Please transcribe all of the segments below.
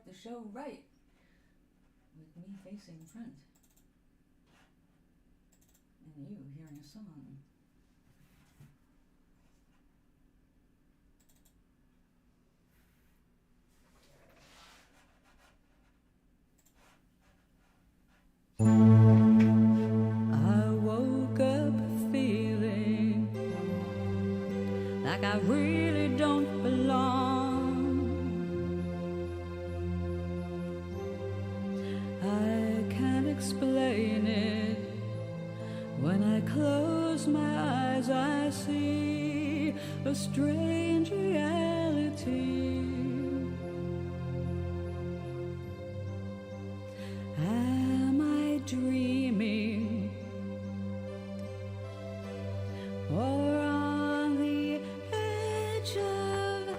start the show right with me facing front and you hearing a song. I woke up feeling like I really don't belong. I can't explain it. When I close my eyes, I see a strange reality. Am I dreaming? Or on the edge of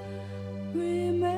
remembering?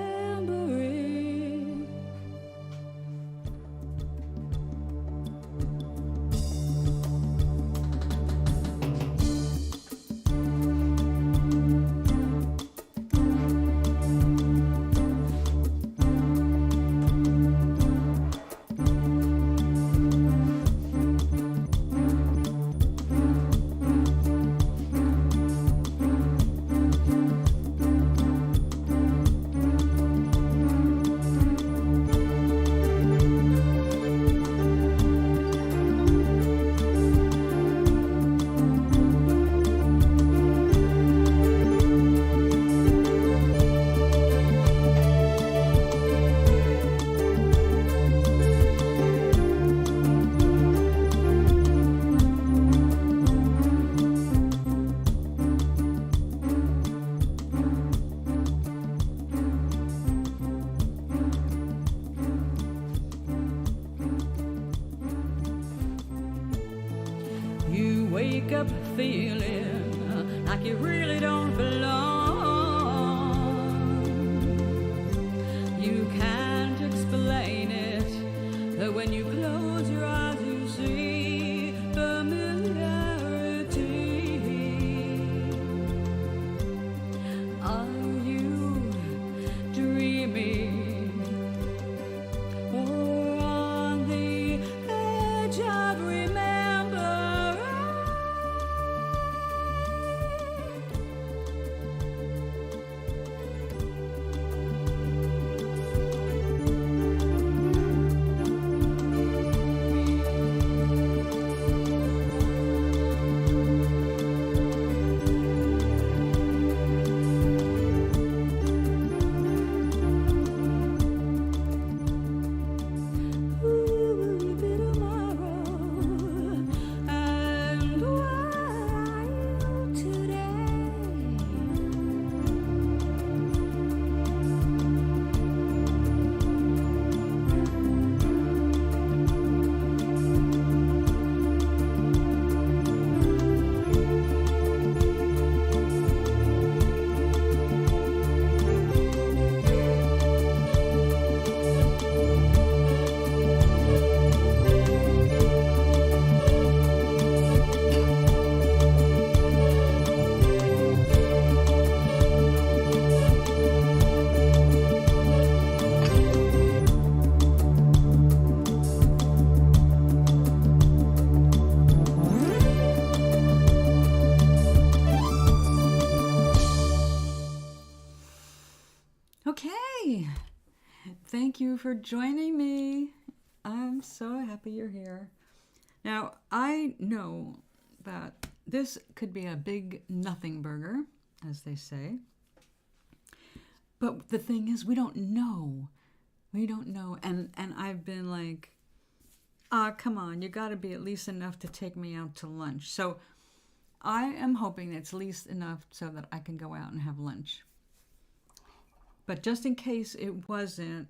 You wake up feeling like you really don't belong. You can't explain it, but when you close your eyes you see familiarity. Are you dreaming? Or on the edge of remembering? Okay, thank you for joining me. I'm so happy you're here. Now, I know that this could be a big nothing burger, as they say. But the thing is, we don't know. We don't know. And I've been like, come on, you got to be at least enough to take me out to lunch. So I am hoping it's at least enough so that I can go out and have lunch. But just in case it wasn't,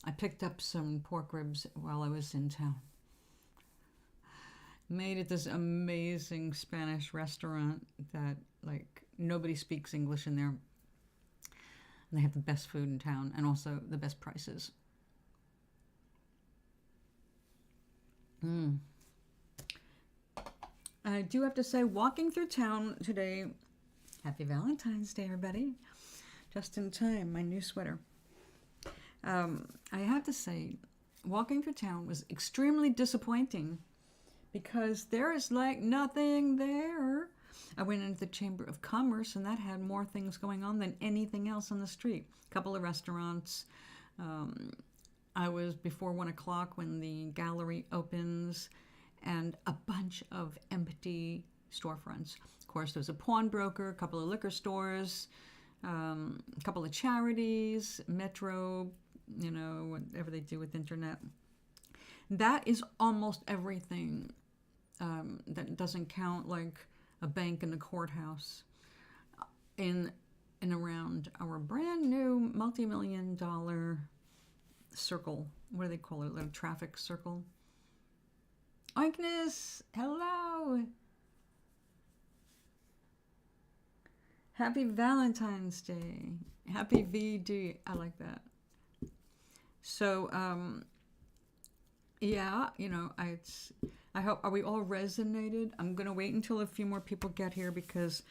I picked up some pork ribs while I was in town. Made at this amazing Spanish restaurant that, like, nobody speaks English in there. And they have the best food in town and also the best prices. I do have to say, walking through town today, happy Valentine's Day, everybody. Just in time, my new sweater. I have to say, walking through town was extremely disappointing because there is like nothing there. I went into the Chamber of Commerce and that had more things going on than anything else on the street. A couple of restaurants. I was before 1 o'clock when the gallery opens, and a bunch of empty storefronts. Of course, there's a pawnbroker, a couple of liquor stores, a couple of charities, Metro, whatever they do with internet. That is almost everything. That doesn't count like a bank and a courthouse in and around our brand new multi-million-dollar circle. What do they call it? A traffic circle. Oinkness, hello. Happy Valentine's Day. Happy VD. I like that. So, yeah, I hope, are we all resonated? I'm going to wait until a few more people get here because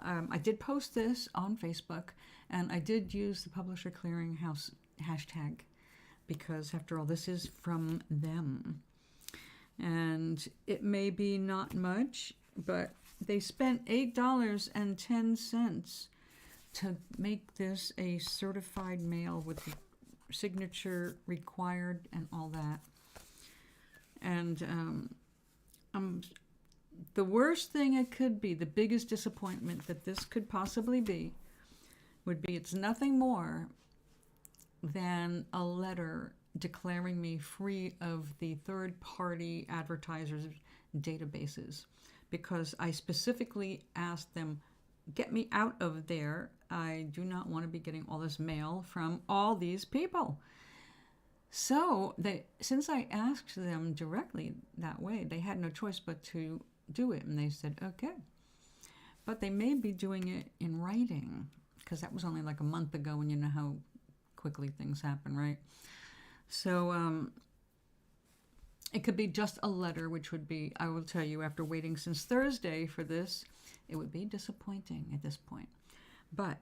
I did post this on Facebook and I did use the Publisher Clearinghouse hashtag because after all, this is from them. And it may be not much, but they spent $8.10 to make this a certified mail with the signature required and all that. And the worst thing it could be, the biggest disappointment that this could possibly be, would be it's nothing more than a letter declaring me free of the third-party advertisers' databases, because I specifically asked them, get me out of there. I do not want to be getting all this mail from all these people. So since I asked them directly that way, they had no choice but to do it, and they said, okay. But they may be doing it in writing, because that was only like a month ago, and you know how quickly things happen, right? So it could be just a letter, which would be, I will tell you, after waiting since Thursday for this, it would be disappointing at this point. But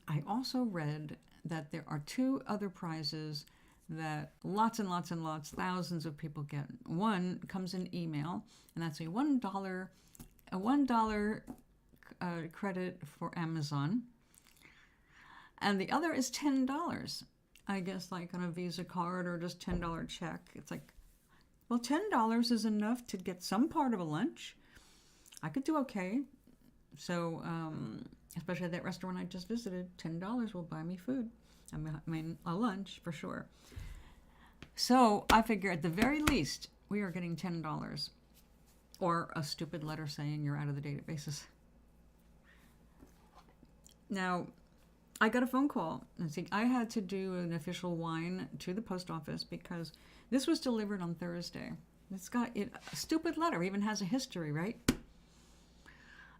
I also read that there are 2 other prizes that lots and lots and lots, thousands of people get. One comes in email, and that's a $1 credit for Amazon. And the other is $10. I guess like on a Visa card or just $10 check. It's like, well, $10 is enough to get some part of a lunch. I could do okay. So, especially at that restaurant I just visited, $10 will buy me food. I mean, a lunch for sure. So I figure at the very least, we are getting $10 or a stupid letter saying you're out of the databases. Now, I got a phone call. And see, I had to do an official wine to the post office because this was delivered on Thursday. It's got a stupid letter, even has a history, right?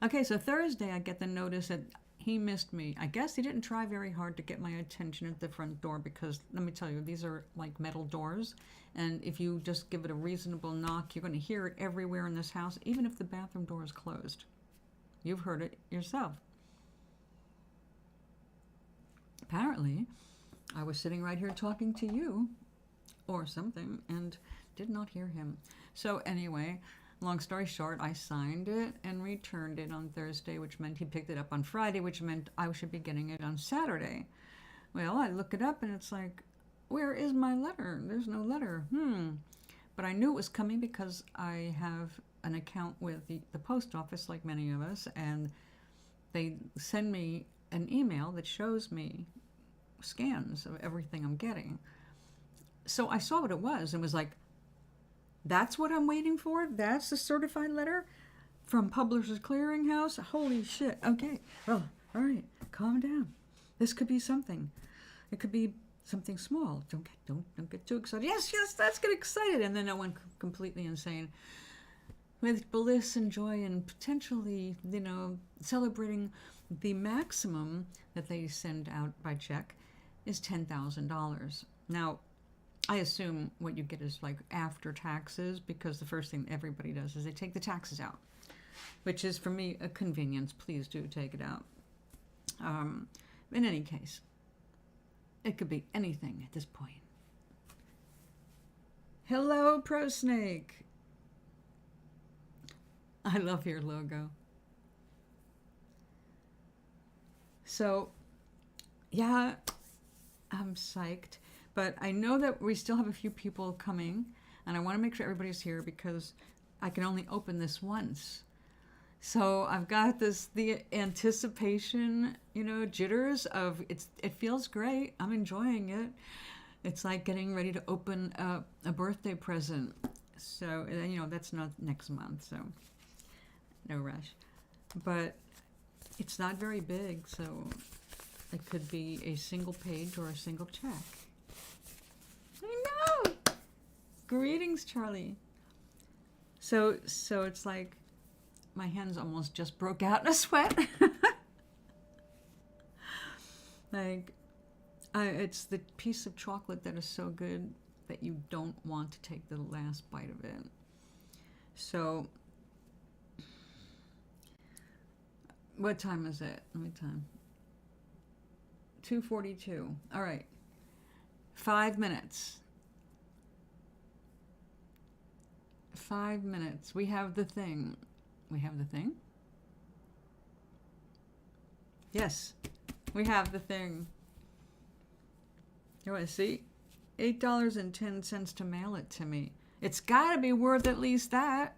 Okay, so Thursday I get the notice that he missed me. I guess he didn't try very hard to get my attention at the front door because, let me tell you, these are like metal doors. And if you just give it a reasonable knock, you're going to hear it everywhere in this house, even if the bathroom door is closed. You've heard it yourself. Apparently, I was sitting right here talking to you or something and did not hear him. So anyway, long story short, I signed it and returned it on Thursday, which meant he picked it up on Friday, which meant I should be getting it on Saturday. Well, I look it up and it's like, where is my letter? There's no letter. But I knew it was coming because I have an account with the post office, like many of us, and they send me an email that shows me scans of everything I'm getting. So I saw what it was and was like, that's what I'm waiting for? That's the certified letter from Publishers Clearinghouse? Holy shit. Okay. Well, all right. Calm down. This could be something. It could be something small. Don't get too excited. Yes, let's get excited. And then I went completely insane with bliss and joy and potentially, celebrating the maximum that they send out by check is $10,000. Now, I assume what you get is like after taxes, because the first thing everybody does is they take the taxes out, which is for me a convenience. Please do take it out. In any case, It could be anything at this point. Hello, Pro Snake. I love your logo. So, yeah, I'm psyched. But I know that we still have a few people coming, and I want to make sure everybody's here because I can only open this once. So I've got the anticipation, jitters of it feels great. I'm enjoying it. It's like getting ready to open a birthday present. So, that's not next month, so no rush. But it's not very big, so it could be a single page or a single check. I know! Greetings, Charlie. So it's like my hands almost just broke out in a sweat. It's the piece of chocolate that is so good that you don't want to take the last bite of it. So, what time is it? Let me time. 2:42. All right. 5 minutes. 5 minutes. We have the thing. We have the thing? Yes, we have the thing. You want to see? $8.10 to mail it to me. It's got to be worth at least that.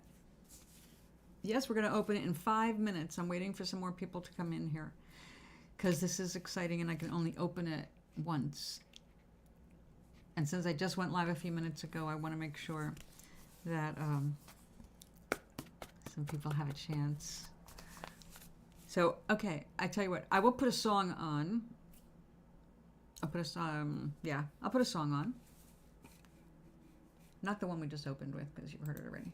Yes, we're going to open it in 5 minutes. I'm waiting for some more people to come in here because this is exciting and I can only open it once. And since I just went live a few minutes ago, I want to make sure that some people have a chance. So, okay, I tell you what, I will put a song on. I'll put a song on. Not the one we just opened with, because you've heard it already.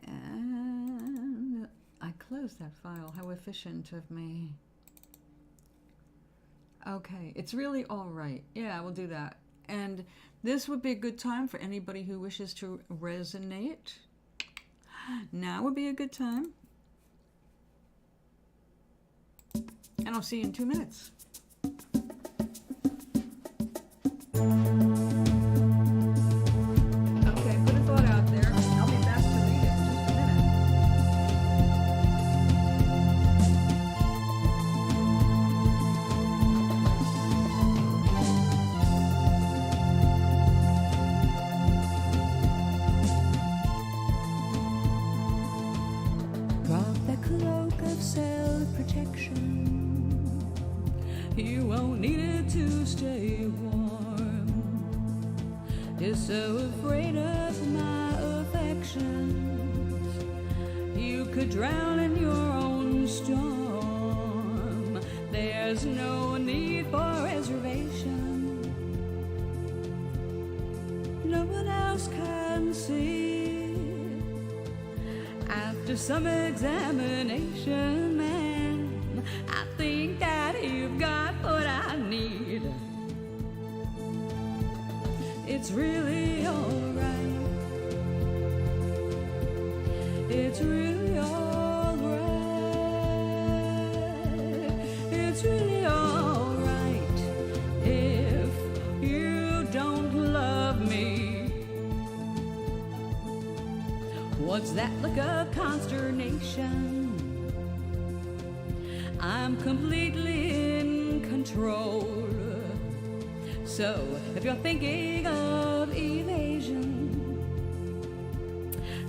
And I closed that file. How efficient of me. Okay, it's really all right. Yeah, we'll do that. And this would be a good time for anybody who wishes to resonate. Now would be a good time. And I'll see you in 2 minutes. Okay, put a thought out there. I'll be back to read it in just a minute. Drop the cloak of self-protection. You won't need it to stay warm. You're so afraid of my affections. You could drown in your own storm. There's no need for reservation. No one else can see. After some examination, man, I think that you've got what I need. It's really alright. It's really alright. It's really alright if you don't love me. What's that look of consternation? I'm completely in control. So if you're thinking of evasion,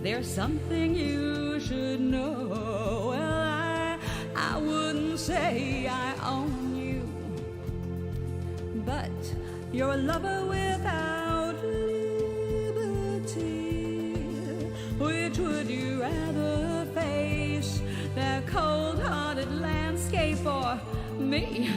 there's something you should know. Well, I wouldn't say I own you, but you're a lover without liberty. Which would you rather face, that cold-hearted landscape or me?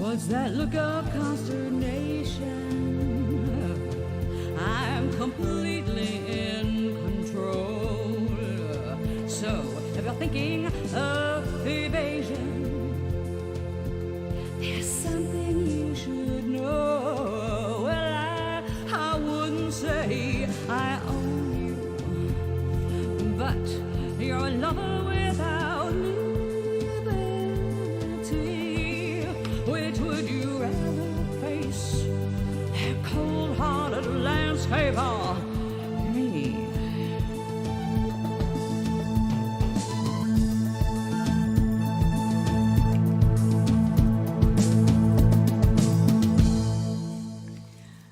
What's that look of consternation? I'm completely in control. So, if you're thinking of evasion, there's something you should know. Well, I wouldn't say I own you, but you're a lover without liberty. Which would you rather face? A cold-hearted landscape or me?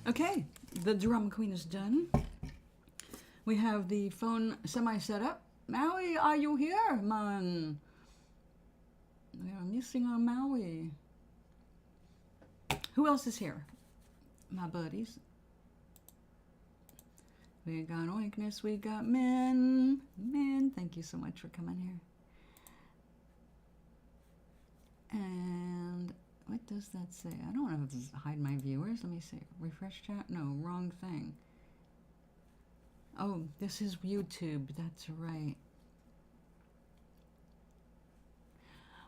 Okay, the drama queen is done. We have the phone semi set up. Maui, are you here, man? We are missing our Maui. Who else is here? My buddies. We got Oinkness, we got Min. Min, thank you so much for coming here. And what does that say? I don't want to hide my viewers. Let me see. Refresh chat? No, wrong thing. Oh, this is YouTube. That's right.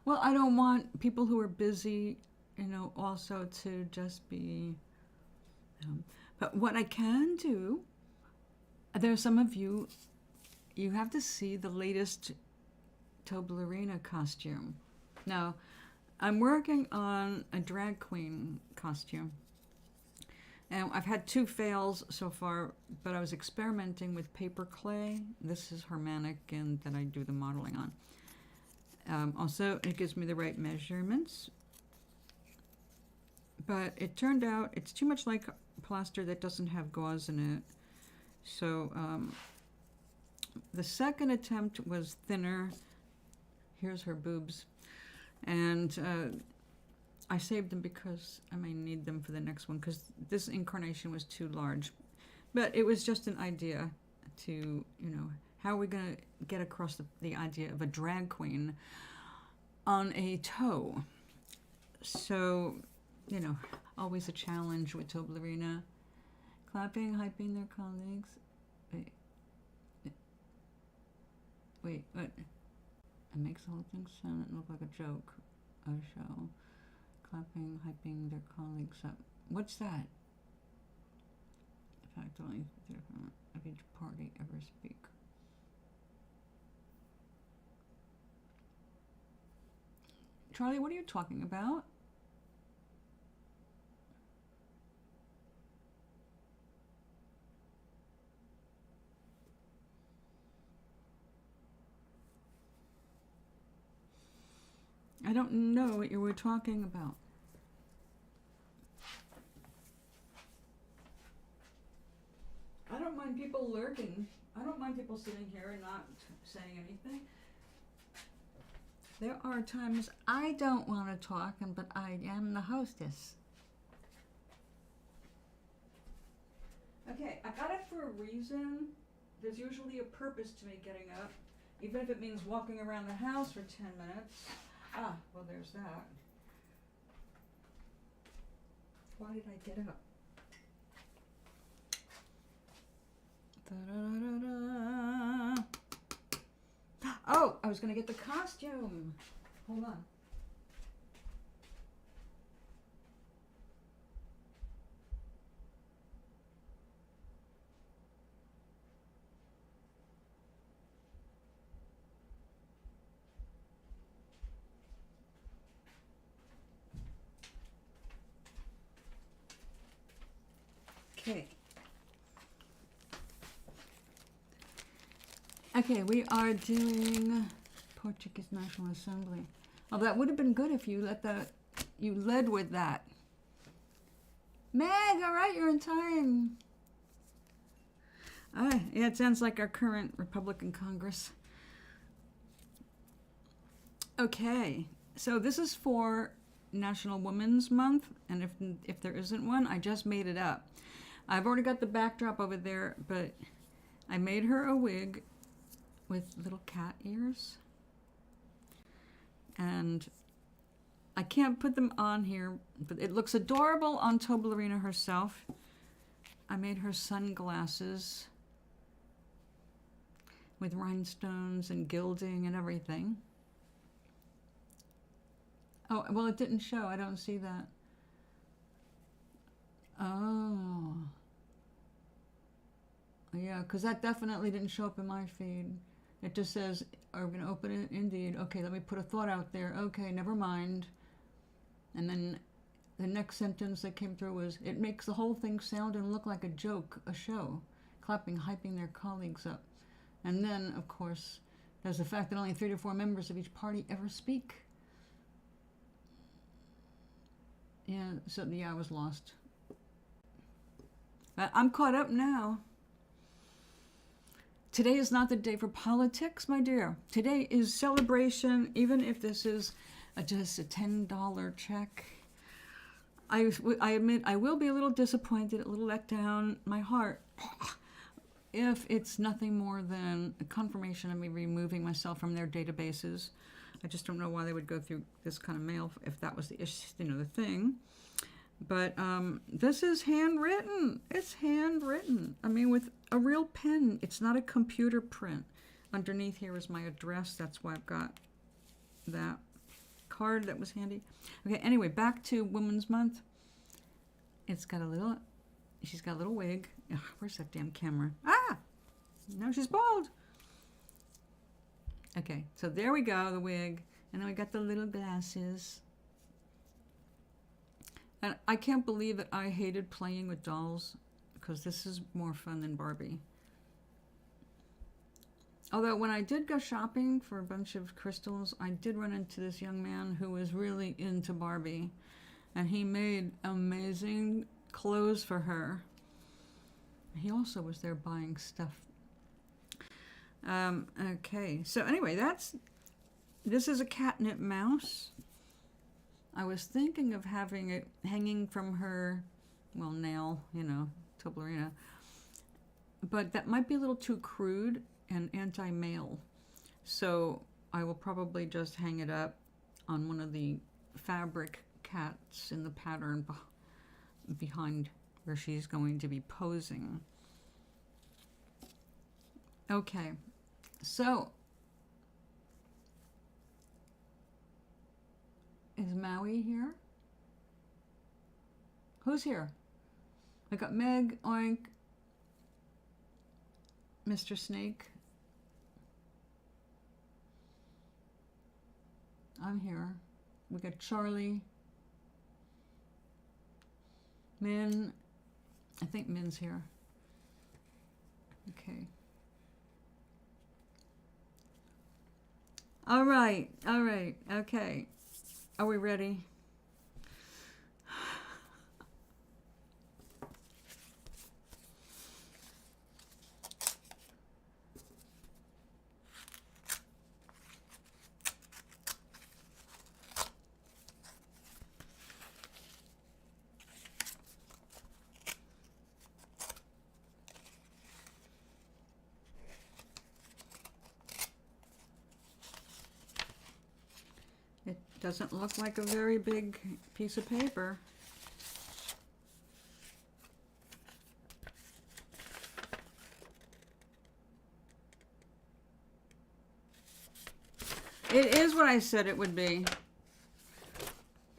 Well, I don't want people who are busy, you know, also to just be... but what I can do, there's some of you, you have to see the latest Toblerina costume. Now, I'm working on a drag queen costume. And I've had 2 fails so far, but I was experimenting with paper clay. This is her mannequin that I do the modeling on. Also, it gives me the right measurements. But it turned out it's too much like plaster that doesn't have gauze in it. So the second attempt was thinner. Here's her boobs. And I saved them because I may need them for the next one because this incarnation was too large. But it was just an idea to, you know, how are we going to get across the idea of a drag queen on a toe? So, you know, always a challenge with Toblerina. Clapping, hyping their colleagues. Wait, what? It makes the whole thing sound look like a joke. A show. Clapping, hyping their colleagues up. What's that? In fact, only of each party ever speak. Charlie, what are you talking about? I don't know what you were talking about. I don't mind people lurking. I don't mind people sitting here and not saying anything. There are times I don't want to talk, but I am the hostess. Okay, I got it for a reason. There's usually a purpose to me getting up, even if it means walking around the house for 10 minutes. Ah, well, there's that. Why did I get up? Da-da-da-da-da. Oh, I was going to get the costume. Hold on. Okay. Okay, we are doing Portuguese National Assembly. Oh, that would have been good if you you led with that. Meg, all right, you're in time. Yeah, it sounds like our current Republican Congress. Okay, so this is for National Women's Month, and if there isn't one, I just made it up. I've already got the backdrop over there, but I made her a wig with little cat ears. And I can't put them on here, but it looks adorable on Toblerina herself. I made her sunglasses with rhinestones and gilding and everything. Oh, well, it didn't show. I don't see that. Oh. Yeah, because that definitely didn't show up in my feed. It just says, are we going to open it? Indeed. Okay, let me put a thought out there. Okay, never mind. And then the next sentence that came through was, it makes the whole thing sound and look like a joke, a show, clapping, hyping their colleagues up. And then, of course, there's the fact that only 3 to 4 members of each party ever speak. Yeah, so yeah, I was lost. But I'm caught up now. Today is not the day for politics, my dear. Today is celebration, even if this is just a $10 check. I admit I will be a little disappointed, a little let down, my heart, if it's nothing more than a confirmation of me removing myself from their databases. I just don't know why they would go through this kind of mail if that was the issue, the thing. But this is handwritten. It's handwritten. I mean, with a real pen. It's not a computer print. Underneath here is my address. That's why I've got that card that was handy. Okay, anyway, back to Women's Month. It's got a little, she's got a little wig. Ugh, where's that damn camera? Ah! No, she's bald. Okay, so there we go, the wig. And then we got the little glasses. And I can't believe that I hated playing with dolls, because this is more fun than Barbie. Although when I did go shopping for a bunch of crystals, I did run into this young man who was really into Barbie. And he made amazing clothes for her. He also was there buying stuff. Okay, so anyway, this is a catnip mouse. I was thinking of having it hanging from her, well, nail, Toblerina. But that might be a little too crude and anti-male. So I will probably just hang it up on one of the fabric cats in the pattern behind where she's going to be posing. Okay, so is Maui here? Who's here? I got Meg, Oink, Mr. Snake. I'm here. We got Charlie. Min. I think Min's here. Okay. All right. Okay. Are we ready? It doesn't look like a very big piece of paper. It is what I said it would be.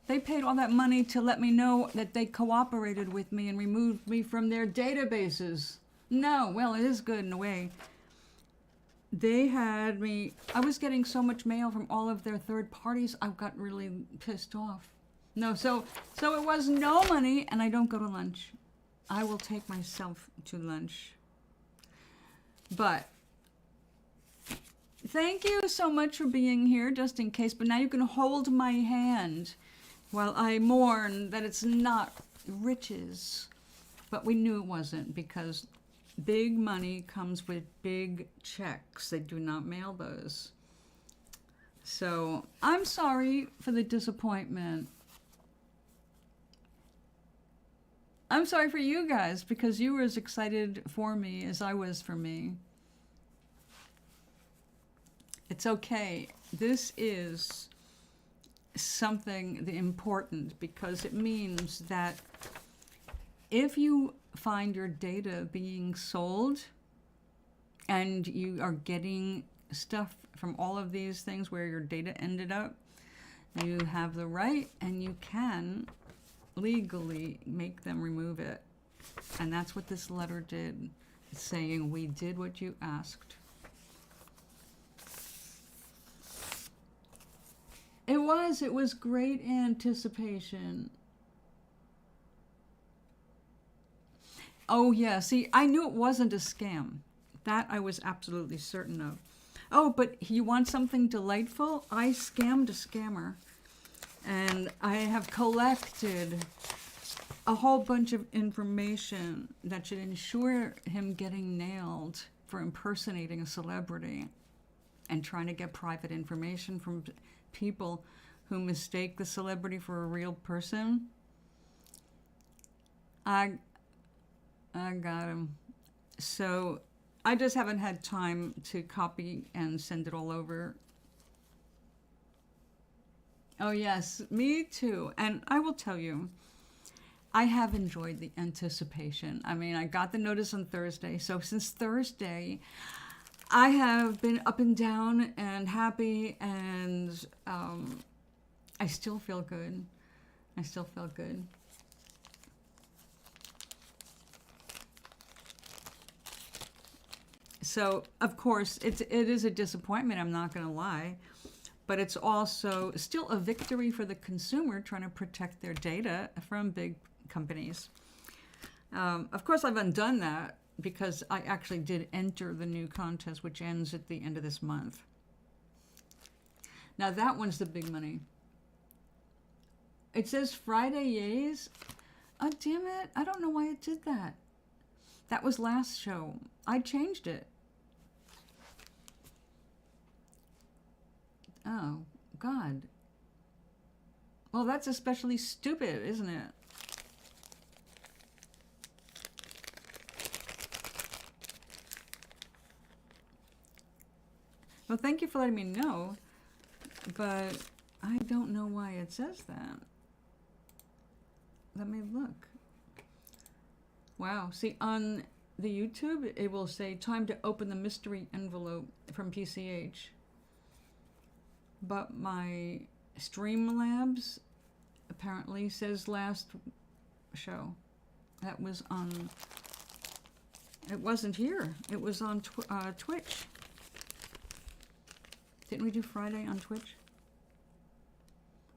They paid all that money to let me know that they cooperated with me and removed me from their databases. No, well, it is good in a way. They had me, I was getting so much mail from all of their third parties, I got really pissed off. No, so it was no money, and I don't go to lunch. I will take myself to lunch. But thank you so much for being here, just in case. But now you can hold my hand while I mourn that it's not riches. But we knew it wasn't, because big money comes with big checks. They do not mail those. So I'm sorry for the disappointment. I'm sorry for you guys, because you were as excited for me as I was for me. It's okay. This is something important, because it means that if you find your data being sold and you are getting stuff from all of these things where your data ended up, you have the right and you can legally make them remove it. And that's what this letter did. It's saying, we did what you asked. It was great anticipation. Oh yeah, see, I knew it wasn't a scam. That I was absolutely certain of. Oh, but you want something delightful? I scammed a scammer. And I have collected a whole bunch of information that should ensure him getting nailed for impersonating a celebrity and trying to get private information from people who mistake the celebrity for a real person. I got him. So I just haven't had time to copy and send it all over. Oh yes, me too. And I will tell you, I have enjoyed the anticipation. I mean, I got the notice on Thursday. So since Thursday, I have been up and down and happy, and I still feel good. I still feel good. So, of course, it is a disappointment, I'm not going to lie. But it's also still a victory for the consumer trying to protect their data from big companies. Of course, I've undone that because I actually did enter the new contest, which ends at the end of this month. Now, that one's the big money. It says Friday Yays. Oh, damn it. I don't know why it did that. That was last show. I changed it. Oh, God. Well, that's especially stupid, isn't it? Well, thank you for letting me know, but I don't know why it says that. Let me look. Wow. See, on the YouTube, it will say time to open the mystery envelope from PCH. But my Streamlabs apparently says last show. That was on... It wasn't here. It was on Twitch. Didn't we do Friday on Twitch?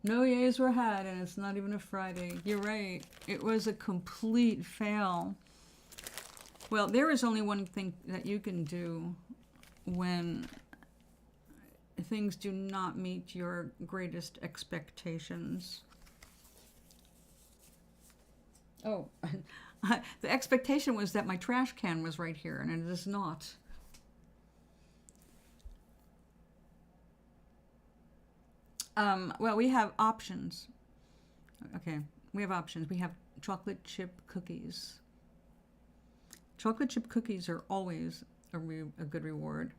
No yays were had, and it's not even a Friday. You're right. It was a complete fail. Well, there is only one thing that you can do when things do not meet your greatest expectations. Oh, the expectation was that my trash can was right here, and it is not. Well, we have options. Okay, we have options. We have chocolate chip cookies. Chocolate chip cookies are always a good reward.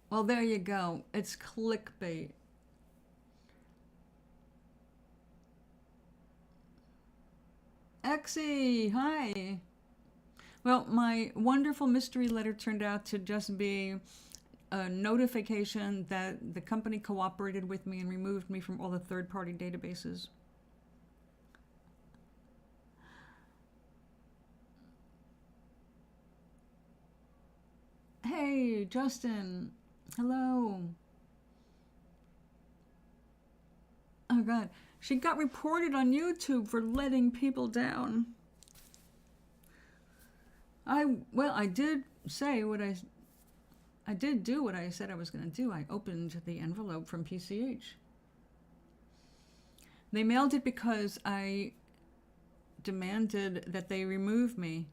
Well, there you go. It's clickbait. Exie, hi. Well, my wonderful mystery letter turned out to just be a notification that the company cooperated with me and removed me from all the third-party databases. Hey, Justin. Hello. Oh, God. She got reported on YouTube for letting people down. I did say what I did do what I said I was going to do. I opened the envelope from PCH. They mailed it because I demanded that they remove me.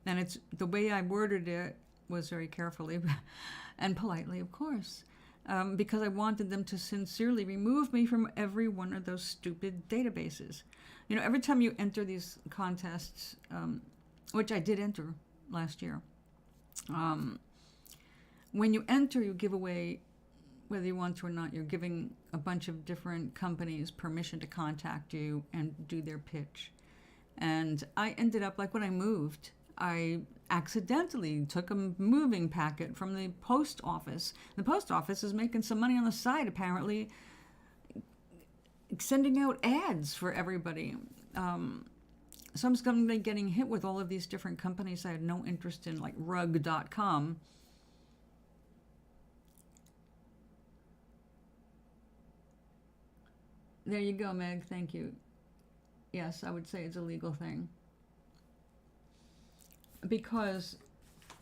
And it's the way I worded it was very carefully and politely, of course, because I wanted them to sincerely remove me from every one of those stupid databases. You know, every time you enter these contests, which I did enter last year, when you enter, you give away, whether you want to or not, you're giving a bunch of different companies permission to contact you and do their pitch. And I ended up, like when I moved, I accidentally took a moving packet from the post office. The post office is making some money on the side, apparently, sending out ads for everybody. So I'm suddenly getting hit with all of these different companies I had no interest in, like rug.com. There you go, Meg. Thank you. Yes, I would say it's a legal thing. Because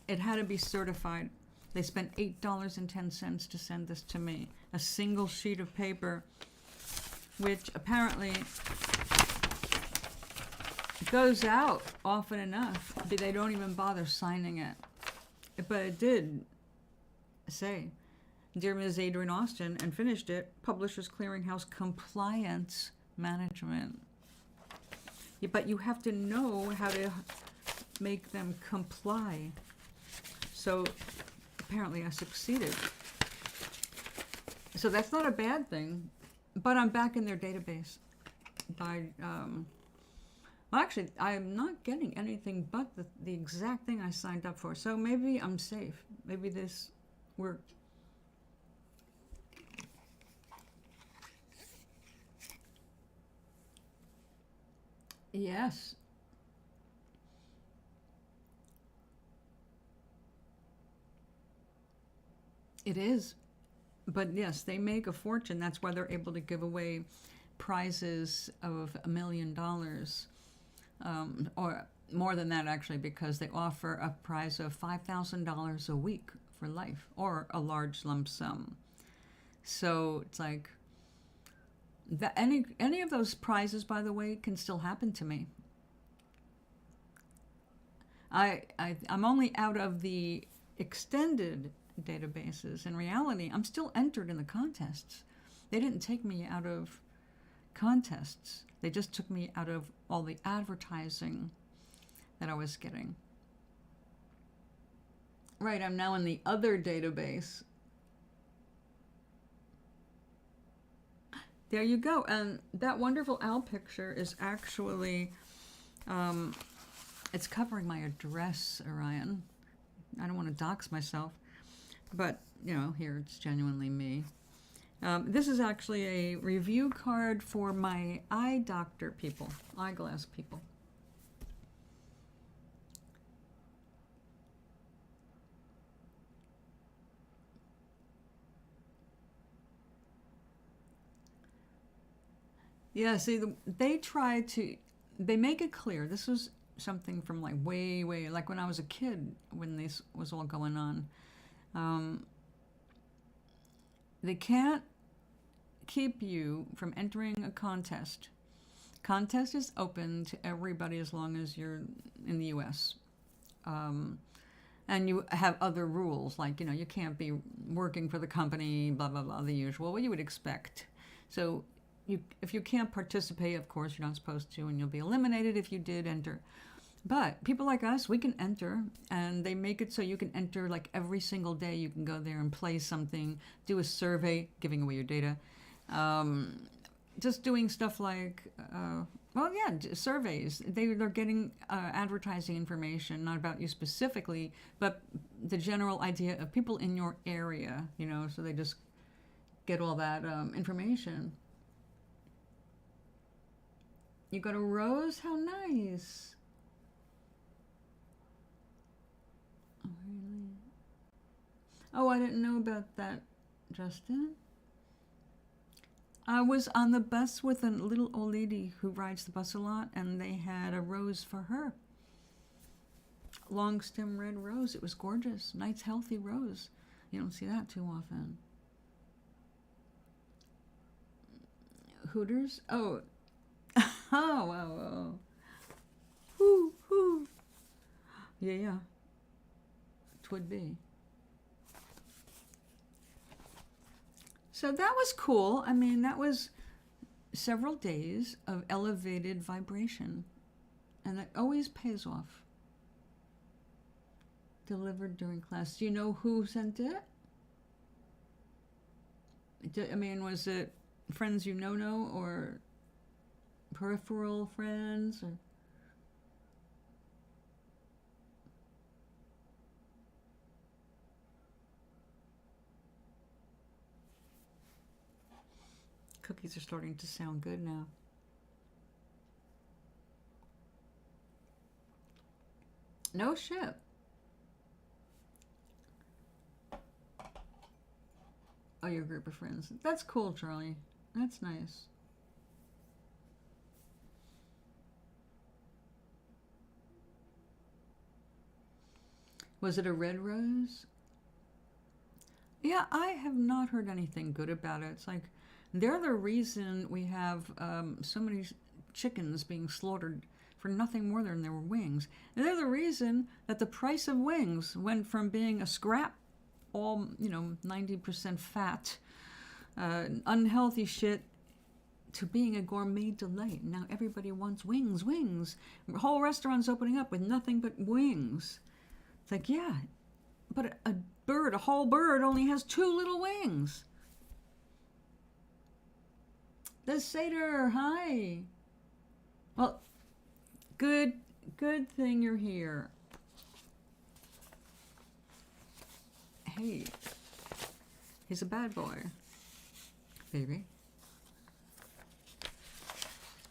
it had to be certified. They spent $8.10 to send this to me. A single sheet of paper, which apparently goes out often enough, but they don't even bother signing it. But it did say, Dear Ms. Adrienne Austin, and finished it, Publishers Clearinghouse Compliance Management. Yeah, but you have to know how to make them comply. So apparently I succeeded. So that's not a bad thing, but I'm back in their database by, well, actually, I'm not getting anything but the exact thing I signed up for. So maybe I'm safe. Maybe this worked. Yes. It is. But yes, they make a fortune. That's why they're able to give away prizes of $1 million. Or more than that, actually, because they offer a prize of $5,000 a week for life, or a large lump sum. So it's like, that any of those prizes, by the way, can still happen to me. I'm only out of the extended databases. In reality, I'm still entered in the contests. They didn't take me out of contests. They just took me out of all the advertising that I was getting. Right, I'm now in the other database. There you go. And that wonderful owl picture is actually, it's covering my address, Orion. I don't want to dox myself, but, you know, here it's genuinely me. This is actually a review card for my eye doctor people, eyeglass people. Yeah, see, they make it clear. This was something from like way, like when I was a kid, when this was all going on. They can't keep you from entering a contest. Contest is open to everybody as long as you're in the U.S. And you have other rules, like, you know, you can't be working for the company, blah, blah, blah, the usual, what you would expect. So if you can't participate, of course, you're not supposed to, and you'll be eliminated if you did enter. But people like us, we can enter, and they make it so you can enter like every single day. You can go there and play something, do a survey, giving away your data. Just doing stuff like, well, yeah, surveys. They're getting advertising information, not about you specifically, but the general idea of people in your area, you know, so they just get all that information. You got a rose? How nice. Oh, really? Oh, I didn't know about that, Justin. I was on the bus with a little old lady who rides the bus a lot, and they had a rose for her. Long stem red rose. It was gorgeous. Nice, healthy rose. You don't see that too often. Hooters? Oh. Oh, wow. Whoo, whoo. Yeah. It would be. So that was cool. I mean, that was several days of elevated vibration. And that always pays off. delivered during class. Do you know who sent it? I mean, was it friends you know, or peripheral friends, or? Cookies are starting to sound good now. No shit. Oh, your group of friends. That's cool, Charlie. That's nice. Was it a red rose? Yeah, I have not heard anything good about it. It's like they're the reason we have so many chickens being slaughtered for nothing more than their wings. And they're the reason that the price of wings went from being a scrap, all, 90% fat, unhealthy shit, to being a gourmet delight. Now everybody wants wings, wings. Whole restaurants opening up with nothing but wings. It's like, yeah, but a whole bird only has 2 little wings. The satyr, hi. Well, good thing you're here. Hey, he's a bad boy, baby.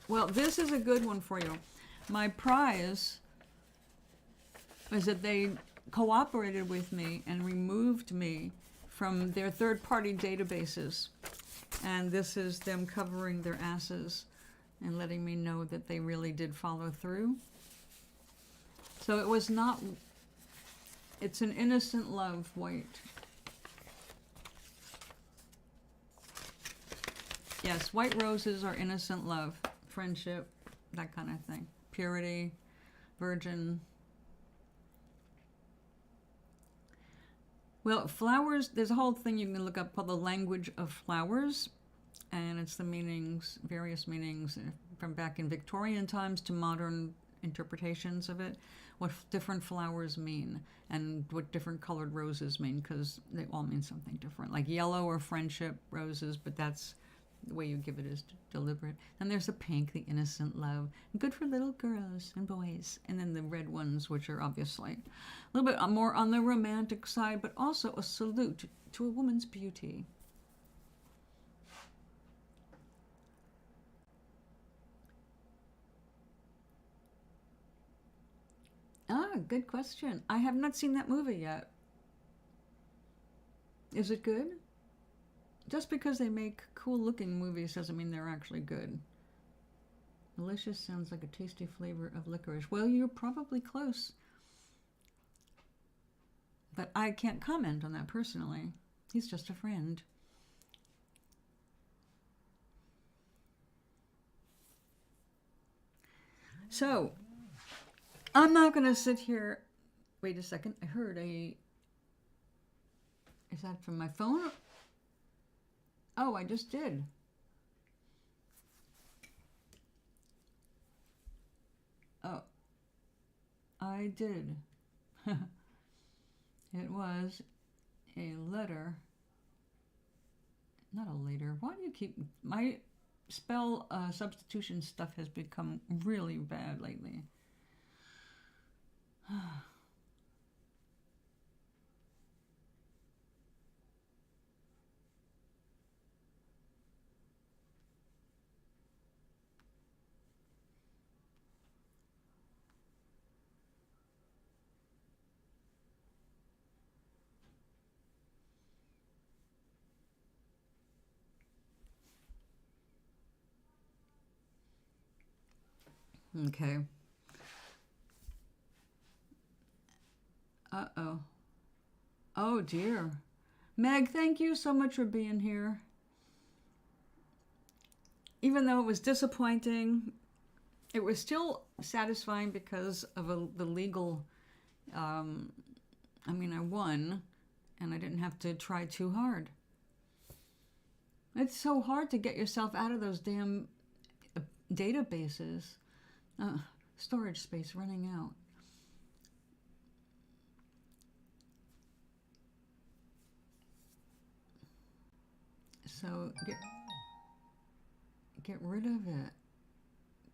Well, this is a good one for you. My prize was that they cooperated with me and removed me from their third-party databases. And this is them covering their asses and letting me know that they really did follow through. So it was not, it's an innocent love, white. Yes, white roses are innocent love, friendship, that kind of thing. Purity, virgin. Well, flowers, there's a whole thing you can look up called the language of flowers, and it's the meanings, various meanings from back in Victorian times to modern interpretations of it, what different flowers mean and what different colored roses mean, because they all mean something different. Like yellow or friendship roses, but that's the way you give it is deliberate. And there's the pink, the innocent love, good for little girls and boys. And then the red ones, which are obviously a little bit more on the romantic side, but also a salute to a woman's beauty. Ah, good question. I have not seen that movie yet. Is it good? Just because they make cool-looking movies doesn't mean they're actually good. Delicious sounds like a tasty flavor of licorice. Well, you're probably close. But I can't comment on that personally. He's just a friend. So, I'm not going to sit here. Wait a second. I heard a... Is that from my phone? Oh, I just did. Oh, I did. It was a letter. Not a later. Why do you keep... My spell substitution stuff has become really bad lately. Okay. Uh-oh. Oh, dear. Meg, thank you so much for being here. Even though it was disappointing, it was still satisfying because of the legal... I won, and I didn't have to try too hard. It's so hard to get yourself out of those damn databases. Storage space running out. So get rid of it.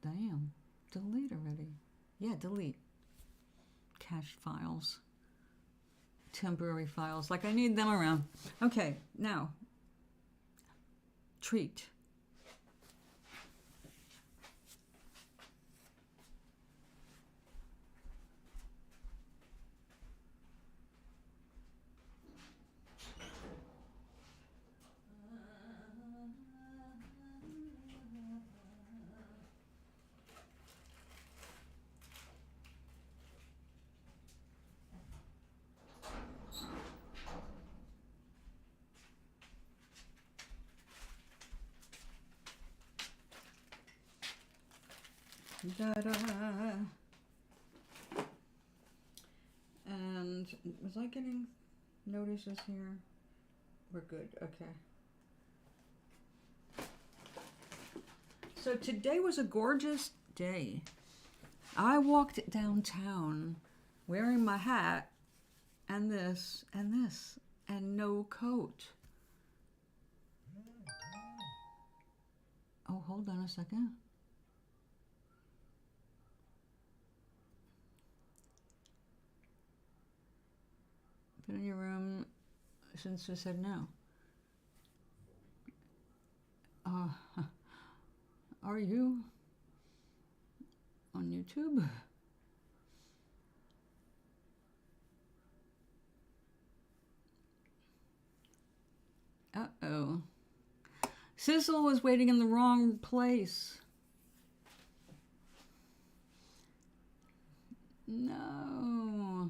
Damn. Delete already. Yeah, delete. Cache files. Temporary files. Like I need them around. Okay, now. Treat. Da-da. And was I getting notices here? We're good, okay. So today was a gorgeous day. I walked downtown wearing my hat and this and no coat. Oh, hold on a second. Been in your room since I said no. Are you on YouTube? Uh-oh. Sizzle was waiting in the wrong place. No.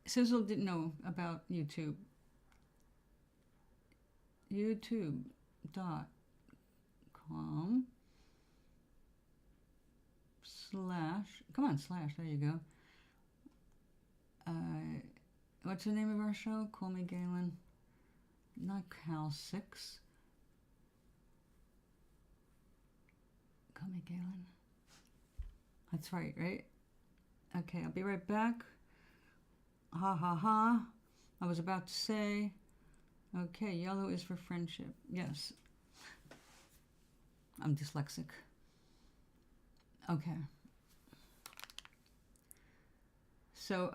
Sizzle didn't know about YouTube. YouTube.com/ come on, slash, there you go. What's the name of our show? Call Me Galen. Not Cal 6. Call Me Galen. That's right, right? Okay, I'll be right back. Ha ha ha. I was about to say, okay, yellow is for friendship. Yes. I'm dyslexic. Okay. So,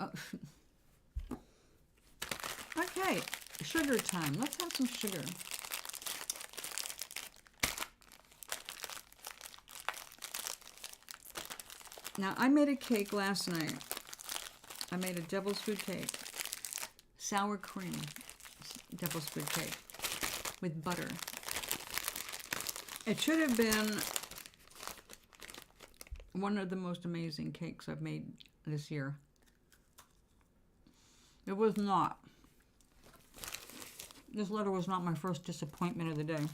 okay, sugar time. Let's have some sugar. Now, I made a cake last night. I made a devil's food cake. Sour cream devil's food cake with butter. It should have been one of the most amazing cakes I've made this year. It was not. This letter was not my first disappointment of the day.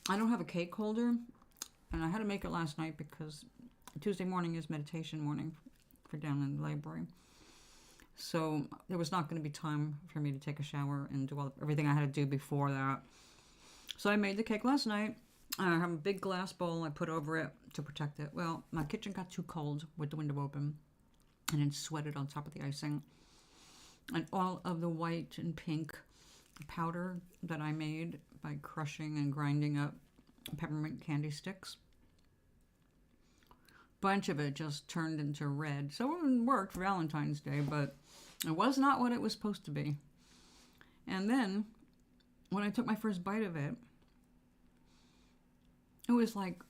I don't have a cake holder, and I had to make it last night because Tuesday morning is meditation morning for down in the library. So there was not going to be time for me to take a shower and do everything I had to do before that. So I made the cake last night. I have a big glass bowl I put over it to protect it. Well, my kitchen got too cold with the window open, and it sweated on top of the icing. And all of the white and pink powder that I made by crushing and grinding up peppermint candy sticks, bunch of it just turned into red. So it worked for Valentine's Day, but it was not what it was supposed to be. And then when I took my first bite of it, it was like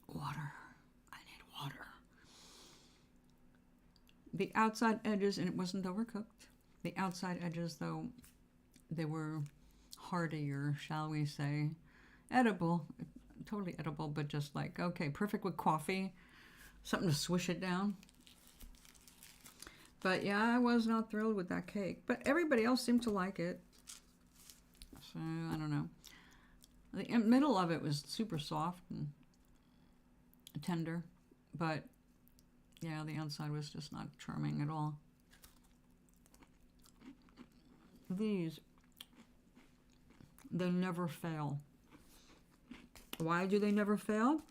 water. I need water. The outside edges, and it wasn't overcooked. The outside edges, though, they were heartier, shall we say. Edible. totally edible, but just like, okay, perfect with coffee, something to swish it down. But yeah, I was not thrilled with that cake. But everybody else seemed to like it. So, I don't know. The middle of it was super soft and tender. But yeah, the outside was just not charming at all. These, they never fail. Why do they never fail?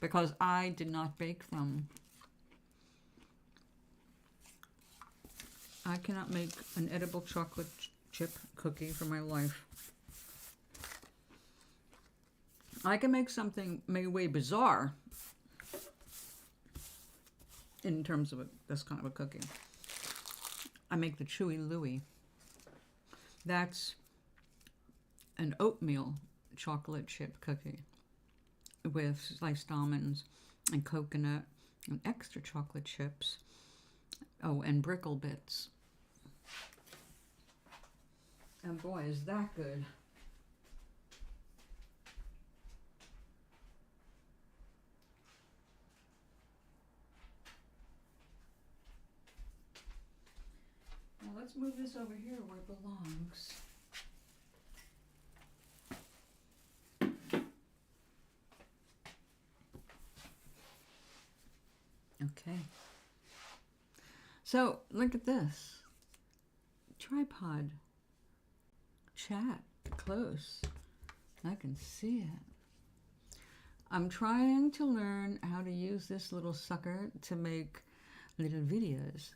Because I did not bake them. I cannot make an edible chocolate chip cookie for my life. I can make something maybe way bizarre in terms of this kind of a cookie. I make the Chewy Louie. That's an oatmeal chocolate chip cookie with sliced almonds and coconut and extra chocolate chips. Oh, and Brickle Bits. And boy, is that good. Now let's move this over here where it belongs. Okay. So, look at this. Tripod. Chat. Close. I can see it. I'm trying to learn how to use this little sucker to make little videos.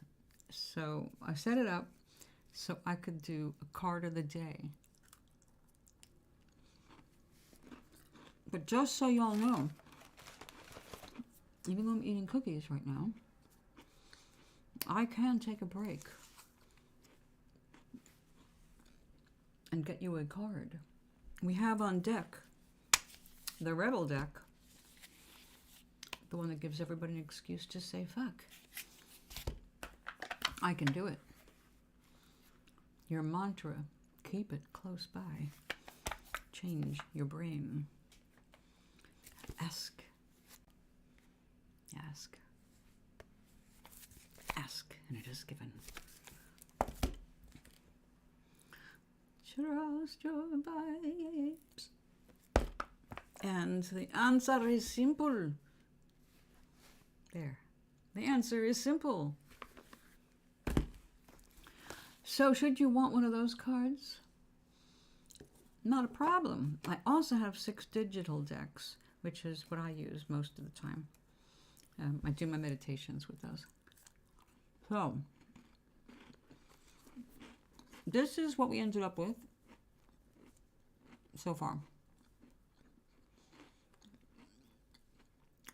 So, I set it up so I could do a card of the day. But just so y'all know, even though I'm eating cookies right now, I can take a break and get you a card. We have on deck the Rebel deck, the one that gives everybody an excuse to say fuck. I can do it. Your mantra, keep it close by. Change your brain. Ask. Ask. Ask, and it is given. Trust your vibes. And the answer is simple. There. The answer is simple. So, should you want one of those cards? Not a problem. I also have 6 digital decks, which is what I use most of the time. I do my meditations with those. So, this is what we ended up with so far.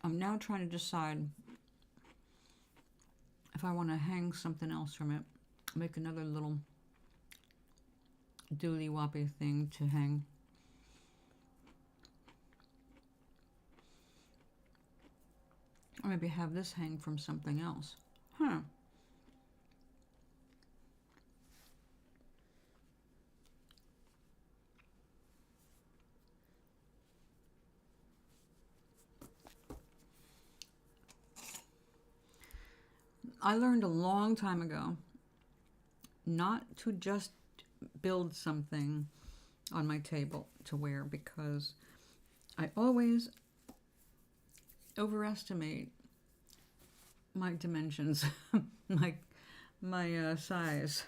I'm now trying to decide if I want to hang something else from it. Make another little dooley-woppy thing to hang. Or maybe have this hang from something else. Huh. I learned a long time ago not to just build something on my table to wear, because I always overestimate my dimensions, my size.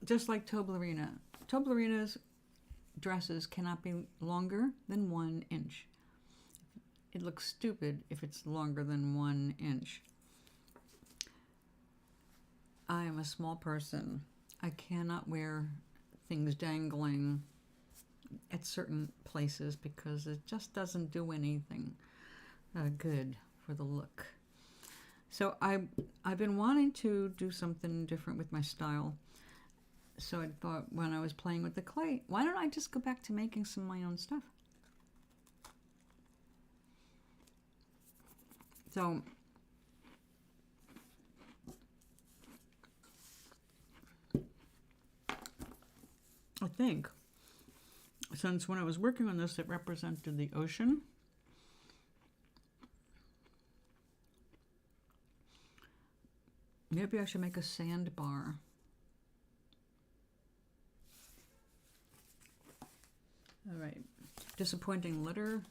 Just like Toblerina. Toblerina's dresses cannot be longer than 1 inch. It looks stupid if it's longer than 1 inch. I am a small person. I cannot wear things dangling at certain places because it just doesn't do anything good for the look. So I've been wanting to do something different with my style. So I thought, when I was playing with the clay, why don't I just go back to making some of my own stuff? So I think since when I was working on this, it represented the ocean. Maybe I should make a sandbar. All right, disappointing letter.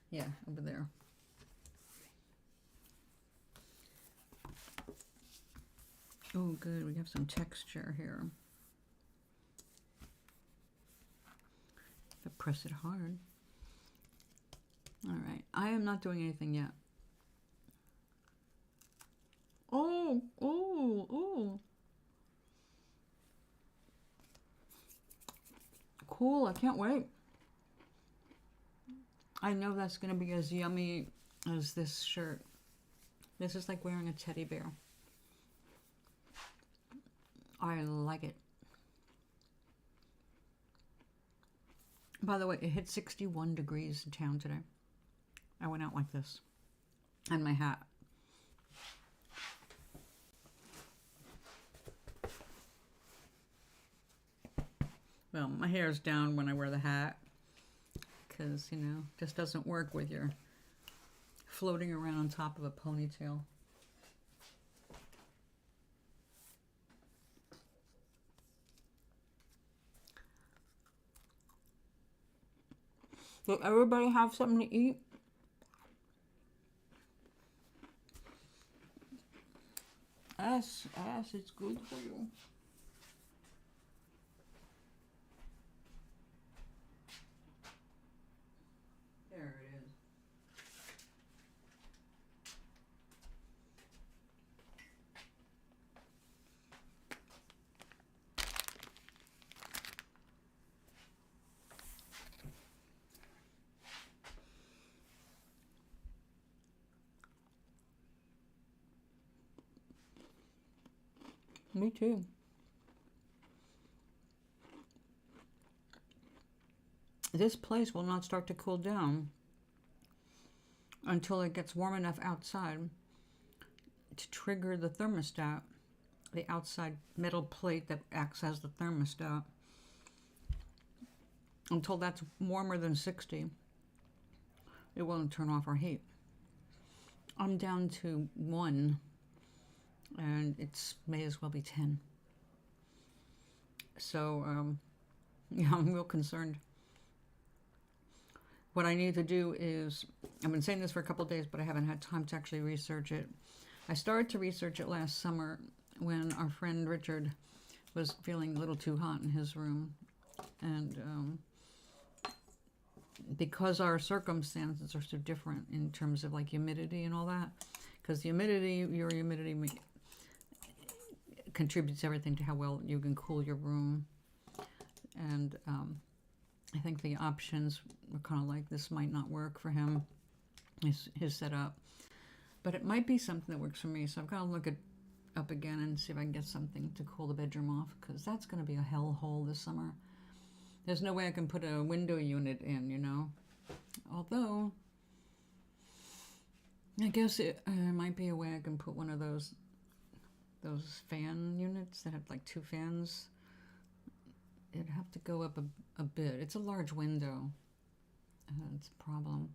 Yeah, over there. Oh, good, we have some texture here. But press it hard. All right, I am not doing anything yet. Oh, oh, oh. Cool, I can't wait. I know that's going to be as yummy as this shirt. This is like wearing a teddy bear. I like it. By the way, it hit 61 degrees in town today. I went out like this. And my hat. Well, my hair is down when I wear the hat. Because, you know, just doesn't work with your floating around on top of a ponytail. Did everybody have something to eat? Ass, it's good for you. There it is. Me too. This place will not start to cool down until it gets warm enough outside to trigger the thermostat, the outside metal plate that acts as the thermostat. Until that's warmer than 60, it won't turn off our heat. I'm down to 1, and it may as well be 10. So, yeah, I'm real concerned. What I need to do is, I've been saying this for a couple of days, but I haven't had time to actually research it. I started to research it last summer when our friend Richard was feeling a little too hot in his room. And because our circumstances are so different in terms of like humidity and all that, because your humidity contributes everything to how well you can cool your room. And I think the options were kind of like, this might not work for him, his setup. But it might be something that works for me, so I've got to look it up again and see if I can get something to cool the bedroom off, because that's going to be a hellhole this summer. There's no way I can put a window unit in, you know. Although, I guess there might be a way I can put one of those fan units that have like 2 fans. It'd have to go up a bit. It's a large window. It's a problem.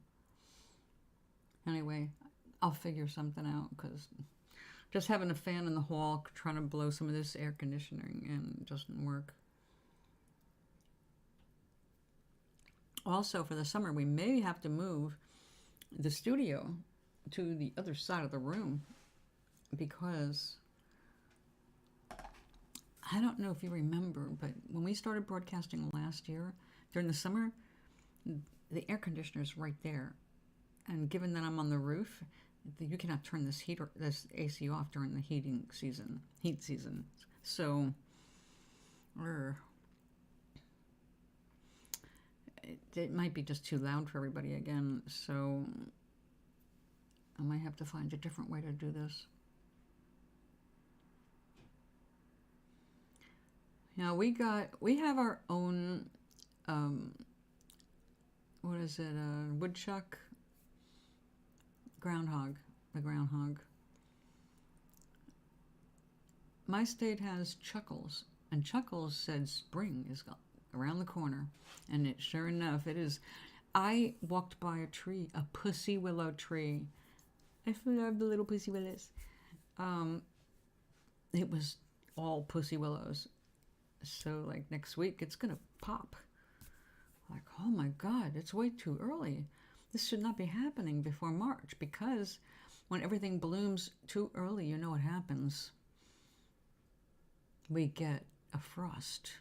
Anyway, I'll figure something out, because just having a fan in the hall trying to blow some of this air conditioning in doesn't work. Also, for the summer, we may have to move the studio to the other side of the room, because I don't know if you remember, but when we started broadcasting last year, during the summer, the air conditioner is right there. And given that I'm on the roof, you cannot turn this AC off during the heat season. So, it might be just too loud for everybody again. So, I might have to find a different way to do this. Now we have our own, what is it, woodchuck? The groundhog. My state has Chuckles, and Chuckles said spring is around the corner. And it, sure enough, it is. I walked by a tree, a pussy willow tree. I love the little pussy willows. It was all pussy willows. So, like, next week, it's going to pop. Like, oh my God, it's way too early. This should not be happening before March, because when everything blooms too early, you know what happens. We get a frost.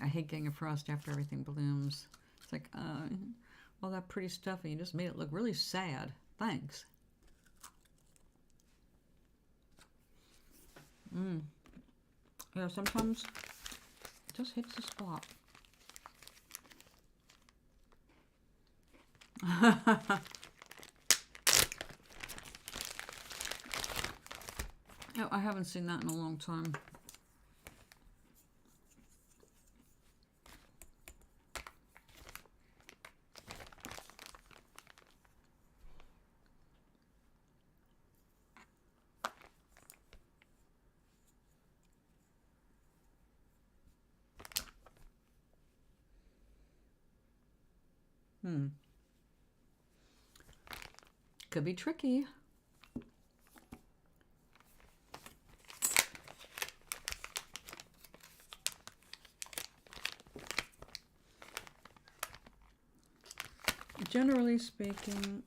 I hate getting a frost after everything blooms. It's like, all that pretty stuff, and you just made it look really sad. Thanks. Yeah, sometimes it just hits the spot. Oh, I haven't seen that in a long time. Could be tricky. Generally speaking,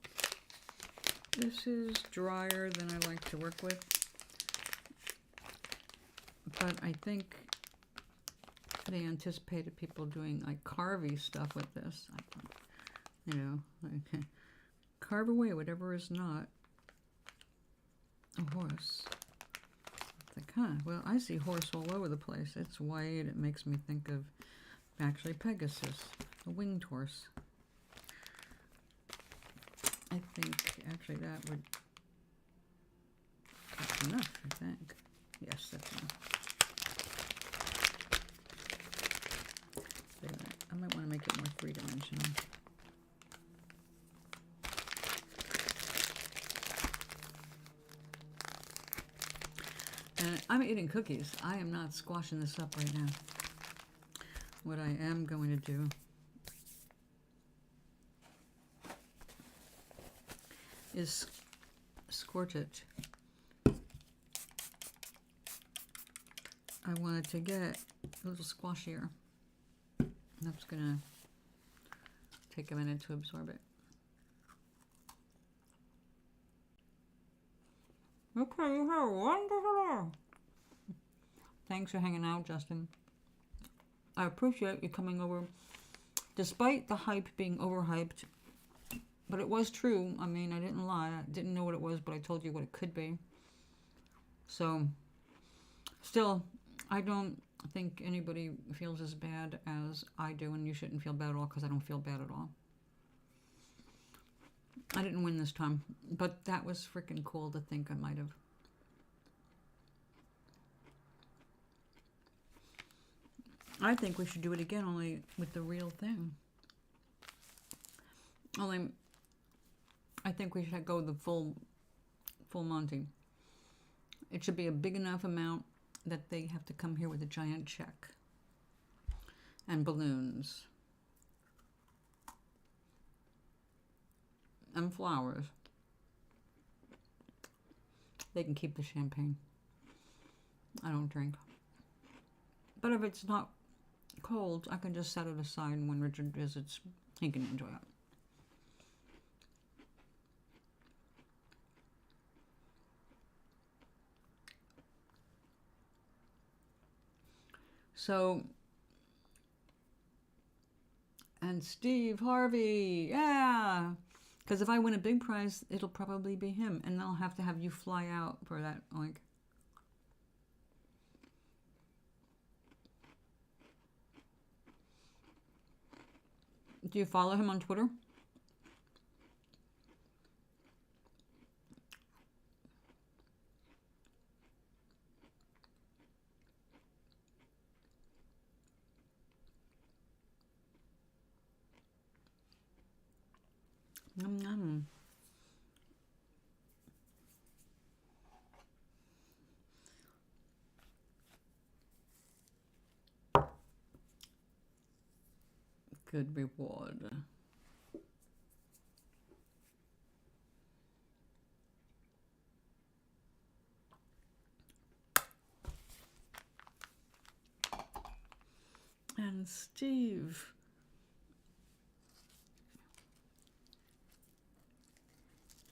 this is drier than I like to work with, but I think they anticipated people doing like carvy stuff with this. You know, like carve away whatever is not a horse. It's like, huh, well, I see horse all over the place. It's white. It makes me think of actually Pegasus, a winged horse. I think actually that would, that's enough, I think. Yes, that's enough. Wait a minute. I might want to make it more three-dimensional. And I'm eating cookies. I am not squashing this up right now. What I am going to do is squirt it. I want it to get a little squashier. That's gonna take a minute to absorb it. Okay, you have a wonderful day. Thanks for hanging out, Justin. I appreciate you coming over, despite the hype being overhyped. But it was true. I mean, I didn't lie. I didn't know what it was, but I told you what it could be. So, still, I don't think anybody feels as bad as I do, and you shouldn't feel bad at all, because I don't feel bad at all. I didn't win this time, but that was freaking cool to think I might have. I think we should do it again, only with the real thing. Only, I think we should go the full Monty. It should be a big enough amount that they have to come here with a giant check and balloons and flowers. They can keep the champagne. I don't drink. But if it's not cold, I can just set it aside, and when Richard visits, he can enjoy it. So, and Steve Harvey, yeah! Because if I win a big prize, it'll probably be him, and I'll have to have you fly out for that, like. Do you follow him on Twitter? Yum, yum. good reward. And Steve.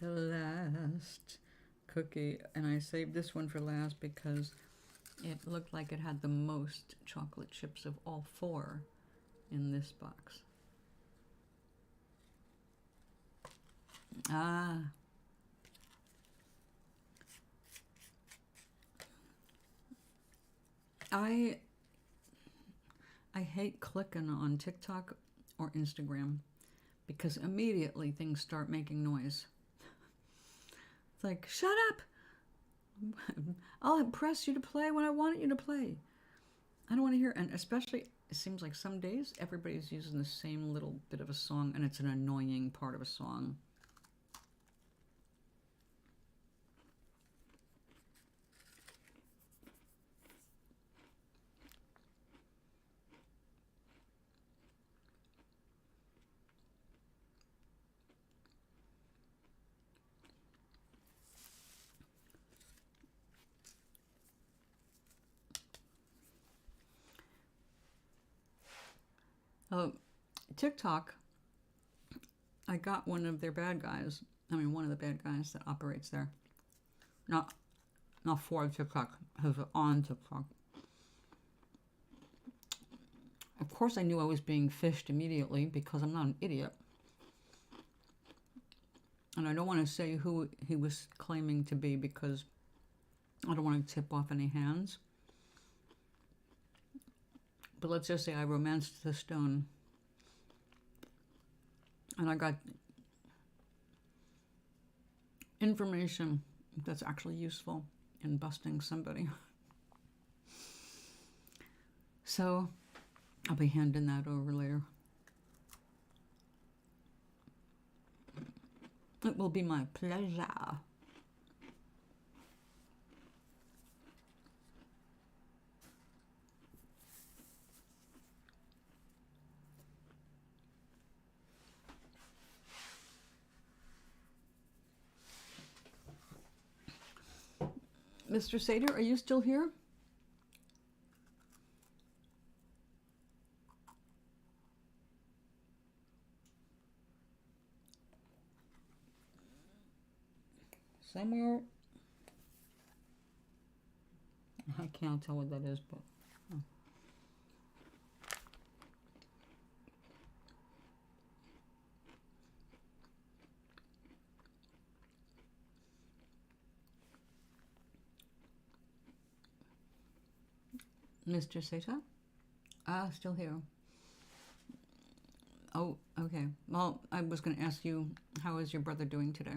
The last cookie, and I saved this one for last because it looked like it had the most chocolate chips of all 4 in this box. Ah. I hate clicking on TikTok or Instagram because immediately things start making noise. It's like, shut up! I'll press you to play when I want you to play. I don't want to hear, and especially, it seems like some days everybody's using the same little bit of a song, and it's an annoying part of a song. Oh, TikTok, I got one of their bad guys. I mean, one of the bad guys that operates there. Not for TikTok, who's on TikTok. Of course, I knew I was being fished immediately because I'm not an idiot. And I don't want to say who he was claiming to be because I don't want to tip off any hands. But let's just say I romanced the stone. And I got information that's actually useful in busting somebody. So I'll be handing that over later. It will be my pleasure. Mr. Sater, are you still here? Somewhere. I can't tell what that is, but. Oh. Mr. Seta? Ah, still here. Oh, okay. Well, I was going to ask you, how is your brother doing today?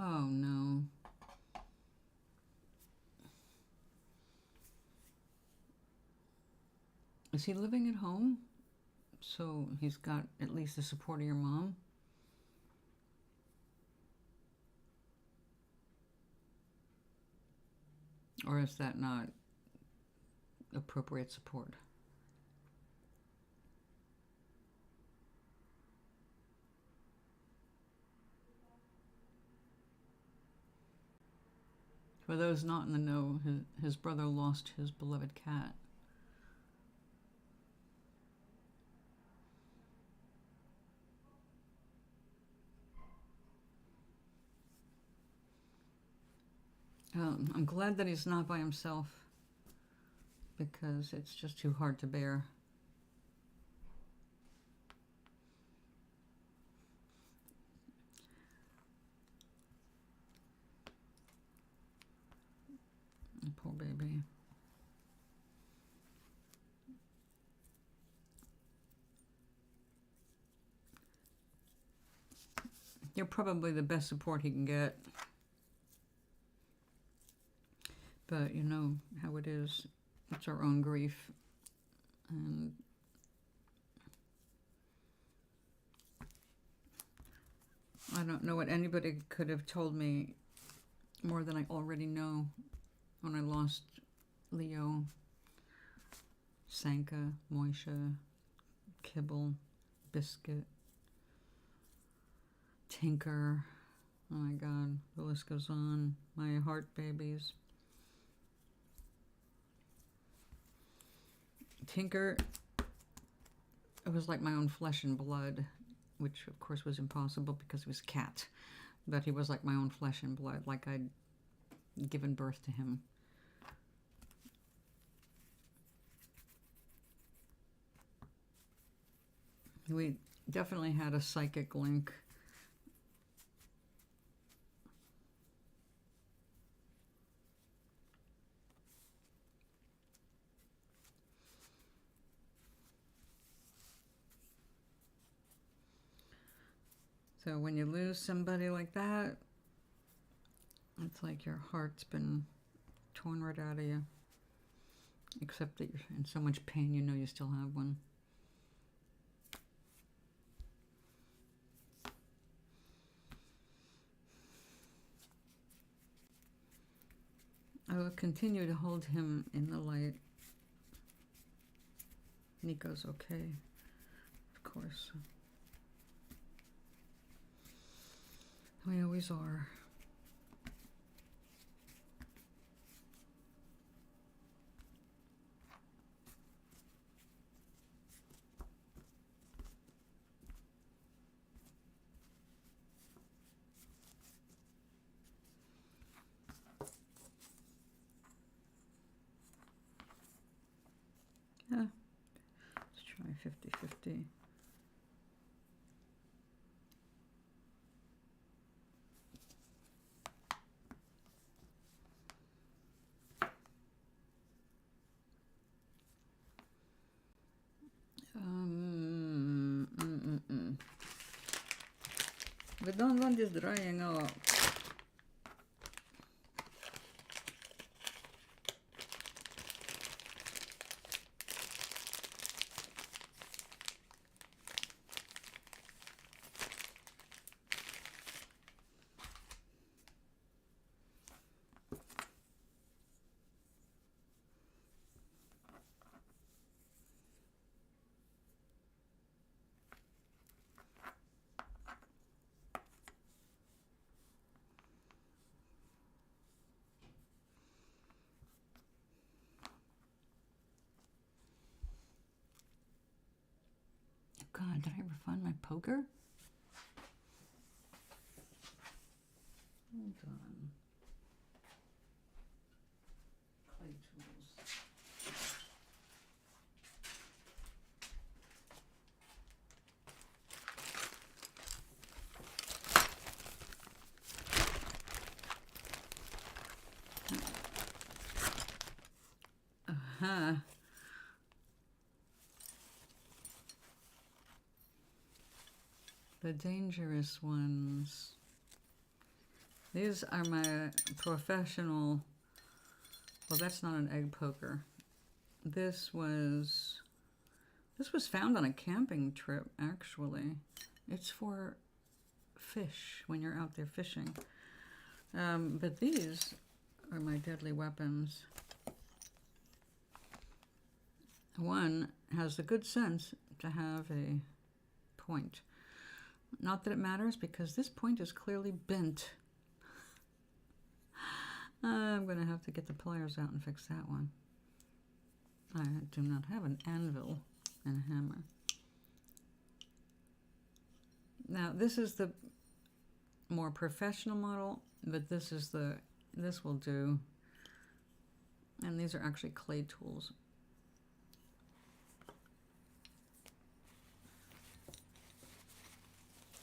Oh, no. Is he living at home? So he's got at least the support of your mom? Or is that not appropriate support? For those not in the know, his brother lost his beloved cat. I'm glad that he's not by himself because it's just too hard to bear. Poor baby. You're probably the best support he can get. But you know how it is. It's our own grief. And I don't know what anybody could have told me more than I already know when I lost Leo, Sanka, Moisha, Kibble, Biscuit, Tinker. Oh my God, the list goes on. My heart babies. Tinker, it was like my own flesh and blood, which of course was impossible because he was a cat. But he was like my own flesh and blood, like I'd given birth to him. We definitely had a psychic link. So when you lose somebody like that, it's like your heart's been torn right out of you. Except that you're in so much pain, you know you still have one. I will continue to hold him in the light. Nico's okay, of course. We always are. Yeah, let's try 50-50. We don't want this drying up. God, did I ever find my poker? Hold on. Play tools. Uh-huh. The dangerous ones. These are my professional, well, that's not an egg poker. This was found on a camping trip, actually. It's for fish, when you're out there fishing. But these are my deadly weapons. One has the good sense to have a point. Not that it matters, because this point is clearly bent. I'm going to have to get the pliers out and fix that one. I do not have an anvil and a hammer. Now, this is the more professional model, but this will do. And these are actually clay tools.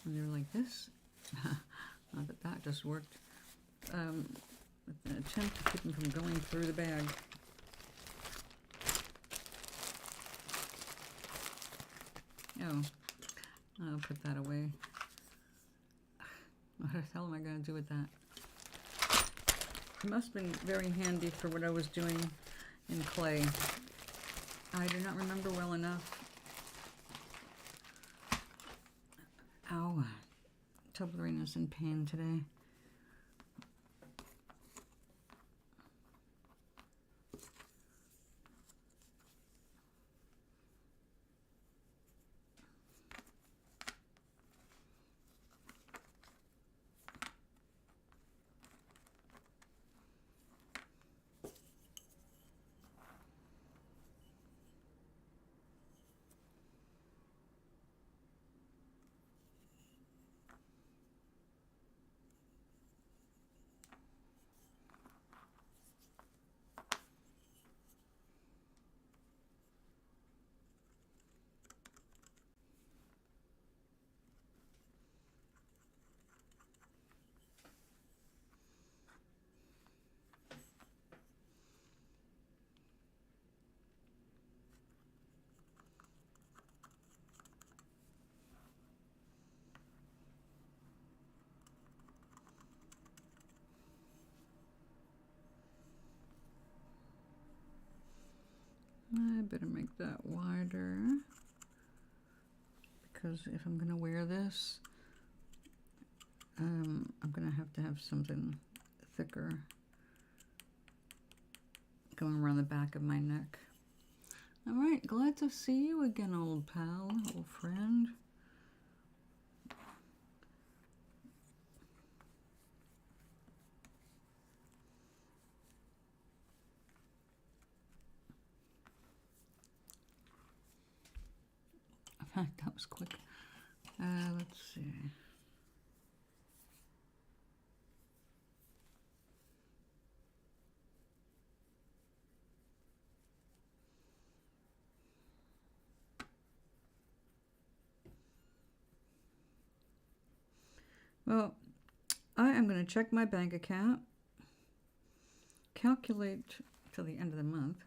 And you're like, this? Not that just worked. attempt to keep them from going through the bag. Oh, I'll put that away. What the hell am I going to do with that? It must have been very handy for what I was doing in clay. I do not remember well enough. Ow. Toblerina's in pain today. I better make that wider, because if I'm going to wear this, I'm going to have something thicker going around the back of my neck. All right, glad to see you again, old pal, old friend. That was quick. Let's see. Well, I am going to check my bank account, calculate till the end of the month.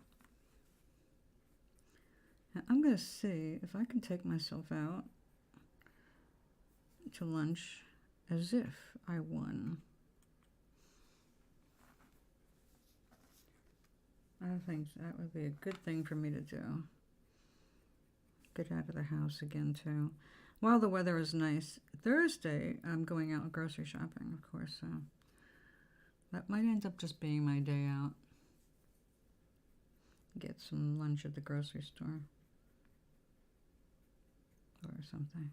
Now I'm going to see if I can take myself out to lunch as if I won. I think that would be a good thing for me to do. Get out of the house again, too. While the weather is nice. Thursday, I'm going out grocery shopping, of course, so that might end up just being my day out. Get some lunch at the grocery store or something.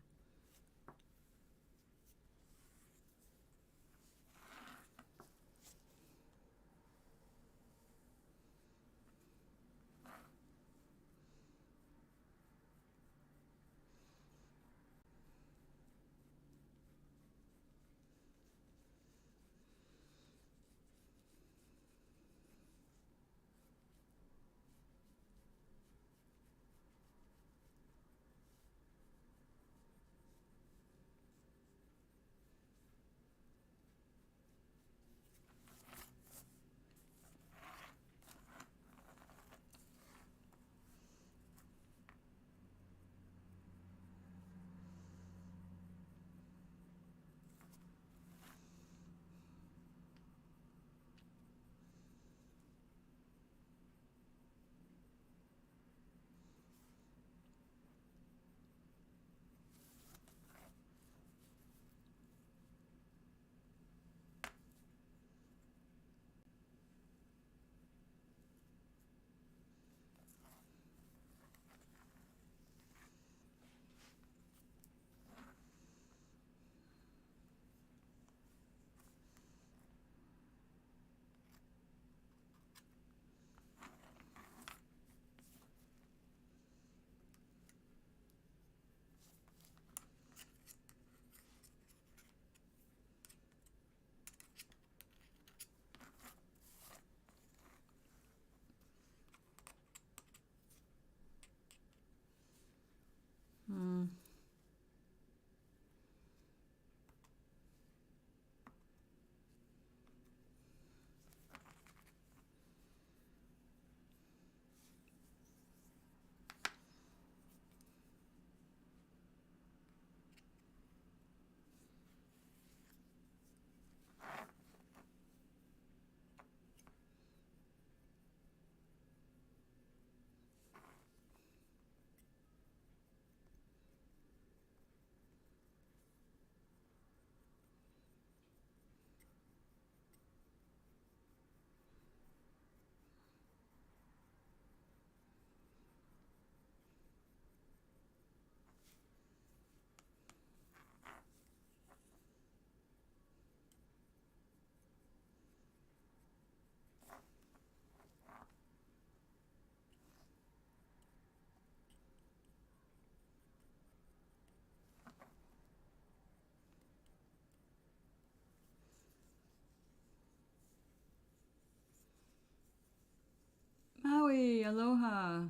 aloha.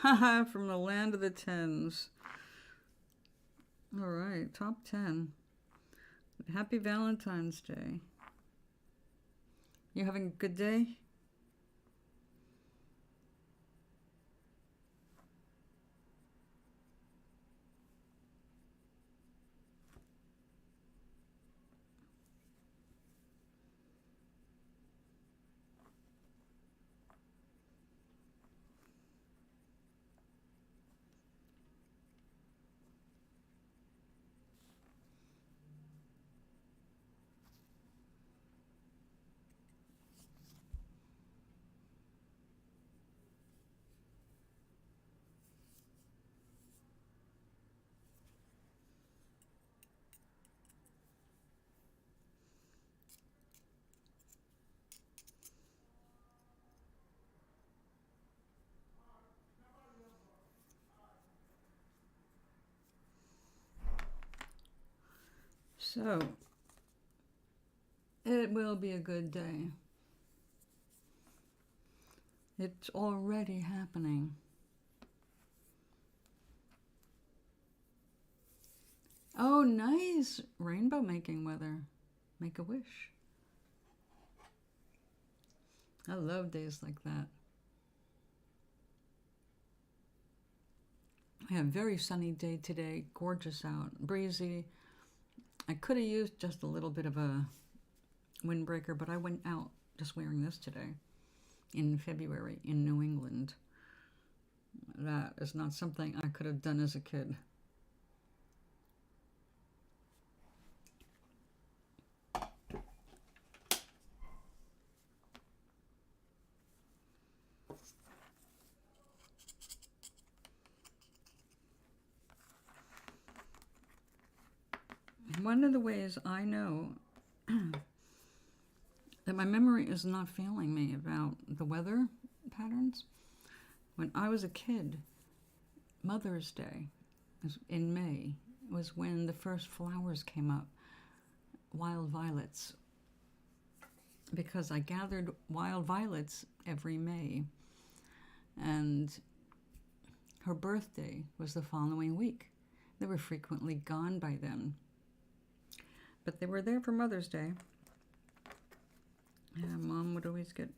Haha, from the land of the tens. All right, top 10. Happy Valentine's Day. You having a good day? So, it will be a good day. It's already happening. Oh, nice! Rainbow making weather. Make a wish. I love days like that. I had a very sunny day today. Gorgeous out. Breezy. I could have used just a little bit of a windbreaker, but I went out just wearing this today in February in New England. That is not something I could have done as a kid. One of the ways I know that my memory is not failing me about the weather patterns, when I was a kid, Mother's Day in May was when the first flowers came up, wild violets, because I gathered wild violets every May, and her birthday was the following week. They were frequently gone by then, but they were there for Mother's Day. And Mom would always get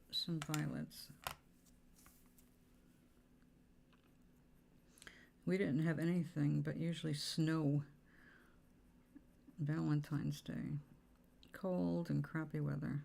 some violets. We didn't have anything but usually snow. Valentine's Day. Cold and crappy weather.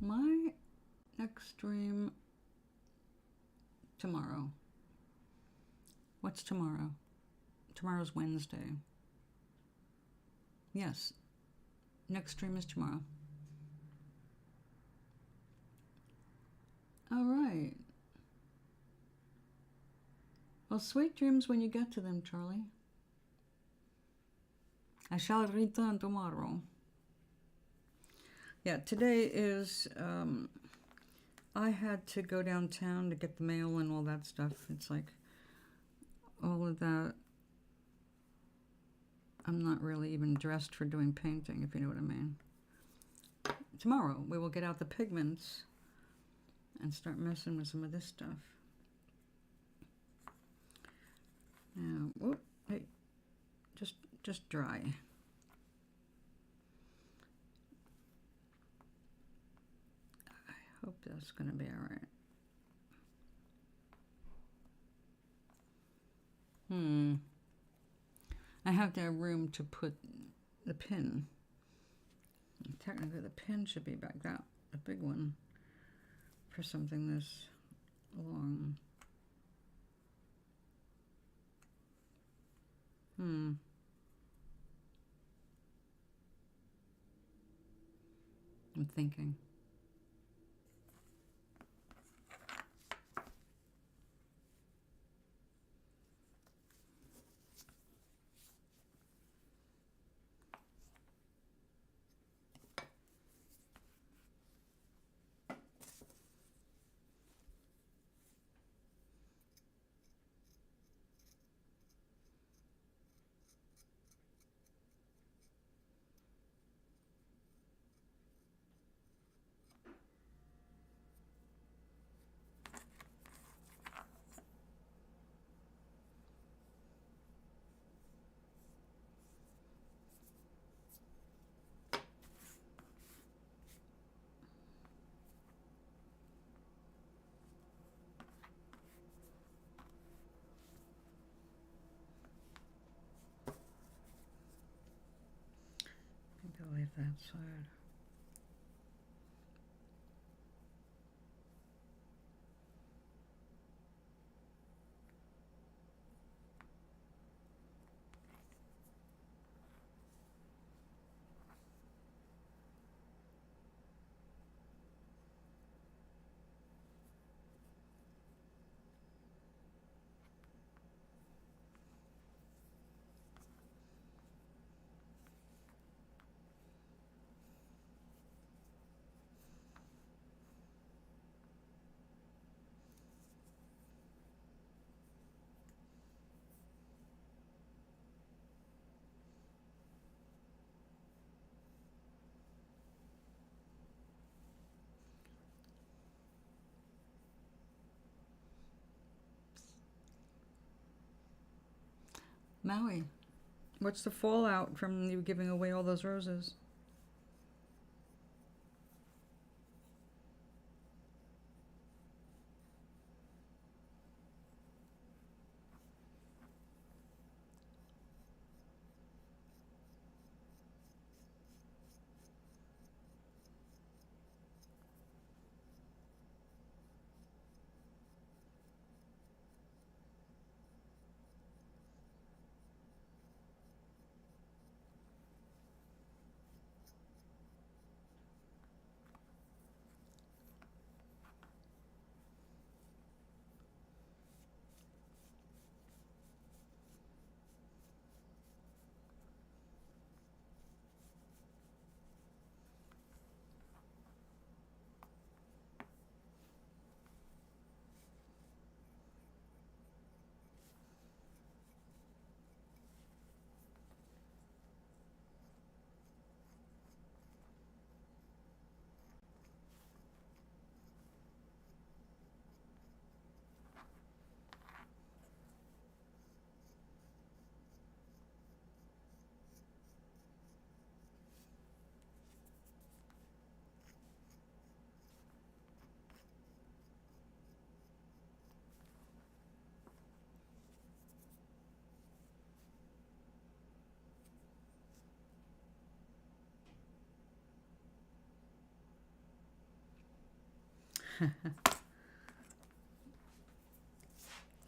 My next stream tomorrow. What's tomorrow? Tomorrow's Wednesday. Yes, next stream is tomorrow. All right. Well, sweet dreams when you get to them, Charlie. I shall return tomorrow. Yeah, today is, I had to go downtown to get the mail and all that stuff. It's like, all of that. I'm not really even dressed for doing painting, if you know what I mean. Tomorrow, we will get out the pigments and start messing with some of this stuff. Now, whoop, hey, just dry. I hope that's going to be all right. I have to have room to put the pin. Technically, the pin should be back out, a big one, for something this long. I'm thinking. I'll leave that side. Maui, what's the fallout from you giving away all those roses?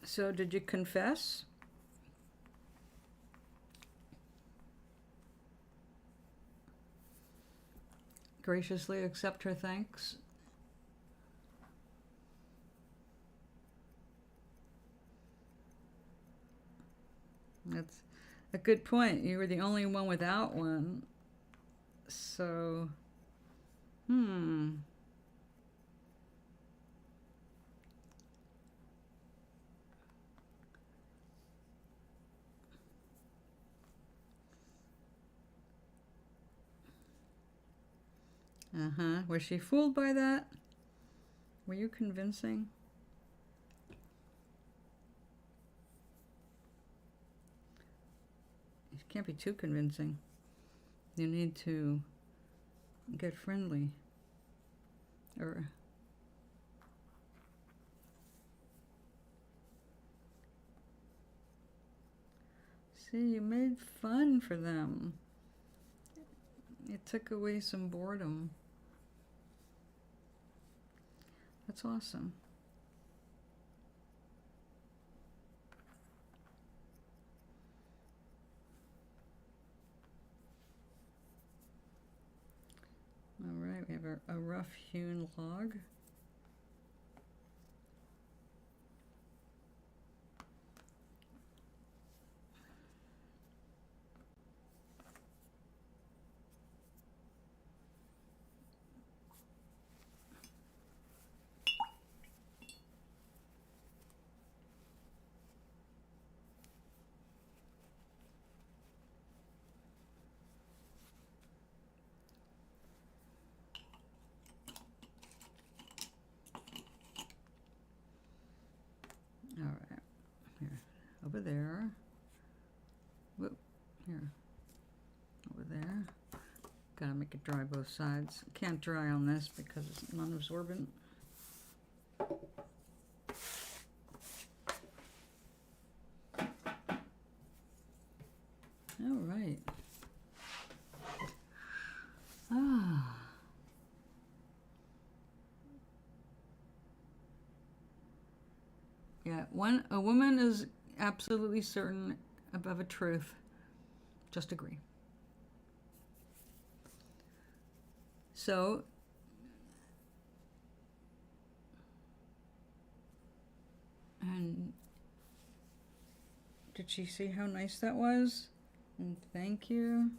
So, did you confess? Graciously accept her thanks? That's a good point. You were the only one without one. So, Was she fooled by that? Were you convincing? You can't be too convincing. You need to get friendly. Or See, you made fun for them. It took away some boredom. That's awesome. All right, we have a rough hewn log. All right, here, over there. Whoop, here, over there. Gotta make it dry both sides. Can't dry on this because it's non-absorbent. All right. Ah. Yeah, a woman is absolutely certain of a truth. Just agree. So, and did she see how nice that was? And thank you.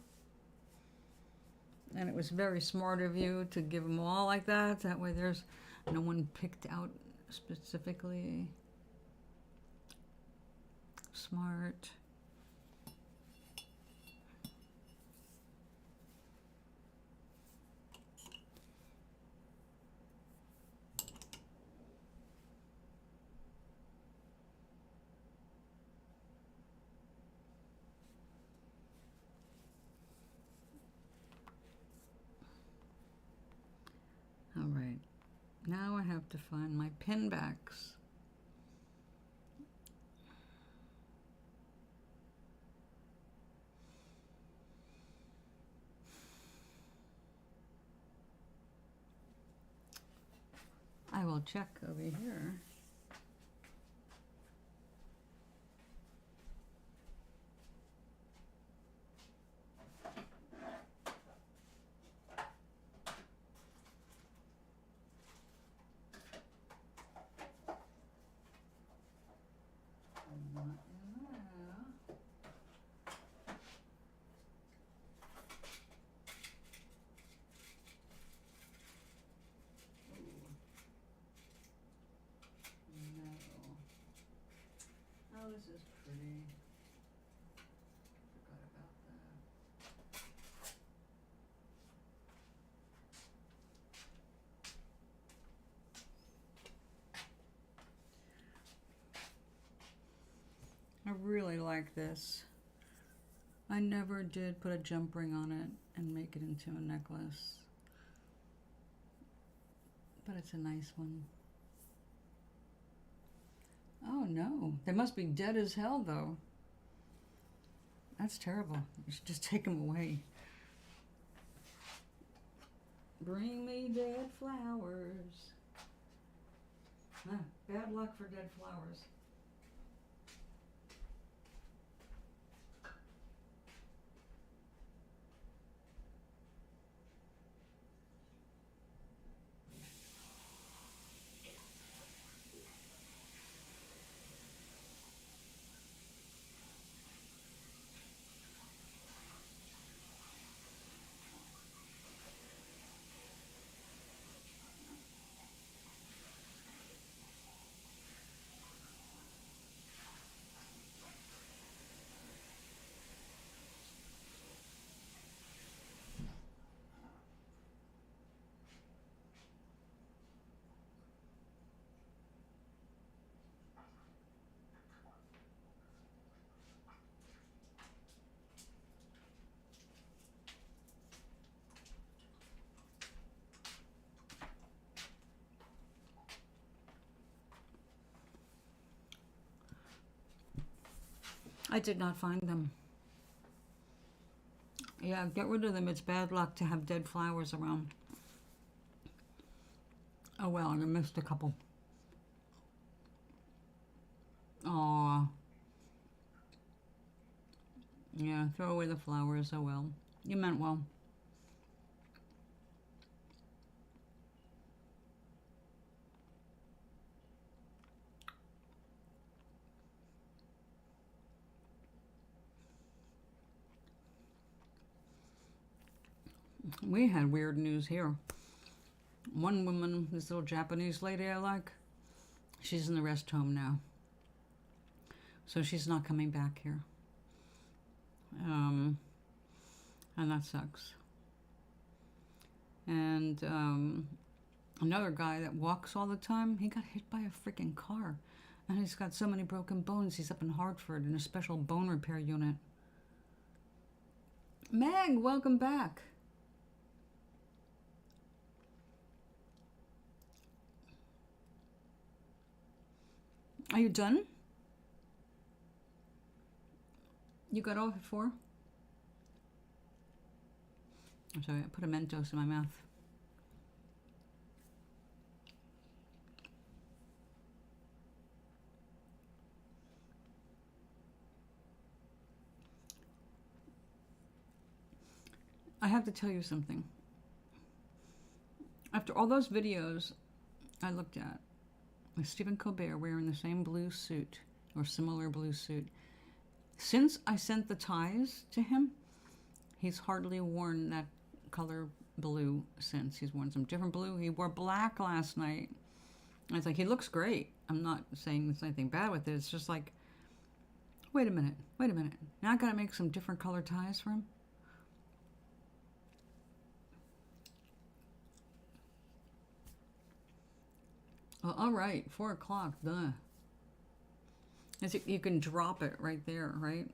And it was very smart of you to give them all like that. That way there's no one picked out specifically. Smart. All right, now I have to find my pin backs. I will check over here. Not in there. No. Oh, this is pretty. Forgot about that. I really like this. I never did put a jump ring on it and make it into a necklace. But it's a nice one. Oh no, they must be dead as hell though. That's terrible. You should just take them away. Bring me dead flowers. Ah, bad luck for dead flowers. I did not find them. Yeah, get rid of them. It's bad luck to have dead flowers around. Oh well, I missed a couple. Aw. Yeah, throw away the flowers. Oh well. You meant well. We had weird news here. One woman, this little Japanese lady I like, she's in the rest home now. So she's not coming back here. And that sucks. And another guy that walks all the time, he got hit by a freaking car. And he's got so many broken bones, he's up in Hartford in a special bone repair unit. Meg, welcome back. Are you done? You got off at 4? I'm sorry, I put a Mentos in my mouth. I have to tell you something. After all those videos I looked at with Stephen Colbert wearing the same blue suit or similar blue suit, since I sent the ties to him, he's hardly worn that color blue since. He's worn some different blue. He wore black last night. I was like, he looks great. I'm not saying there's anything bad with it. It's just like, wait a minute. Now I gotta make some different color ties for him. Well, all right, 4 o'clock, duh. You can drop it right there, right?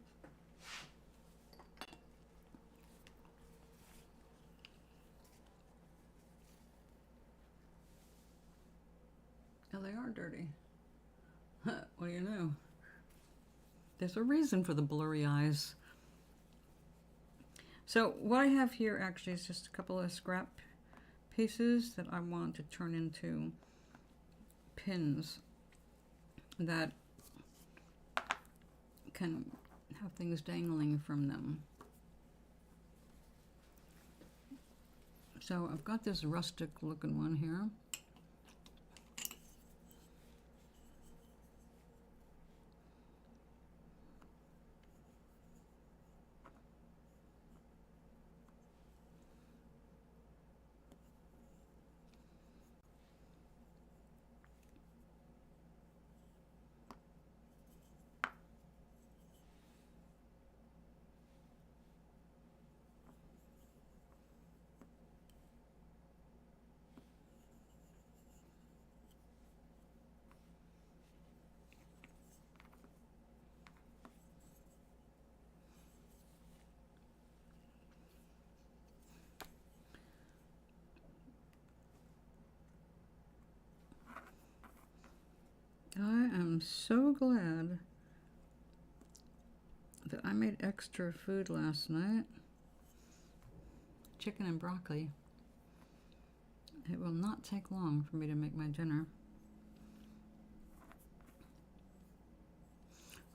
Oh, they are dirty. Well, you know. There's a reason for the blurry eyes. So what I have here actually is just a couple of scrap pieces that I want to turn into pins that can have things dangling from them. So I've got this rustic looking one here. I am so glad that I made extra food last night. Chicken and broccoli. It will not take long for me to make my dinner.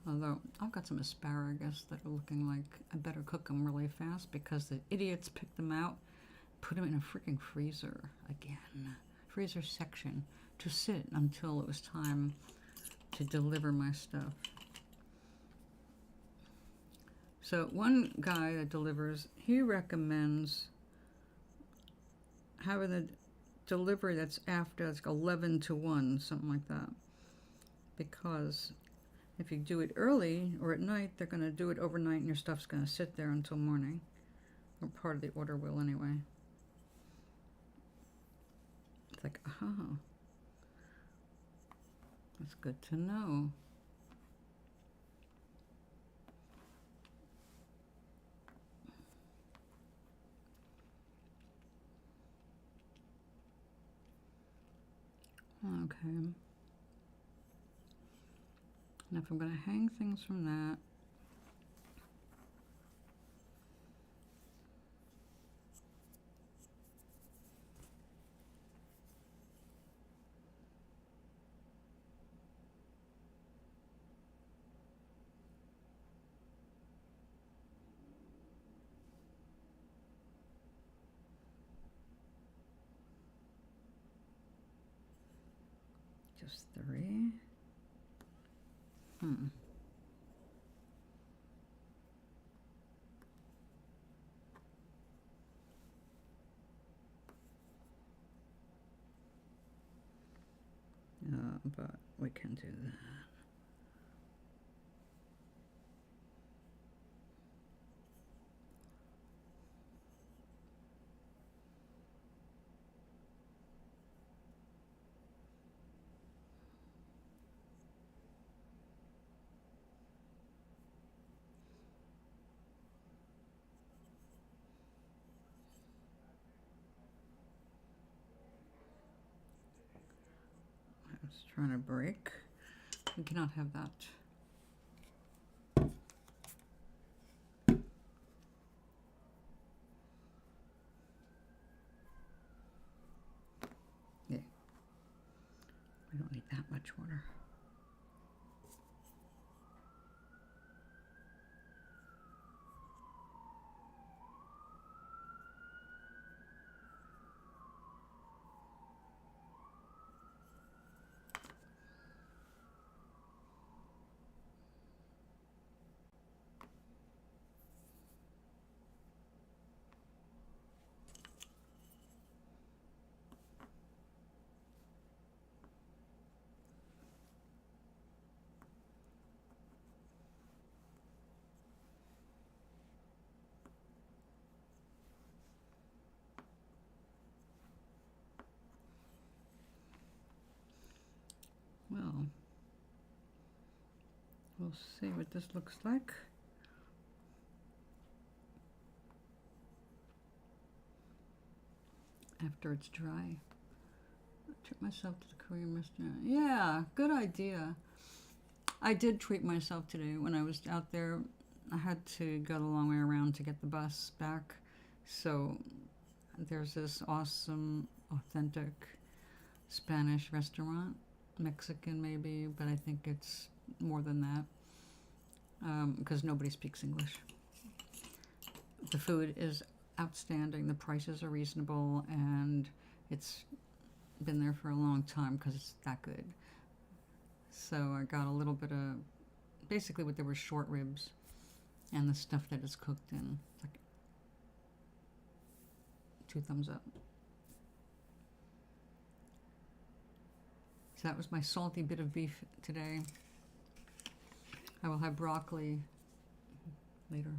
Although, I've got some asparagus that are looking like I better cook them really fast because the idiots picked them out, put them in a freaking freezer again. Freezer section to sit until it was time to deliver my stuff. So one guy that delivers, he recommends having the delivery that's after, it's 11 to 1, something like that. Because if you do it early or at night, they're going to do it overnight and your stuff's going to sit there until morning. Or part of the order will anyway. It's like, oh, that's good to know. Okay. And if I'm going to hang things from that, Just 3. But we can do that. I was trying to break. We cannot have that. Yeah. We don't need that much water. Well, we'll see what this looks like. After it's dry. I treat myself to the Korean restaurant. Yeah, good idea. I did treat myself today when I was out there. I had to go the long way around to get the bus back. So there's this awesome, authentic Spanish restaurant. Mexican maybe, but I think it's more than that. Because nobody speaks English. The food is outstanding. The prices are reasonable, and it's been there for a long time because it's that good. So I got a little bit of, basically what there were short ribs and the stuff that is cooked in. It's like 2 thumbs up. So that was my salty bit of beef today. I will have broccoli later.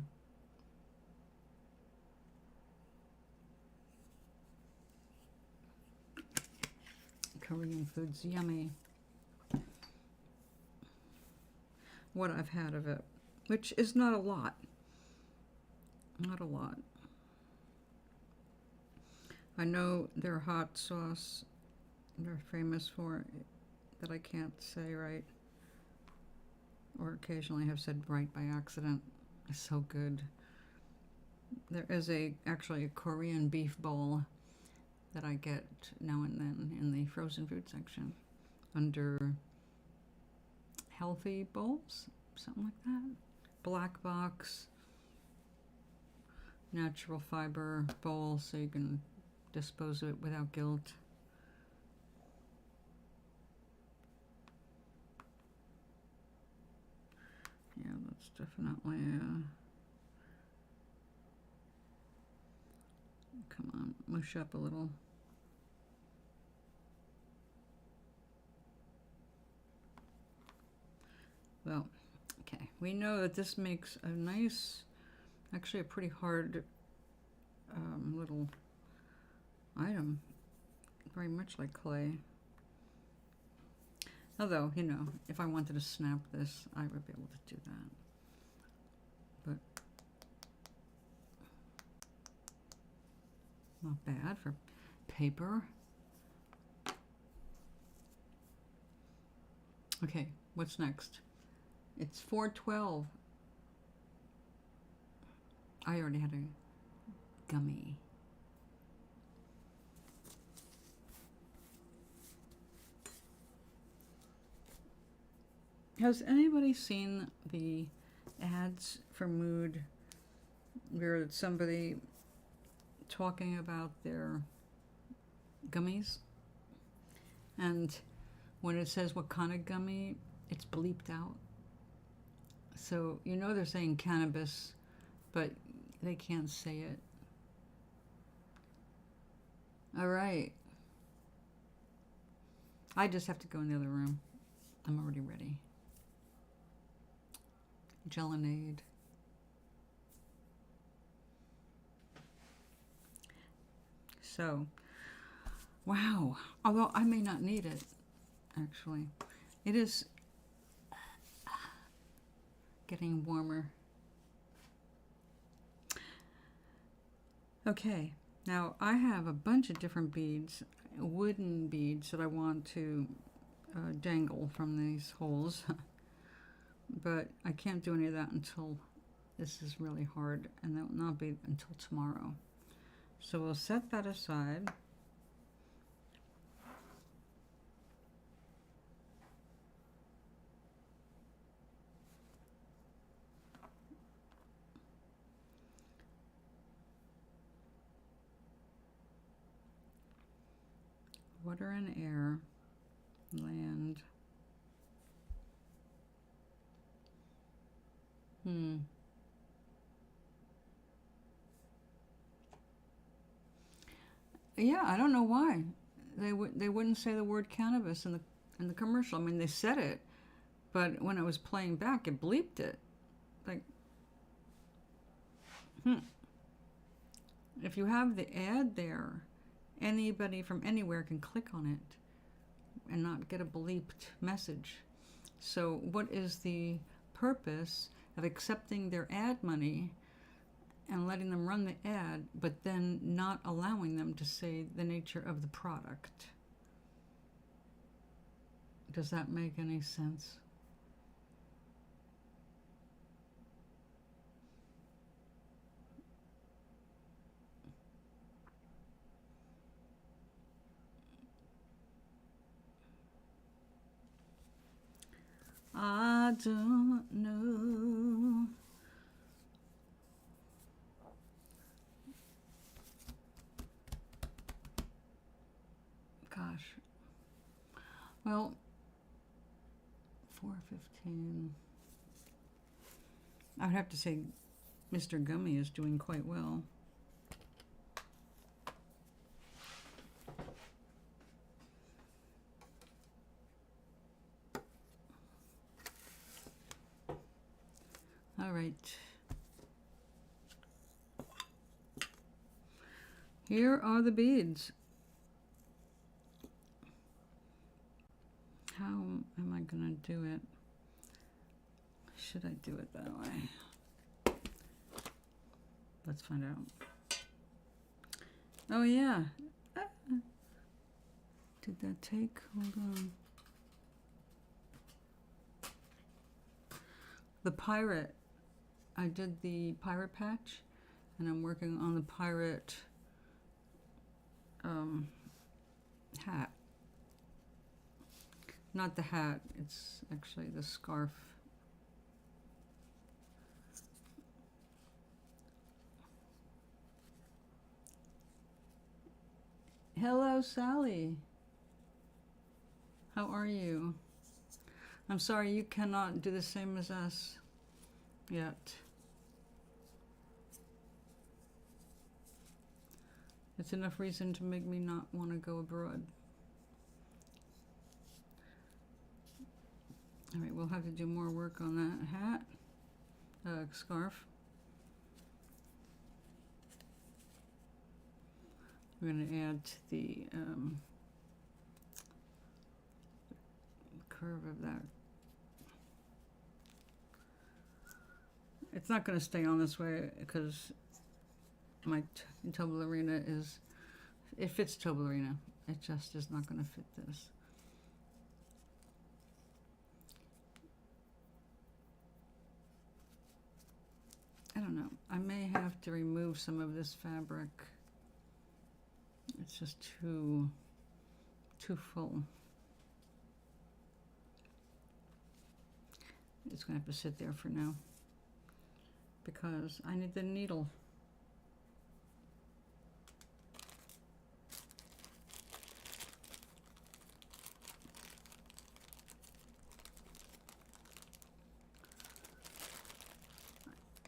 Korean food's yummy. What I've had of it, which is not a lot. Not a lot. I know their hot sauce they're famous for that I can't say right, or occasionally have said right by accident. It's so good. There is actually a Korean beef bowl that I get now and then in the frozen food section under healthy bowls, something like that. Black box, natural fiber bowl, so you can dispose of it without guilt. Yeah, that's definitely come on, mush up a little. Well, okay, we know that this makes a nice, actually a pretty hard little item, very much like clay. Although, you know, if I wanted to snap this, I would be able to do that. But not bad for paper. Okay, what's next? It's 4:12. I already had a gummy. Has anybody seen the ads for Mood where it's somebody talking about their gummies? And when it says what kind of gummy, it's bleeped out. So you know they're saying cannabis, but they can't say it. All right. I just have to go in the other room. I'm already ready. Gelinade. So, wow. Although I may not need it, actually. It is getting warmer. Okay, now I have a bunch of different beads, wooden beads that I want to dangle from these holes. But I can't do any of that until this is really hard, and that will not be until tomorrow. So we'll set that aside. Water and air, land. Yeah, I don't know why they wouldn't say the word cannabis in the commercial. I mean, they said it, but when I was playing back, it bleeped it. Like, if you have the ad there, anybody from anywhere can click on it and not get a bleeped message. So, what is the purpose of accepting their ad money and letting them run the ad, but then not allowing them to say the nature of the product? Does that make any sense? I don't know. Gosh. Well, 4:15. I would have to say Mr. Gummy is doing quite well. All right. Here are the beads. How am I going to do it? Should I do it that way? Let's find out. Oh, yeah. Did that take? Hold on. The pirate. I did the pirate patch, and I'm working on the pirate hat. Not the hat, it's actually the scarf. Hello, Sally. How are you? I'm sorry you cannot do the same as us yet. It's enough reason to make me not want to go abroad. All right, we'll have to do more work on that hat, scarf. We're going to add to the curve of that. It's not going to stay on this way because my Toblerina is, it fits Toblerina. It just is not going to fit this. I don't know. I may have to remove some of this fabric. It's just too full. It's going to have to sit there for now because I need the needle.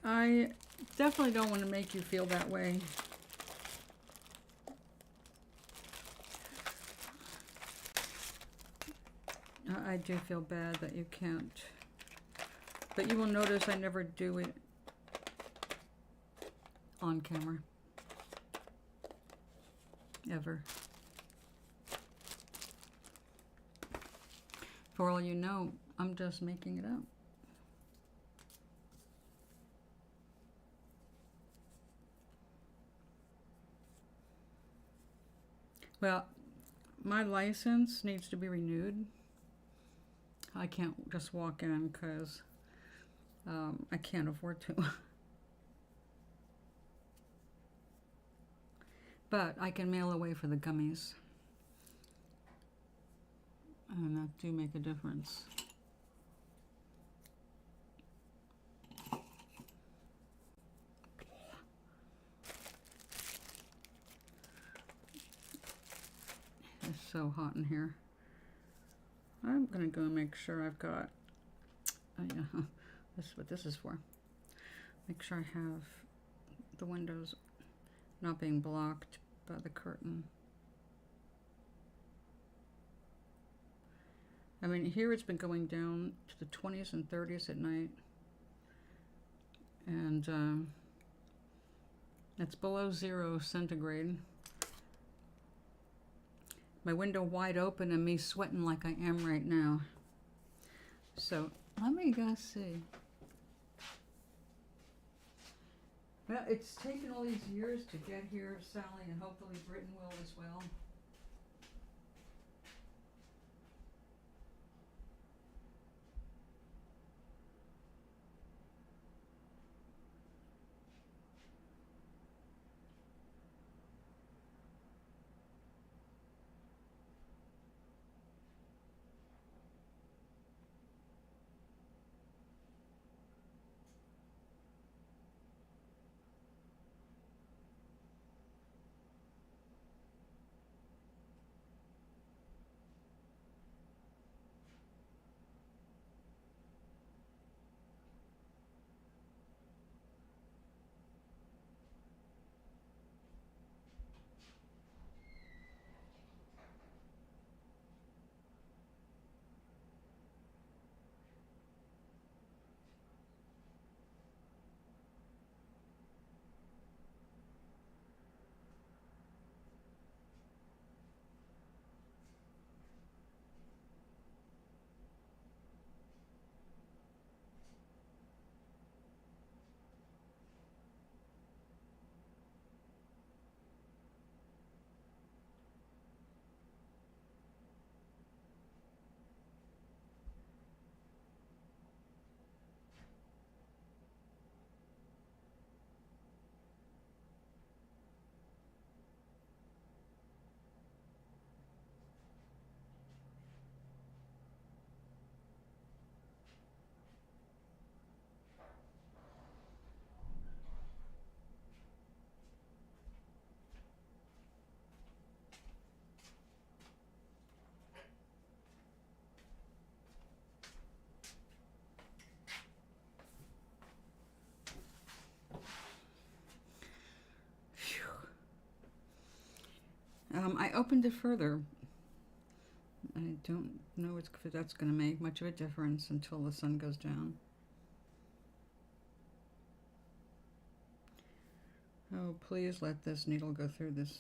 I definitely don't want to make you feel that way. I do feel bad that you can't. But you will notice I never do it on camera. Ever. For all you know, I'm just making it up. Well, my license needs to be renewed. I can't just walk in because I can't afford to. But I can mail away for the gummies. And that do make a difference. It's so hot in here. I'm gonna go make sure I've got, yeah, this is what this is for. Make sure I have the windows not being blocked by the curtain. I mean, here it's been going down to the 20s and 30s at night. And it's below 0 centigrade. My window wide open and me sweating like I am right now. So let me go see. Well, it's taken all these years to get here, Sally, and hopefully Britain will as well. I opened it further. I don't know if that's going to make much of a difference until the sun goes down. Oh, please let this needle go through this.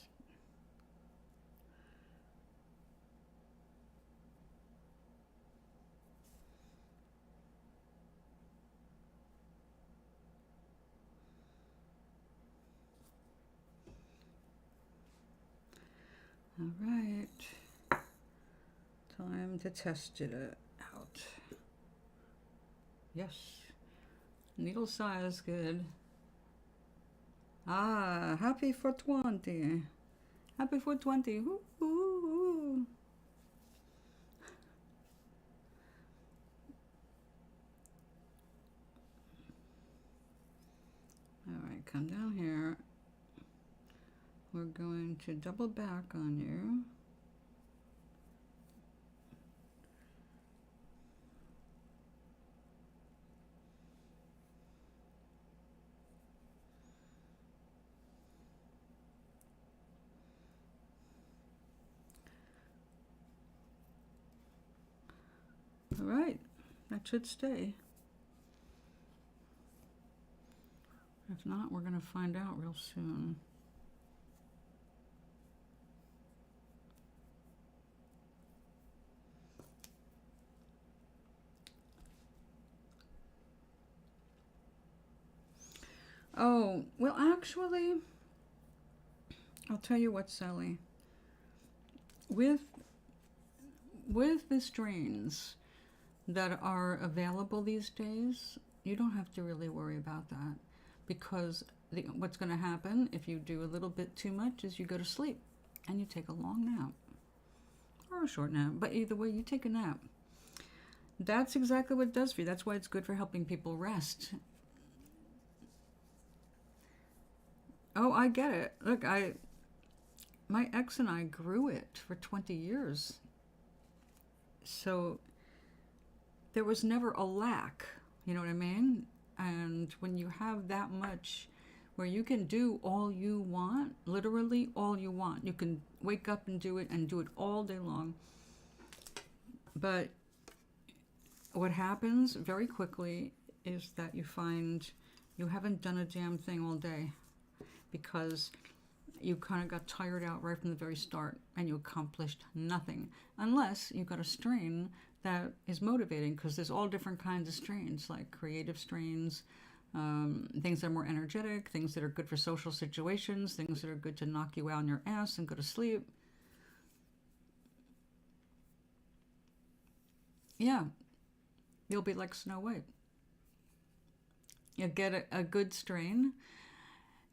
All right. Time to test it out. Yes. Needle size, good. Ah, happy 420. Happy 420. Woo, woo, woo. All right, come down here. We're going to double back on you. All right, that should stay. If not, we're going to find out real soon. Oh, well, actually, I'll tell you what, Sally. With the strains that are available these days, you don't have to really worry about that, because what's going to happen if you do a little bit too much is you go to sleep and you take a long nap or a short nap, but either way, you take a nap. That's exactly what it does for you. That's why it's good for helping people rest. Oh, I get it. Look, my ex and I grew it for 20 years. So there was never a lack, you know what I mean? And when you have that much where you can do all you want, literally all you want, you can wake up and do it all day long. But what happens very quickly is that you find you haven't done a damn thing all day, because you kind of got tired out right from the very start and you accomplished nothing, unless you got a strain that is motivating, because there's all different kinds of strains, like creative strains, things that are more energetic, things that are good for social situations, things that are good to knock you out on your ass and go to sleep. Yeah, you'll be like Snow White. You'll get a good strain.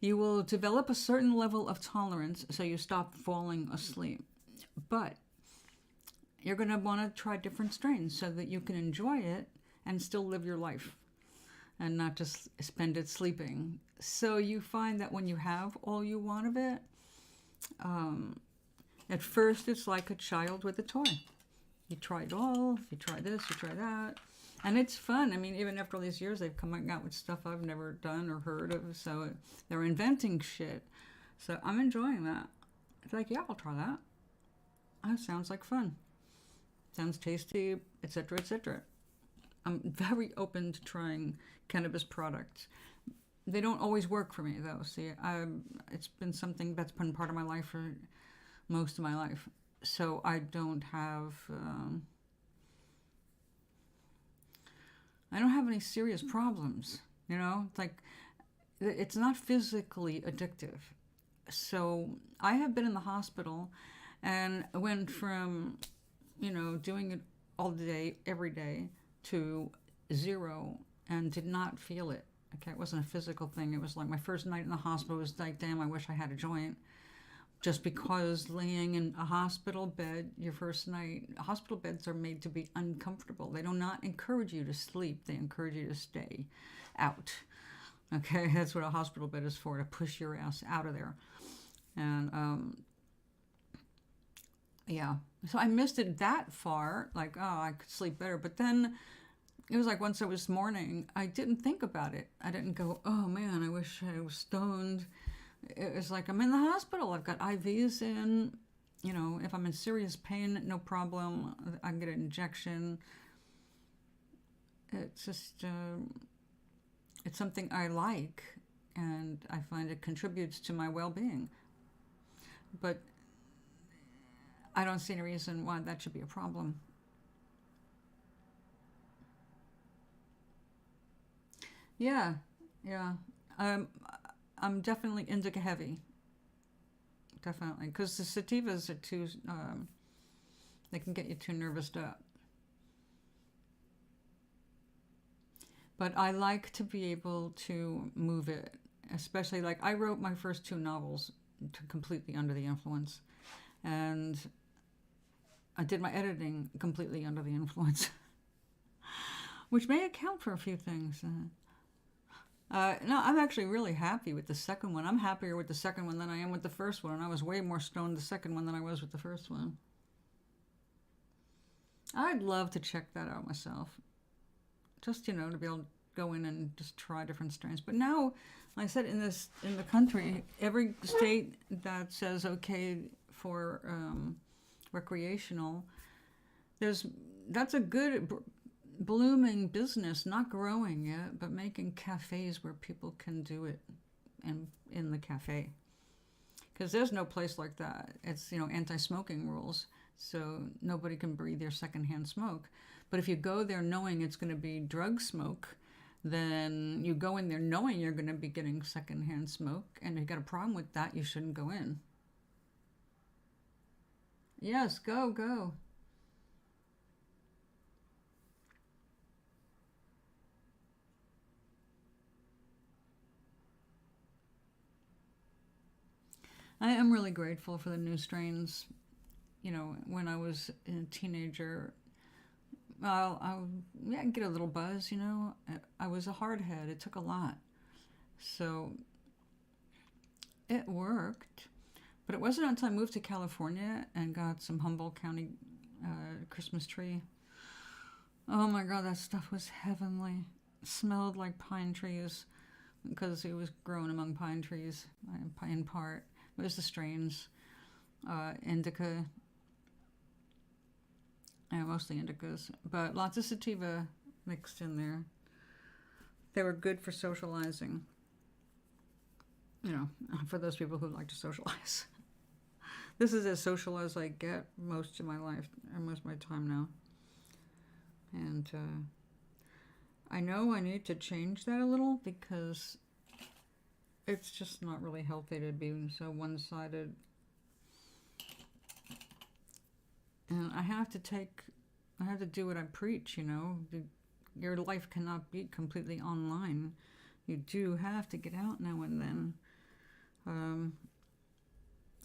You will develop a certain level of tolerance, so you stop falling asleep. But you're going to want to try different strains so that you can enjoy it and still live your life and not just spend it sleeping. So you find that when you have all you want of it, at first it's like a child with a toy. You try it all, you try this, you try that. And it's fun. I mean, even after all these years, they've come out with stuff I've never done or heard of. So they're inventing shit. So I'm enjoying that. It's like, yeah, I'll try that. That sounds like fun. Sounds tasty, etc., etc. I'm very open to trying cannabis products. They don't always work for me, though. See, it's been something that's been part of my life for most of my life. So I don't have... I don't have any serious problems, you know? Like, it's not physically addictive. So I have been in the hospital and went from, doing it all day, every day, to 0 and did not feel it. Okay, it wasn't a physical thing. It was like my first night in the hospital was like, damn, I wish I had a joint. Just because laying in a hospital bed your first night, hospital beds are made to be uncomfortable. They do not encourage you to sleep. They encourage you to stay out. Okay, that's what a hospital bed is for, to push your ass out of there. And yeah, so I missed it that far. Like, oh, I could sleep better. But then it was like once it was morning, I didn't think about it. I didn't go, oh man, I wish I was stoned. It was like, I'm in the hospital. I've got IVs in. If I'm in serious pain, no problem. I can get an injection. It's just, it's something I like, and I find it contributes to my well-being. But I don't see any reason why that should be a problem. Yeah. I'm definitely indica heavy. Definitely. Because the sativas are too, they can get you too nervous up. But I like to be able to move it. Especially, like, I wrote my first 2 novels completely under the influence. And I did my editing completely under the influence. Which may account for a few things. No, I'm actually really happy with the second one. I'm happier with the second one than I am with the first one. And I was way more stoned the second one than I was with the first one. I'd love to check that out myself. Just, to be able to go in and just try different strains. But now, like I said, in the country, every state that says okay for recreational, that's a good blooming business, not growing yet, but making cafes where people can do it in the cafe. Because there's no place like that. It's, anti-smoking rules, so nobody can breathe your secondhand smoke. But if you go there knowing it's going to be drug smoke, then you go in there knowing you're going to be getting secondhand smoke, and if you got a problem with that, you shouldn't go in. Yes, go. I am really grateful for the new strains. When I was a teenager, I get a little buzz, I was a hardhead. It took a lot. So it worked. But it wasn't until I moved to California and got some Humboldt County Christmas tree. Oh my God, that stuff was heavenly. It smelled like pine trees because it was grown among pine trees in part. It was the strains, indica, mostly indicas, but lots of sativa mixed in there. They were good for socializing, for those people who like to socialize. This is as social as I get most of my life, or most of my time now. And I know I need to change that a little because it's just not really healthy to be so one-sided. And I have to do what I preach, Your life cannot be completely online. You do have to get out now and then.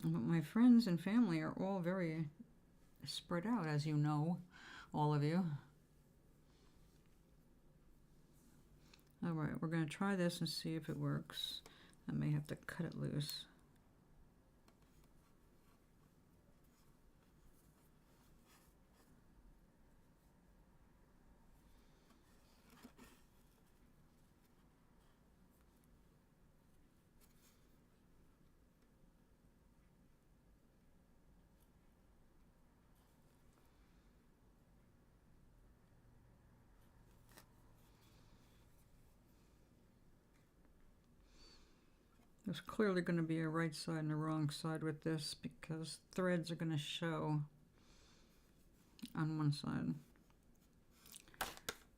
But my friends and family are all very spread out, as you know, all of you. All right, we're going to try this and see if it works. I may have to cut it loose. There's clearly going to be a right side and a wrong side with this because threads are going to show on one side.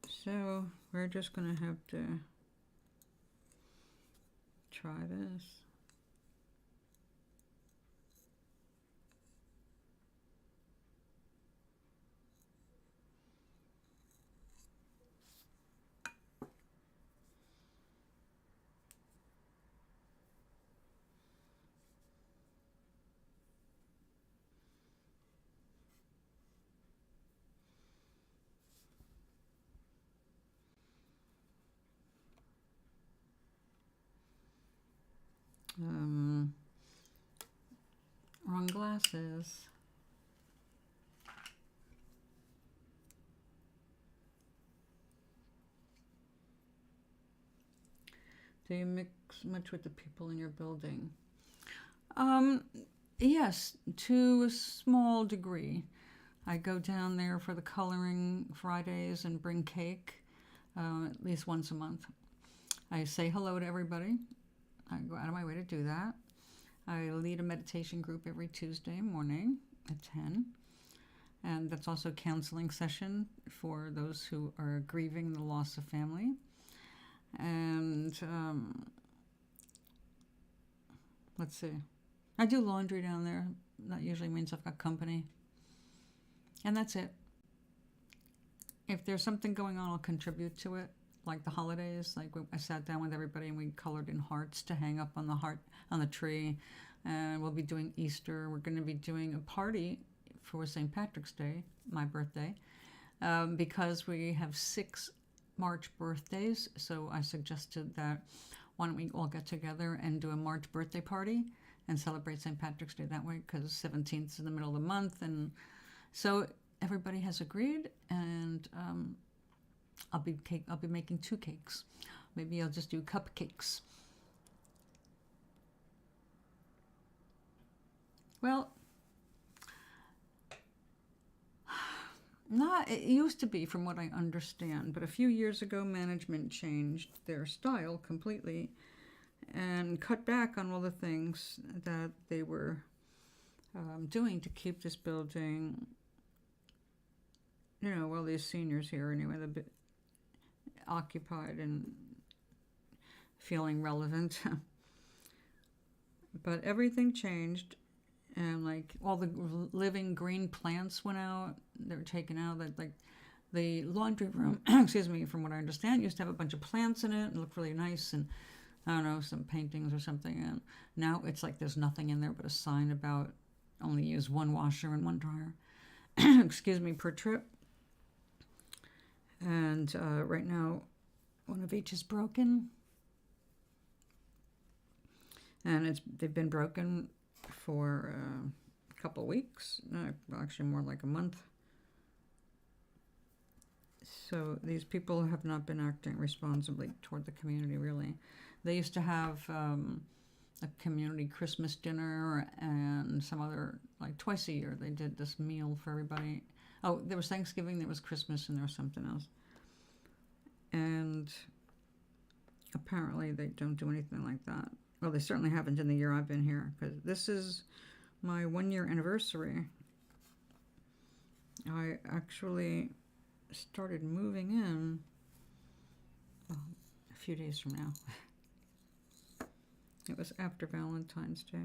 So we're just going to have to try this. Wrong glasses. Do you mix much with the people in your building? Yes, to a small degree. I go down there for the coloring Fridays and bring cake at least once a month. I say hello to everybody. I go out of my way to do that. I lead a meditation group every Tuesday morning at 10. And that's also a counseling session for those who are grieving the loss of family. And let's see. I do laundry down there. That usually means I've got company. And that's it. If there's something going on, I'll contribute to it. Like the holidays, I sat down with everybody and we colored in hearts to hang up on the tree. And we'll be doing Easter. We're going to be doing a party for St. Patrick's Day, my birthday, because we have 6 March birthdays. So I suggested that why don't we all get together and do a March birthday party and celebrate St. Patrick's Day that way, because 17th is in the middle of the month. And so everybody has agreed, and I'll be making 2 cakes. Maybe I'll just do cupcakes. Well, Not, it used to be, from what I understand, but a few years ago, management changed their style completely and cut back on all the things that they were doing to keep this building, well, these seniors here anyway, occupied and feeling relevant. But everything changed, and like all the living green plants went out. They were taken out. Like the laundry room, excuse me, from what I understand, used to have a bunch of plants in it and looked really nice, and I don't know, some paintings or something. And now it's like there's nothing in there but a sign about only use one washer and one dryer, excuse me, per trip. And right now, one of each is broken, and they've been broken for a couple weeks, actually more like a month. So these people have not been acting responsibly toward the community, really. They used to have a community Christmas dinner and some other, like twice a year, they did this meal for everybody. Oh, there was Thanksgiving, there was Christmas, and there was something else. And apparently they don't do anything like that. Well, they certainly haven't in the year I've been here, because this is my 1-year anniversary. I actually started moving in a few days from now. It was after Valentine's Day.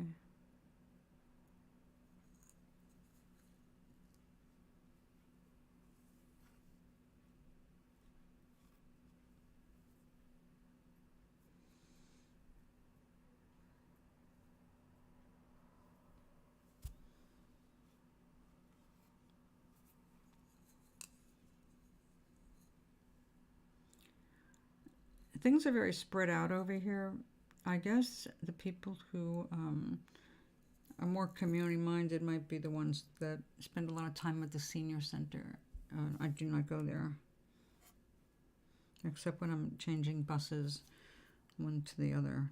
Things are very spread out over here. I guess the people who are more community-minded might be the ones that spend a lot of time at the senior center. I do not go there, except when I'm changing buses one to the other.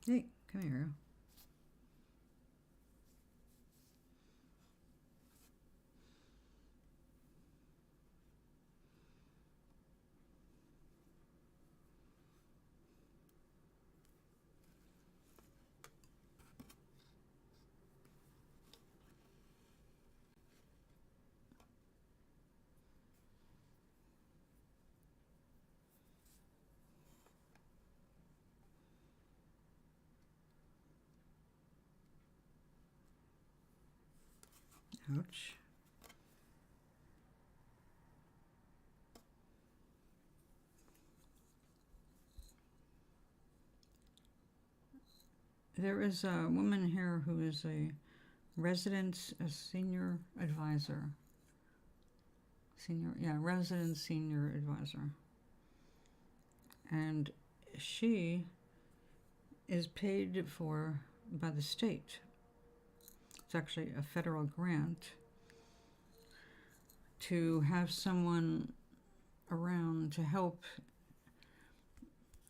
Hey, come here. Ouch. There is a woman here who is a senior advisor. Resident senior advisor. And she is paid for by the state. It's actually a federal grant to have someone around to help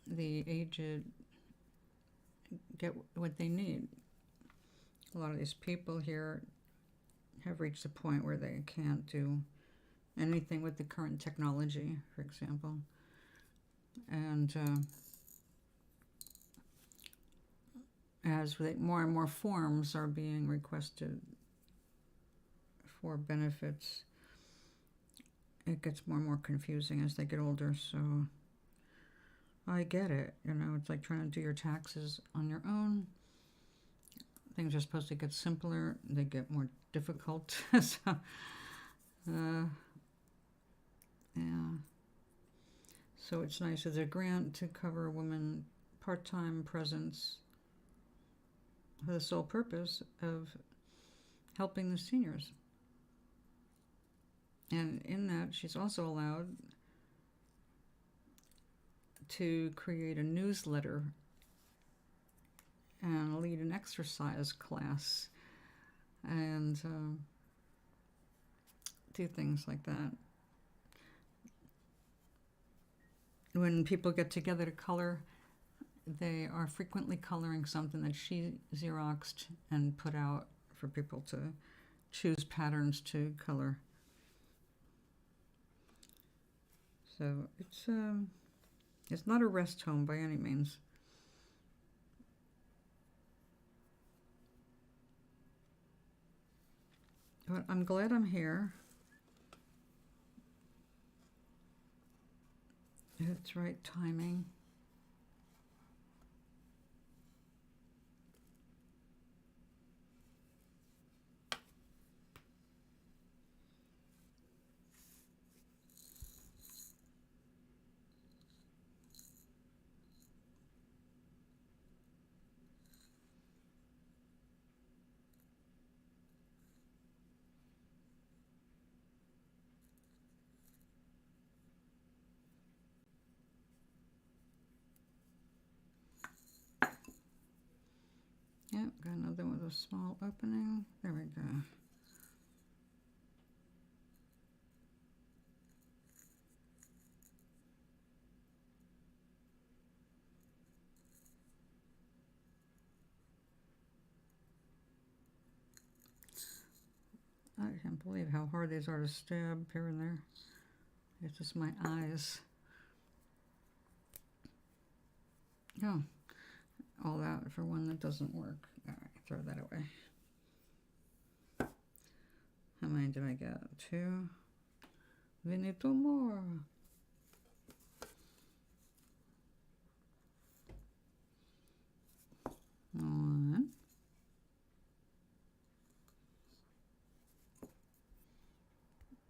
the aged get what they need. A lot of these people here have reached a point where they can't do anything with the current technology, for example. And as more and more forms are being requested for benefits, it gets more and more confusing as they get older. So I get it. It's like trying to do your taxes on your own. Things are supposed to get simpler. They get more difficult. So, yeah. So it's nice. There's a grant to cover women part-time presence for the sole purpose of helping the seniors. And in that, she's also allowed to create a newsletter and lead an exercise class and do things like that. When people get together to color, they are frequently coloring something that she Xeroxed and put out for people to choose patterns to color. So it's not a rest home by any means. But I'm glad I'm here. It's right timing. Yep, got another one with a small opening. There we go. I can't believe how hard these are to stab here and there. It's just my eyes. Oh, all that for one that doesn't work. All right, throw that away. How many did I get? 2. We need 2 more. One.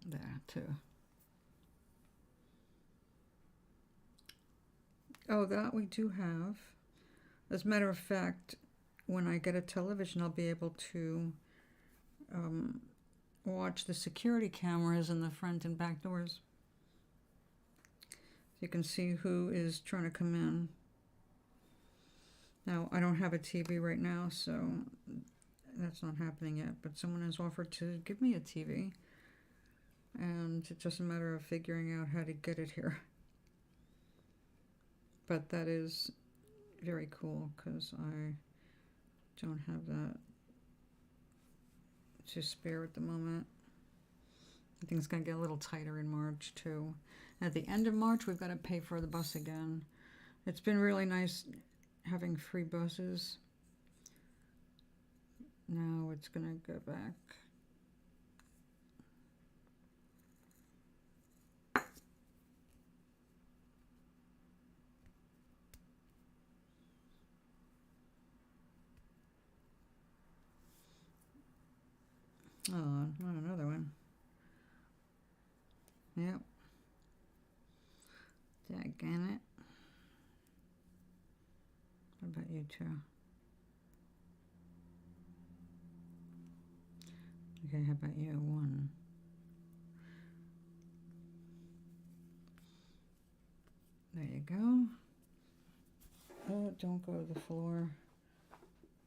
There, 2. Oh, that we do have. As a matter of fact, when I get a television, I'll be able to watch the security cameras in the front and back doors. You can see who is trying to come in. Now, I don't have a TV right now, so that's not happening yet, but someone has offered to give me a TV, and it's just a matter of figuring out how to get it here. But that is very cool, because I don't have that to spare at the moment. I think it's going to get a little tighter in March, too. At the end of March, we've got to pay for the bus again. It's been really nice having free buses. Now it's going to go back. Oh, not another one. Yep. Daggone it. What about you two? Okay, how about you? 1. There you go. Oh, don't go to the floor.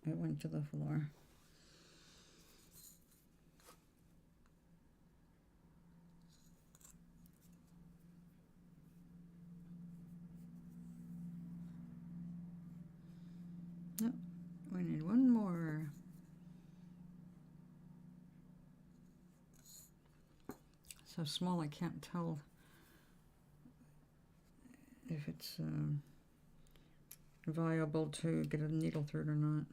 It went to the floor. Nope, we need 1 more. So small I can't tell if it's viable to get a needle through it or not.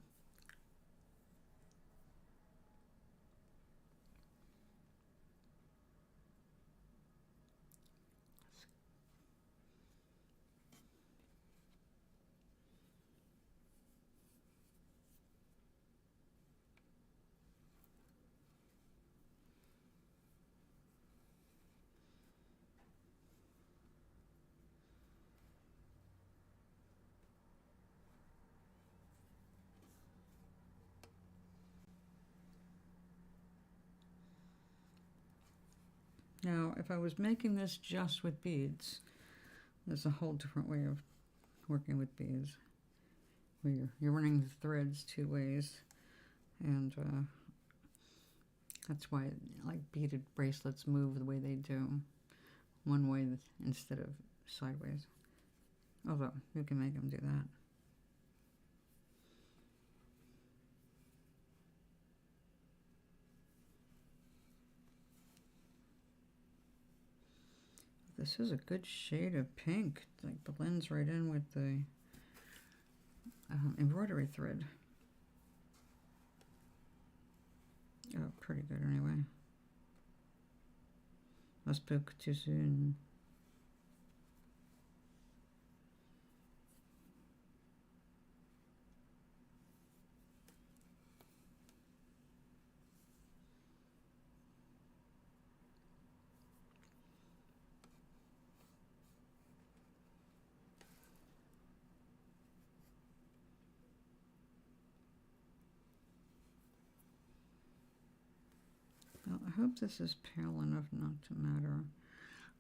Now, if I was making this just with beads, there's a whole different way of working with beads, where you're running the threads 2 ways, and that's why like beaded bracelets move the way they do, 1 way instead of sideways. Although you can make them do that. this is a good shade of pink. It like blends right in with the embroidery thread. Oh, pretty good anyway. I spoke too soon. Well, I hope this is pale enough not to matter.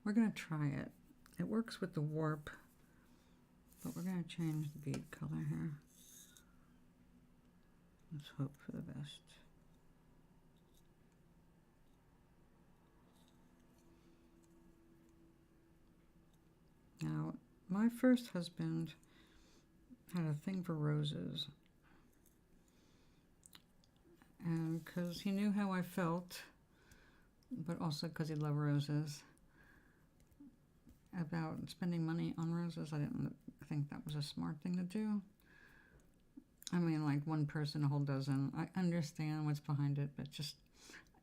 We're going to try it. It works with the warp, but we're going to change the bead color here. Let's hope for the best. Now, my first husband had a thing for roses. And because he knew how I felt, but also because he loved roses, about spending money on roses, I didn't think that was a smart thing to do. I mean, like one person, a whole dozen. I understand what's behind it, but just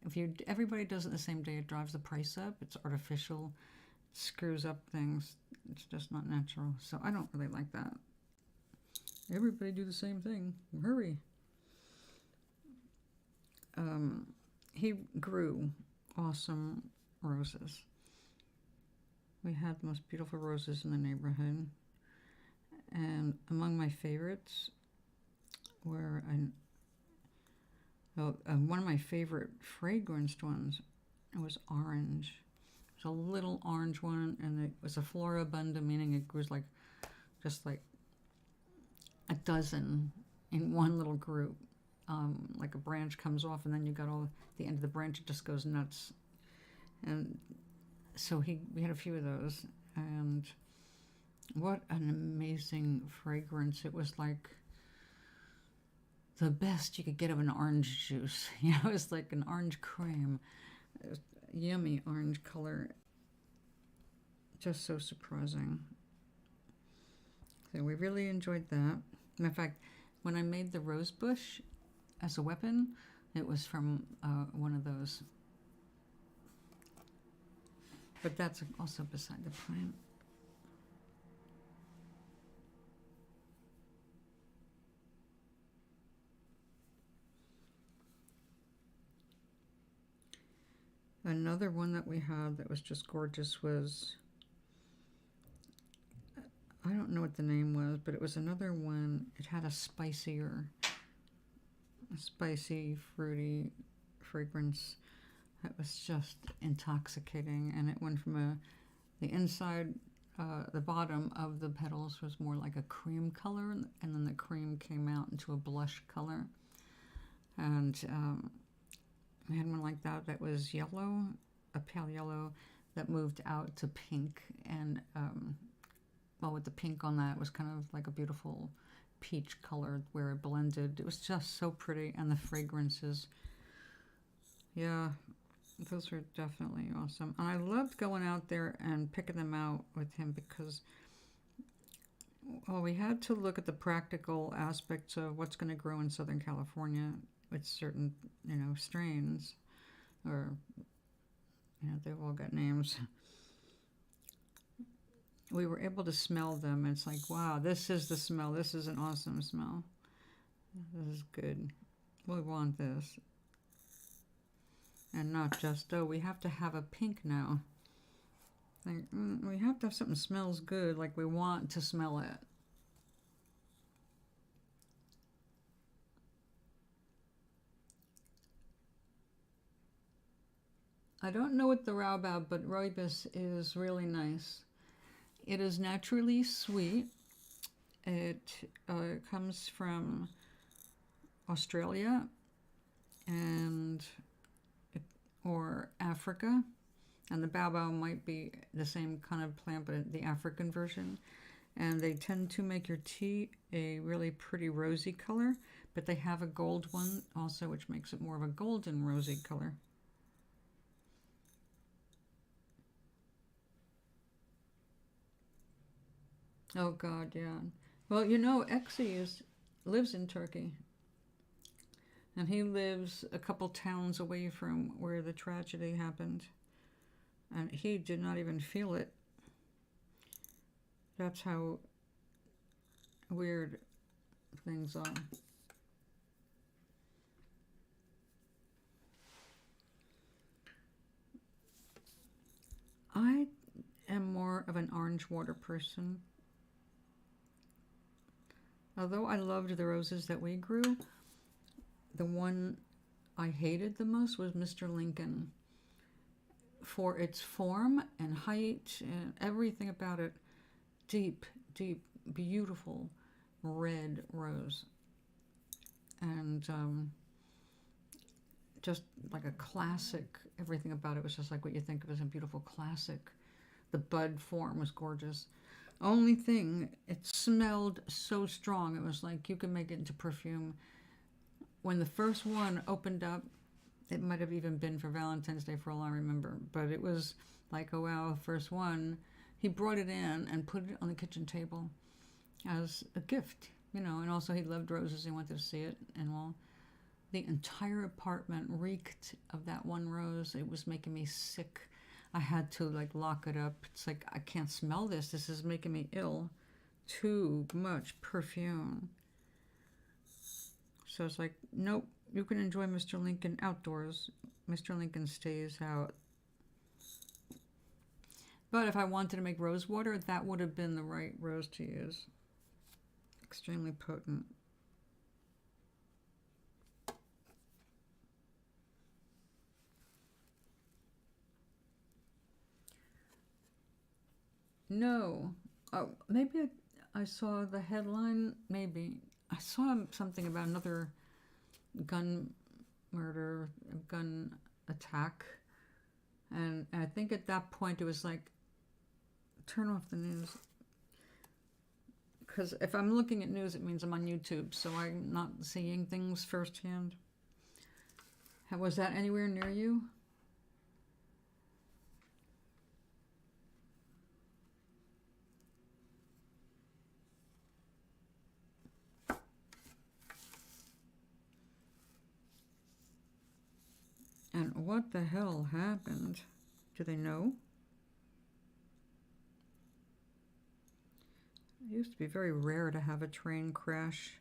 if everybody does it the same day, it drives the price up. It's artificial, it screws up things. It's just not natural. So I don't really like that. Everybody do the same thing. Hurry. He grew awesome roses. We had the most beautiful roses in the neighborhood. And among my favorites were one of my favorite fragranced ones was orange. It was a little orange one, and it was a floribunda, meaning it was like just like a dozen in one little group. Like a branch comes off, and then you got all the end of the branch, it just goes nuts. And so we had a few of those, and what an amazing fragrance. It was like the best you could get of an orange juice. You know, it was like an orange cream. It was yummy orange color. Just so surprising. So we really enjoyed that. Matter of fact, when I made the rose bush as a weapon, it was from one of those. But that's also beside the point. Another one that we had that was just gorgeous was, I don't know what the name was, but it was another one. It had a spicy, fruity fragrance that was just intoxicating, and it went from the inside, the bottom of the petals was more like a cream color, and then the cream came out into a blush color. And we had one like that was yellow, a pale yellow, that moved out to pink, and well, with the pink on that, it was kind of like a beautiful peach color where it blended. It was just so pretty, and the fragrances, yeah, those were definitely awesome. And I loved going out there and picking them out with him because, well, we had to look at the practical aspects of what's going to grow in Southern California with certain, strains, or, they've all got names. We were able to smell them. It's like, wow, this is the smell. This is an awesome smell. This is good. We want this. And not just, we have to have a pink now. Like, we have to have something that smells good, like we want to smell it. I don't know what the Raubab, but Rooibos is really nice. It is naturally sweet. It comes from Australia or Africa, and the baobab might be the same kind of plant, but the African version. And they tend to make your tea a really pretty rosy color, but they have a gold one also, which makes it more of a golden rosy color. Oh God, yeah. Well, you know, lives in Turkey, and he lives a couple towns away from where the tragedy happened, and he did not even feel it. That's how weird things are. I am more of an orange water person. Although I loved the roses that we grew, the one I hated the most was Mr. Lincoln, for its form and height and everything about it. Deep, deep, beautiful red rose. And just like a classic, everything about it was just like what you think of as a beautiful classic. The bud form was gorgeous. Only thing, it smelled so strong. It was like you could make it into perfume. When the first one opened up, it might have even been for Valentine's Day for all I remember, but it was like, oh wow, first one. He brought it in and put it on the kitchen table as a gift, you know, and also he loved roses. He wanted to see it and all. The entire apartment reeked of that one rose. It was making me sick. I had to like lock it up. It's like, I can't smell this. This is making me ill. Too much perfume. So it's like, nope, you can enjoy Mr. Lincoln outdoors. Mr. Lincoln stays out. But if I wanted to make rose water, that would have been the right rose to use. Extremely potent. No. Oh, maybe I saw the headline. Maybe. I saw something about another gun murder, gun attack. And I think at that point it was like, turn off the news. Because if I'm looking at news, it means I'm on YouTube, so I'm not seeing things firsthand. Was that anywhere near you? And what the hell happened? Do they know? It used to be very rare to have a train crash.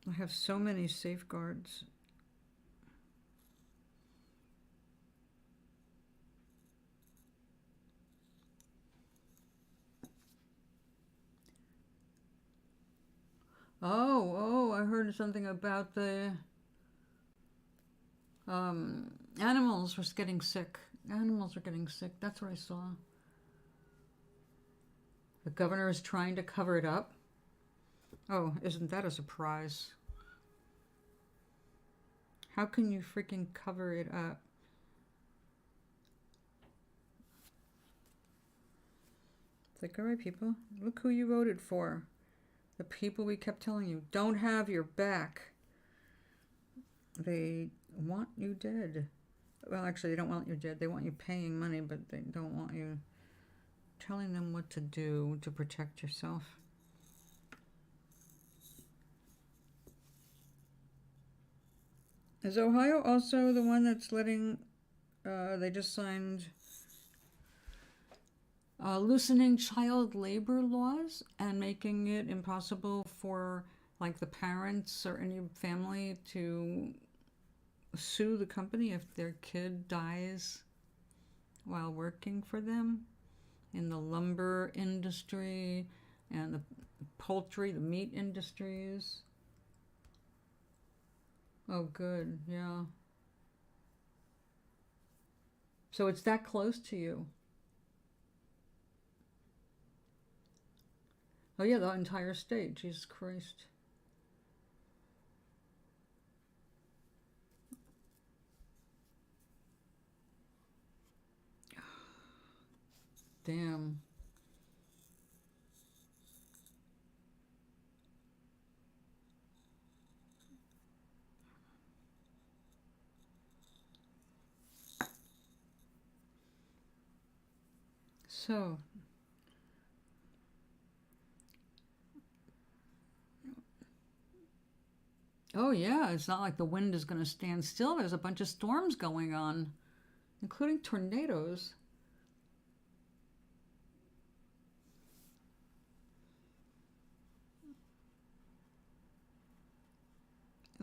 I have so many safeguards. Oh, I heard something about the animals was getting sick. Animals are getting sick. That's what I saw. The governor is trying to cover it up. Oh, isn't that a surprise? How can you freaking cover it up? It's like, all right, people, look who you voted for. The people we kept telling you don't have your back. They want you dead. Well, actually, they don't want you dead. They want you paying money, but they don't want you telling them what to do to protect yourself. Is Ohio also the one that's letting, they just signed loosening child labor laws and making it impossible for like the parents or any family to sue the company if their kid dies while working for them in the lumber industry and the poultry, the meat industries. Oh, good, yeah. So it's that close to you. Oh yeah, the entire state. Jesus Christ. Damn. So, oh yeah, it's not like the wind is going to stand still. There's a bunch of storms going on, including tornadoes.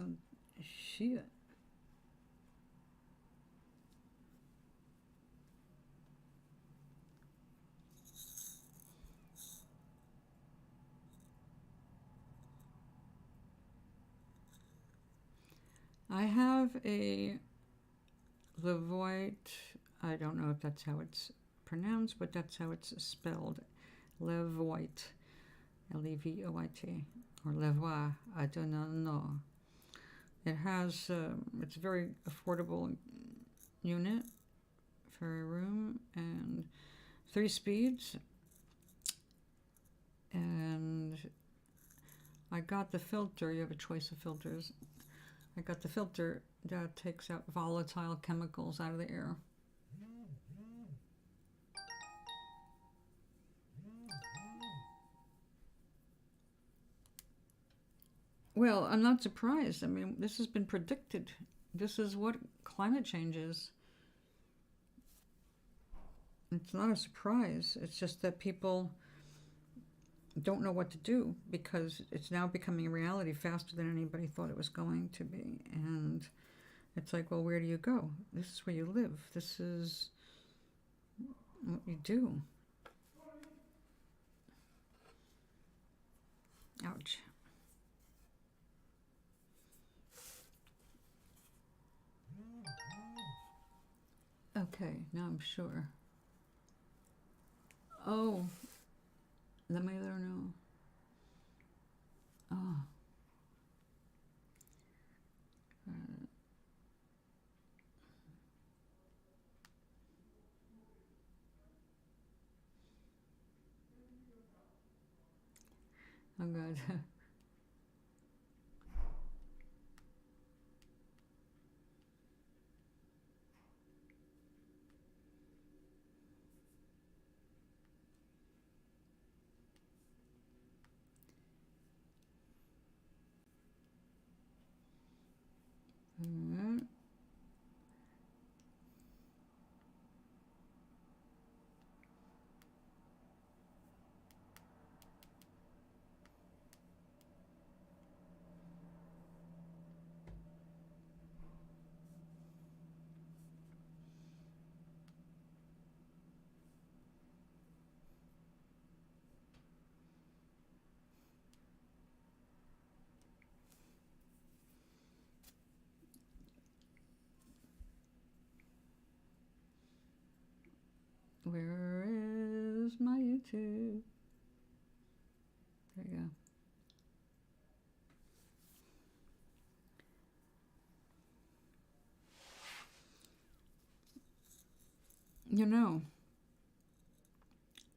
Oh, shit. I have a Levoit. I don't know if that's how it's pronounced, but that's how it's spelled. Levoit. Levoit. Or Levoit. I do not know. It has, it's a very affordable unit for a room and 3 speeds. And I got the filter. You have a choice of filters. I got the filter that takes out volatile chemicals out of the air. Well, I'm not surprised. I mean, this has been predicted. This is what climate change is. It's not a surprise. It's just that people don't know what to do because it's now becoming a reality faster than anybody thought it was going to be. And it's like, well, where do you go? This is where you live. This is what you do. Ouch. Okay, now I'm sure. Oh, let me let her know. Oh. Oh God. Alright. Where is my YouTube? There you go. You know,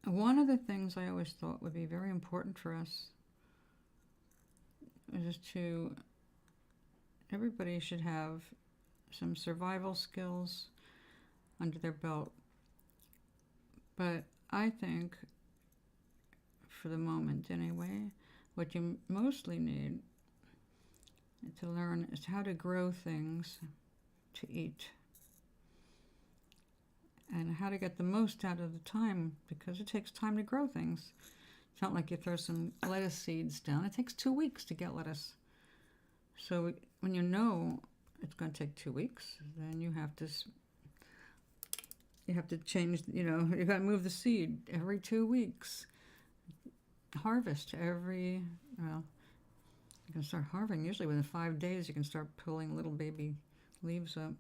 one of the things I always thought would be very important for us is to, everybody should have some survival skills under their belt. But I think, for the moment anyway, what you mostly need to learn is how to grow things to eat. And how to get the most out of the time, because it takes time to grow things. It's not like you throw some lettuce seeds down. It takes 2 weeks to get lettuce. So when you know it's going to take 2 weeks, then you have to change, you got to move the seed every 2 weeks. Harvest you can start harvesting. Usually within 5 days, you can start pulling little baby leaves up.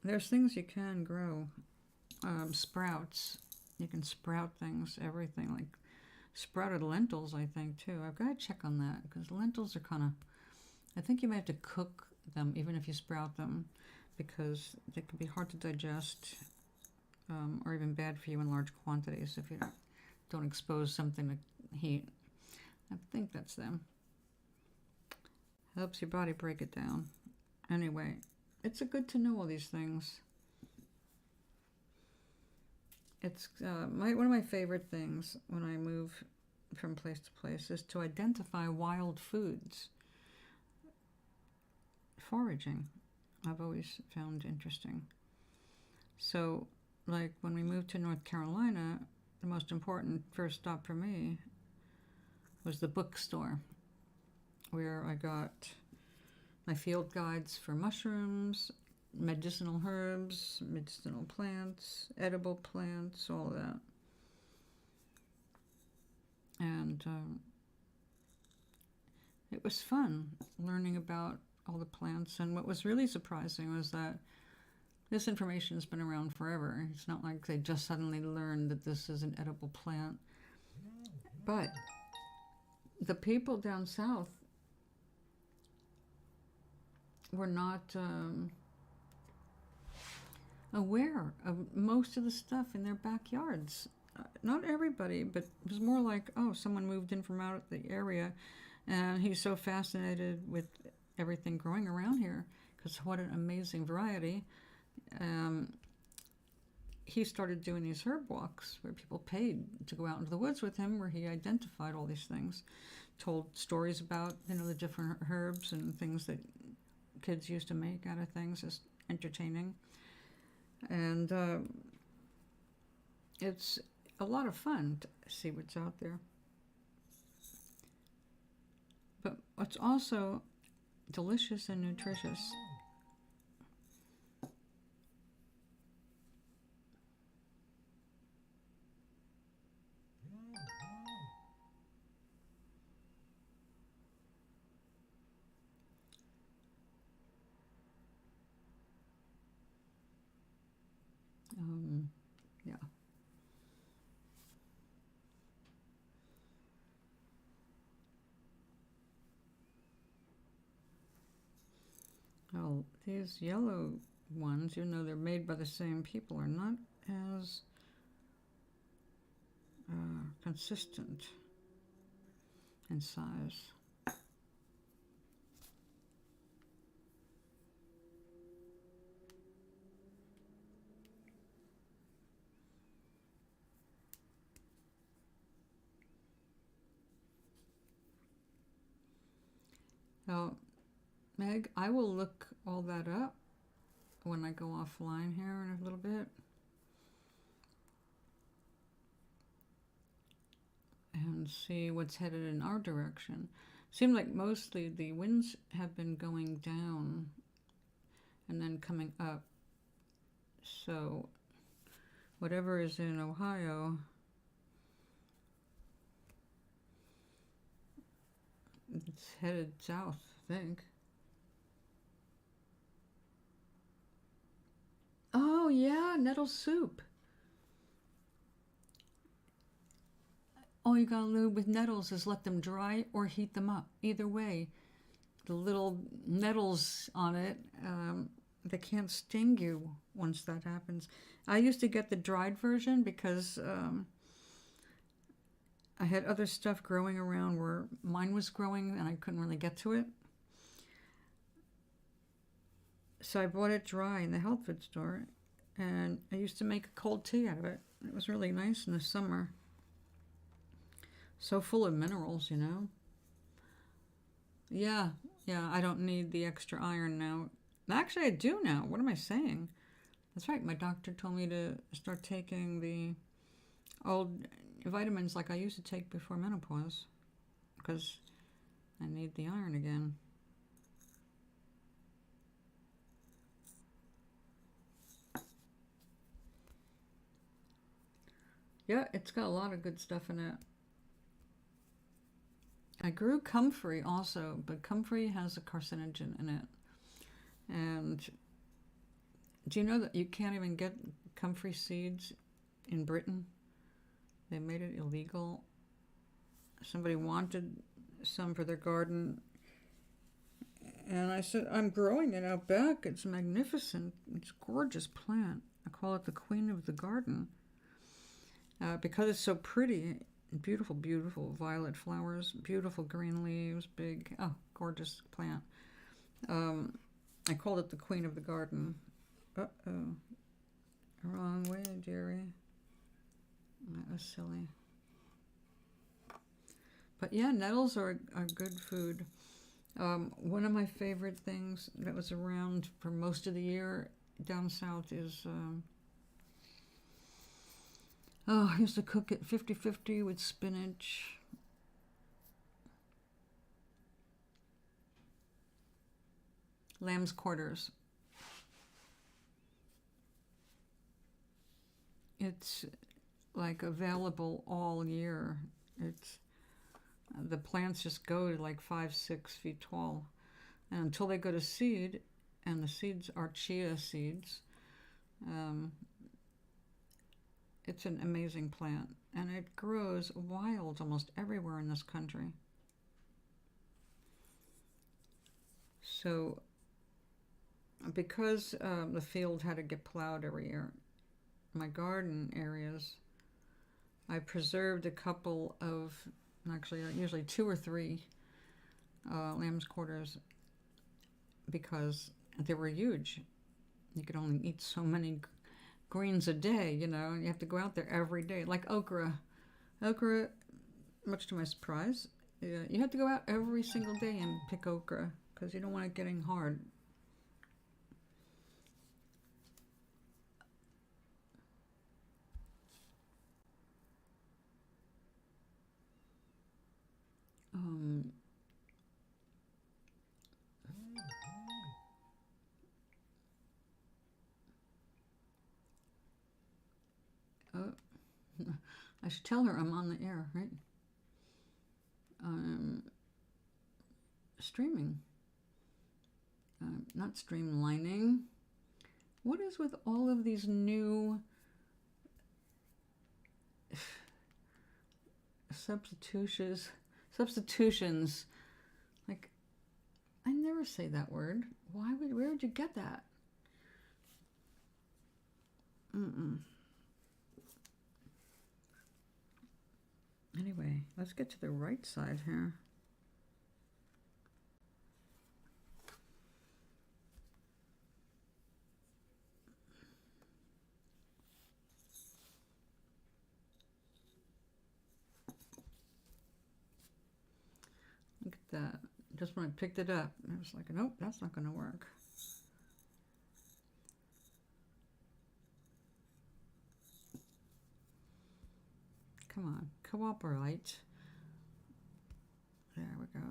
There's things you can grow. Sprouts. You can sprout things, everything. Like sprouted lentils, I think, too. I've got to check on that because lentils are kind of... I think you may have to cook them even if you sprout them because they can be hard to digest or even bad for you in large quantities if you don't expose something to heat. I think that's them. Helps your body break it down. Anyway, it's good to know all these things. it's one of my favorite things when I move from place to place is to identify wild foods. Foraging, I've always found interesting. So, like when we moved to North Carolina, the most important first stop for me was the bookstore, where I got my field guides for mushrooms, medicinal herbs, medicinal plants, edible plants, all that. And it was fun learning about all the plants. And what was really surprising was that this information has been around forever. It's not like they just suddenly learned that this is an edible plant. But the people down south were not aware of most of the stuff in their backyards. Not everybody, but it was more like, oh, someone moved in from out of the area, and he's so fascinated with everything growing around here, because what an amazing variety. He started doing these herb walks where people paid to go out into the woods with him, where he identified all these things, told stories about, the different herbs and things that kids used to make out of things, just entertaining. And it's a lot of fun to see what's out there. But what's also delicious and nutritious. Yeah. Well, these yellow ones, even though they're made by the same people, are not as consistent in size. Now, Meg, I will look all that up when I go offline here in a little bit. And see what's headed in our direction. Seemed like mostly the winds have been going down and then coming up. So whatever is in Ohio, it's headed south, I think. Oh yeah, nettle soup. All you gotta do with nettles is let them dry or heat them up. Either way, the little nettles on it, they can't sting you once that happens. I used to get the dried version because I had other stuff growing around where mine was growing and I couldn't really get to it. So I bought it dry in the health food store, and I used to make a cold tea out of it. It was really nice in the summer. So full of minerals, Yeah, I don't need the extra iron now. Actually, I do now. What am I saying? That's right. My doctor told me to start taking the old vitamins like I used to take before menopause, because I need the iron again. Yeah, it's got a lot of good stuff in it. I grew comfrey also, but comfrey has a carcinogen in it. And do you know that you can't even get comfrey seeds in Britain? They made it illegal. Somebody wanted some for their garden, and I said, I'm growing it out back. It's magnificent. It's a gorgeous plant. I call it the queen of the garden because it's so pretty. Beautiful, beautiful violet flowers, beautiful green leaves, big, gorgeous plant. I called it the queen of the garden. Uh-oh. Wrong way, Jerry. That was silly. But yeah, nettles are good food. One of my favorite things that was around for most of the year down south is, I used to cook it 50-50 with spinach. Lamb's quarters. It's like available all year. It's the plants just go to like 5-6 feet tall, and until they go to seed, and the seeds are chia seeds. It's an amazing plant, and it grows wild almost everywhere in this country. So because the field had to get plowed every year, my garden areas, I preserved a couple of, actually usually 2 or 3 lamb's quarters, because they were huge. You could only eat so many greens a day, you know, and you have to go out there every day. Like okra. Okra, much to my surprise, you have to go out every single day and pick okra because you don't want it getting hard. Oh, I should tell her I'm on the air, right? Streaming. Not streamlining. What is with all of these new substitutions? Like, I never say that word. Where would you get that? Anyway, let's get to the right side here. Look at that. Just when I picked it up, I was like, nope, that's not going to work. Come on, cooperate. There we go.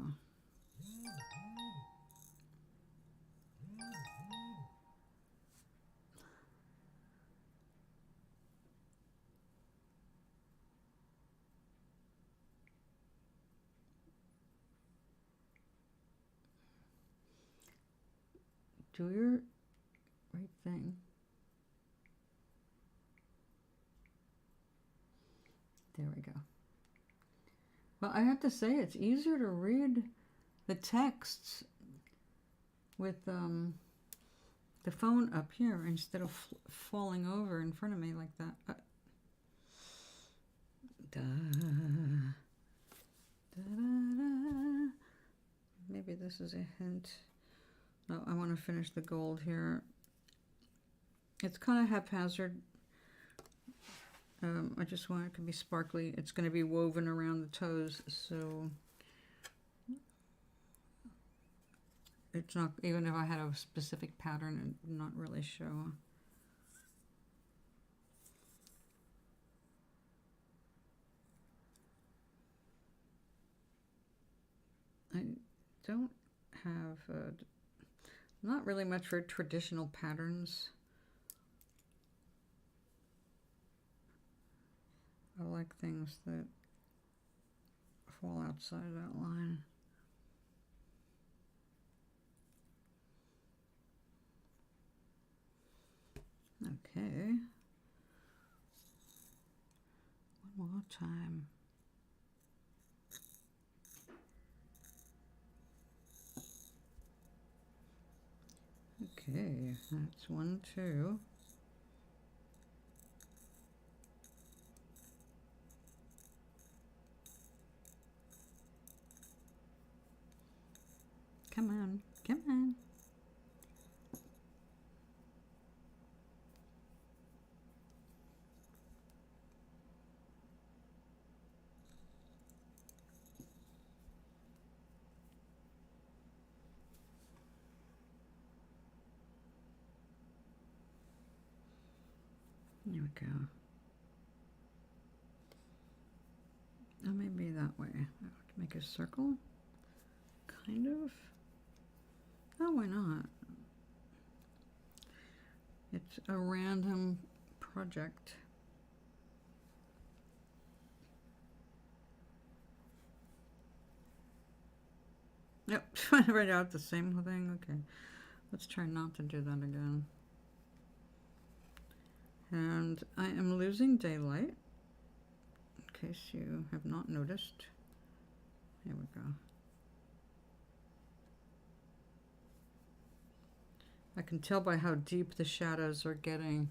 Do your right thing. There we go. Well, I have to say, it's easier to read the texts with the phone up here instead of falling over in front of me like that. Maybe this is a hint. No, I want to finish the gold here. It's kind of haphazard. I just want it to be sparkly. It's going to be woven around the toes, so it's not, even if I had a specific pattern, it would not really show. I don't have not really much for traditional patterns. I like things that fall outside that line. Okay. One more time. Okay, that's 1, 2. Come on, come on. There we go. Oh, maybe that way. Make a circle, kind of. Oh, why not? It's a random project. Yep, trying to write out the same thing. Okay, let's try not to do that again. And I am losing daylight, in case you have not noticed. Here we go. I can tell by how deep the shadows are getting.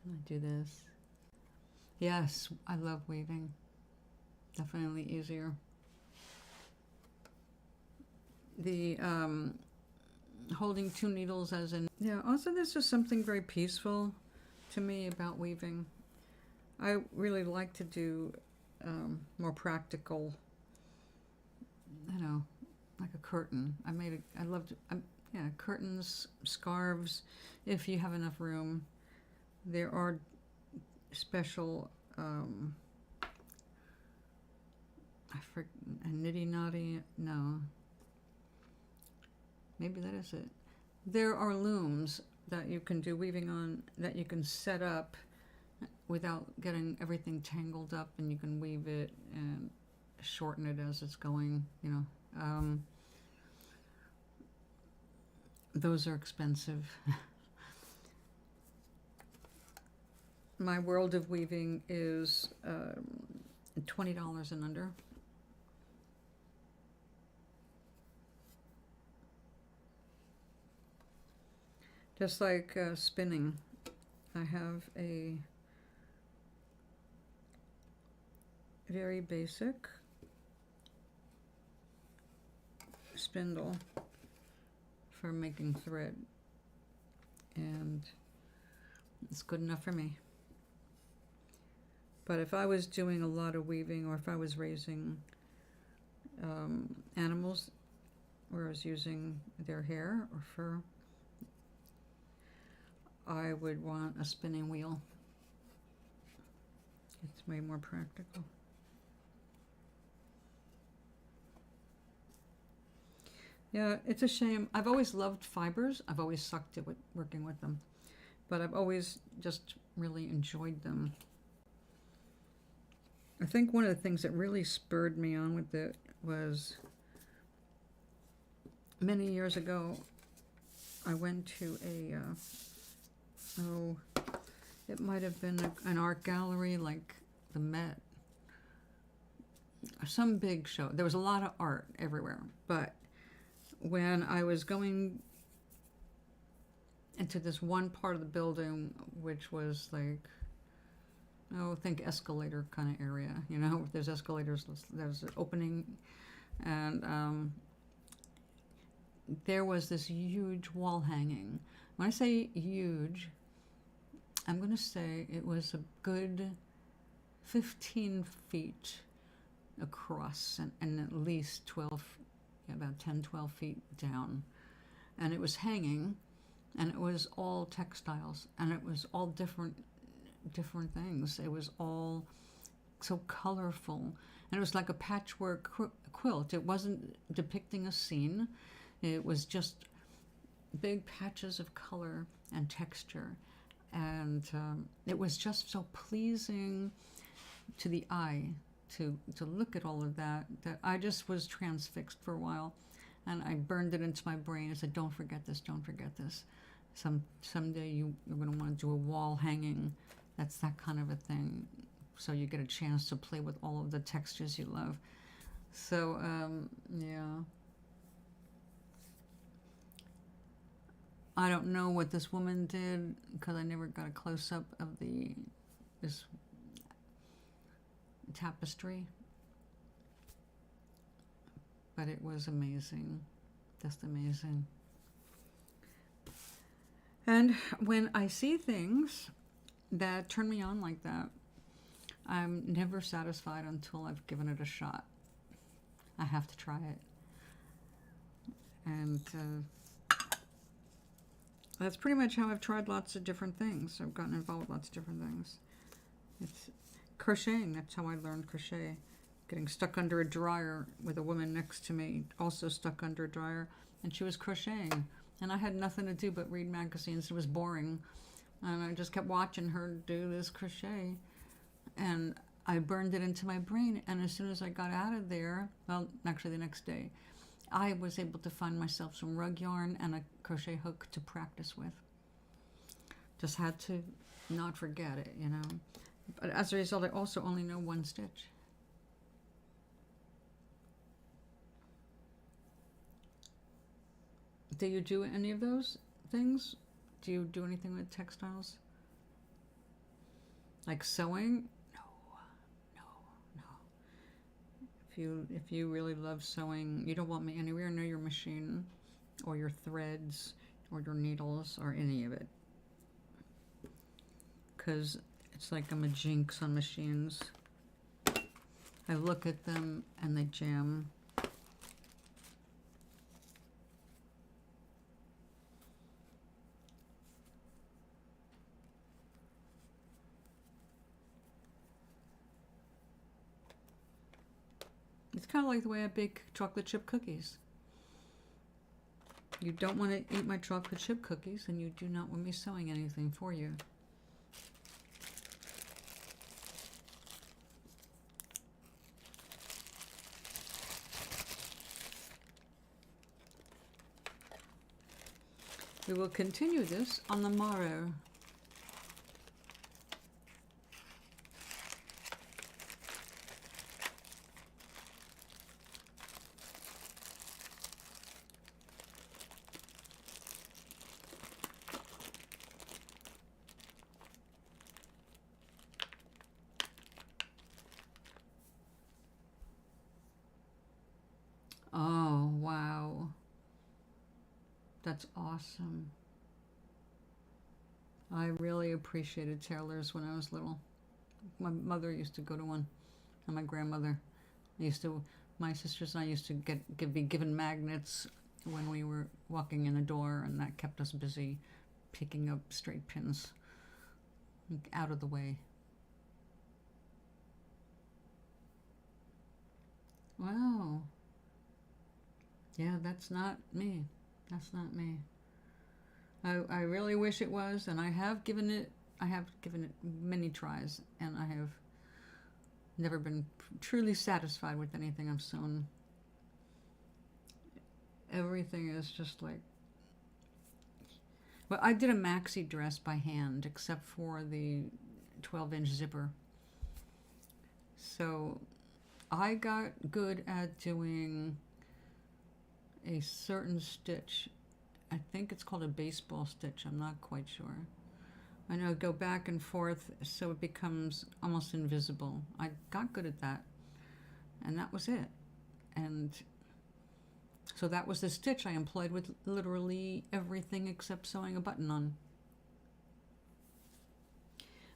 I do this. Yes, I love weaving. Definitely easier. The holding two needles as in, yeah, also there's just something very peaceful to me about weaving. I really like to do more practical, you know, like a curtain. I love yeah, curtains, scarves, if you have enough room. There are special, I forget, a nitty knotty, no. Maybe that is it. There are looms that you can do weaving on, that you can set up without getting everything tangled up, and you can weave it and shorten it as it's going, you know. Those are expensive. My World of Weaving is $20 and under. Just like spinning, I have a very basic spindle for making thread, and it's good enough for me. But if I was doing a lot of weaving, or if I was raising animals where I was using their hair or fur, I would want a spinning wheel. It's way more practical. Yeah, it's a shame. I've always loved fibers. I've always sucked at working with them, but I've always just really enjoyed them. I think one of the things that really spurred me on with it was many years ago, I went to a it might have been an art gallery like the Met, some big show. There was a lot of art everywhere, but when I was going into this one part of the building, which was like, think escalator kind of area, you know, if there's escalators, there's an opening, and there was this huge wall hanging. When I say huge, I'm going to say it was a good 15 feet across, and at least 12, about 10, 12 feet down. And it was hanging, and it was all textiles, and it was all different things. It was all so colorful, and it was like a patchwork quilt. It wasn't depicting a scene. It was just big patches of color and texture, and it was just so pleasing to the eye to look at all of that I just was transfixed for a while, and I burned it into my brain. I said, don't forget this, don't forget this. Someday you're going to want to do a wall hanging that's that kind of a thing, so you get a chance to play with all of the textures you love. So yeah, I don't know what this woman did, because I never got a close-up of this tapestry, but it was amazing, just amazing. And when I see things that turn me on like that, I'm never satisfied until I've given it a shot. I have to try it. And That's pretty much how I've tried lots of different things. I've gotten involved with lots of different things. It's crocheting. That's how I learned crochet. Getting stuck under a dryer with a woman next to me, also stuck under a dryer, and she was crocheting. And I had nothing to do but read magazines. It was boring. And I just kept watching her do this crochet. And I burned it into my brain. And as soon as I got out of there, well, actually the next day, I was able to find myself some rug yarn and a crochet hook to practice with. Just had to not forget it, you know. But as a result, I also only know one stitch. Do you do any of those things? Do you do anything with textiles? Like sewing? No, no, no. If you really love sewing, you don't want me anywhere near your machine or your threads or your needles or any of it. Because it's like I'm a jinx on machines. I look at them and they jam. It's kind of like the way I bake chocolate chip cookies. You don't want to eat my chocolate chip cookies, and you do not want me sewing anything for you. We will continue this on the morrow. Oh, wow. That's awesome. I really appreciated tailors when I was little. My mother used to go to one, and my grandmother. My sisters and I used to be given magnets when we were walking in the door, and that kept us busy picking up straight pins out of the way. Wow. Yeah, that's not me. That's not me. I really wish it was, and I have given it many tries, and I have never been truly satisfied with anything I've sewn. Everything is just like, well, I did a maxi dress by hand, except for the 12-inch zipper. So I got good at doing a certain stitch. I think it's called a baseball stitch. I'm not quite sure. I know, go back and forth so it becomes almost invisible. I got good at that, and that was it. And so that was the stitch I employed with literally everything except sewing a button on.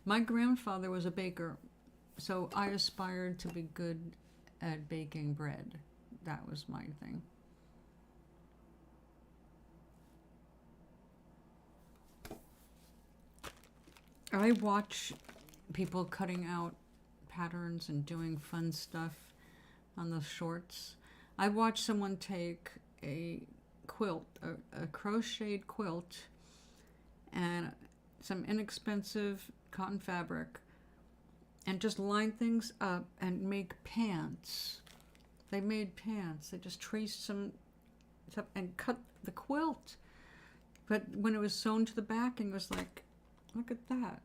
My grandfather was a baker, so I aspired to be good at baking bread. That was my thing. I watch people cutting out patterns and doing fun stuff on those shorts. I watched someone take a quilt, a crocheted quilt, and some inexpensive cotton fabric, and just line things up and make pants. They made pants. They just traced some stuff and cut the quilt. But when it was sewn to the backing, it was like, look at that.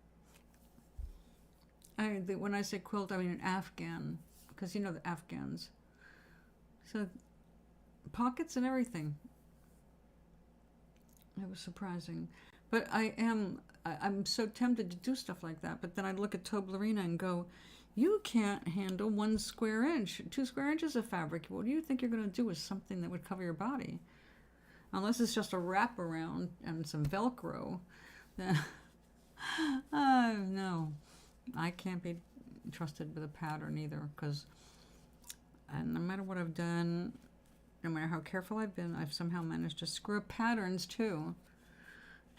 When I say quilt, I mean an Afghan, because you know the Afghans. So pockets and everything. It was surprising. But I'm so tempted to do stuff like that. But then I look at Toblerina and go, you can't handle 1 square inch, 2 square inches of fabric. What do you think you're going to do with something that would cover your body? Unless it's just a wraparound and some Velcro. No, I can't be trusted with a pattern either, because no matter what I've done, no matter how careful I've been, I've somehow managed to screw up patterns too.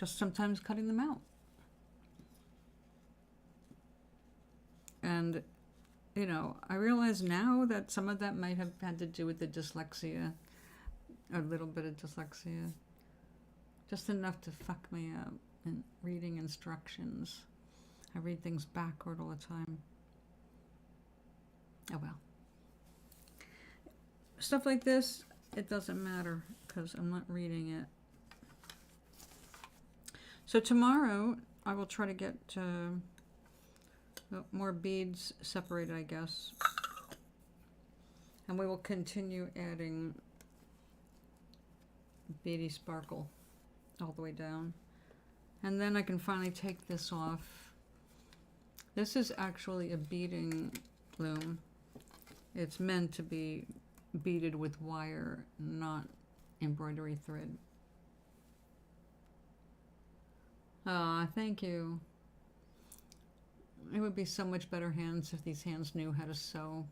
just sometimes cutting them out. And, you know, I realize now that some of that might have had to do with the dyslexia, a little bit of dyslexia, just enough to fuck me up in reading instructions. I read things backward all the time. Oh well. Stuff like this, it doesn't matter because I'm not reading it. So tomorrow I will try to get more beads separated, I guess. And we will continue adding beady sparkle all the way down. And then I can finally take this off. This is actually a beading loom. It's meant to be beaded with wire, not embroidery thread. Ah, thank you. It would be so much better hands if these hands knew how to sew.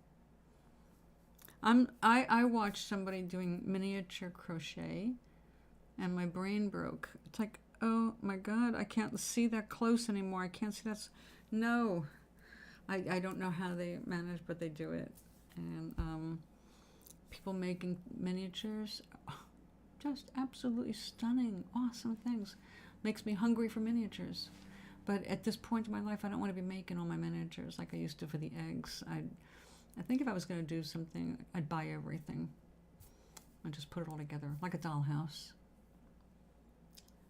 I watched somebody doing miniature crochet and my brain broke. It's like, oh my God, I can't see that close anymore. I can't see that. No. I don't know how they manage, but they do it. And people making miniatures, just absolutely stunning, awesome things. Makes me hungry for miniatures. But at this point in my life, I don't want to be making all my miniatures like I used to for the eggs. I think if I was going to do something, I'd buy everything and just put it all together, like a dollhouse.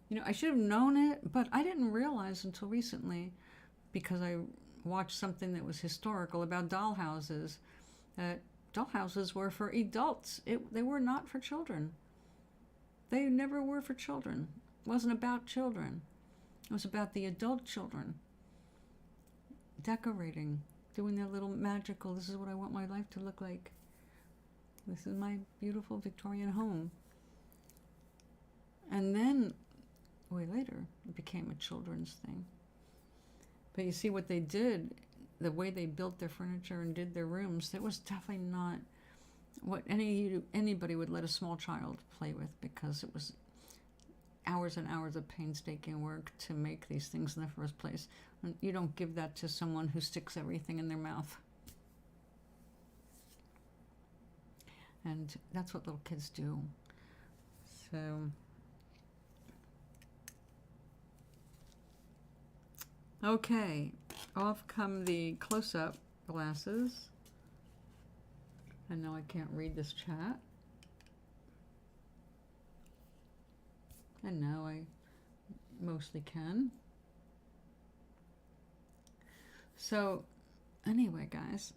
You know, I should have known it, but I didn't realize until recently, because I watched something that was historical about dollhouses, that dollhouses were for adults. They were not for children. They never were for children. It wasn't about children. It was about the adult children. Decorating, doing their little magical, this is what I want my life to look like. This is my beautiful Victorian home. And then, way later, it became a children's thing. But you see what they did, the way they built their furniture and did their rooms, that was definitely not what anybody would let a small child play with, because it was hours and hours of painstaking work to make these things in the first place. And you don't give that to someone who sticks everything in their mouth. And that's what little kids do. So okay, off come the close-up glasses. And now I can't read this chat. And now I mostly can. So anyway, guys,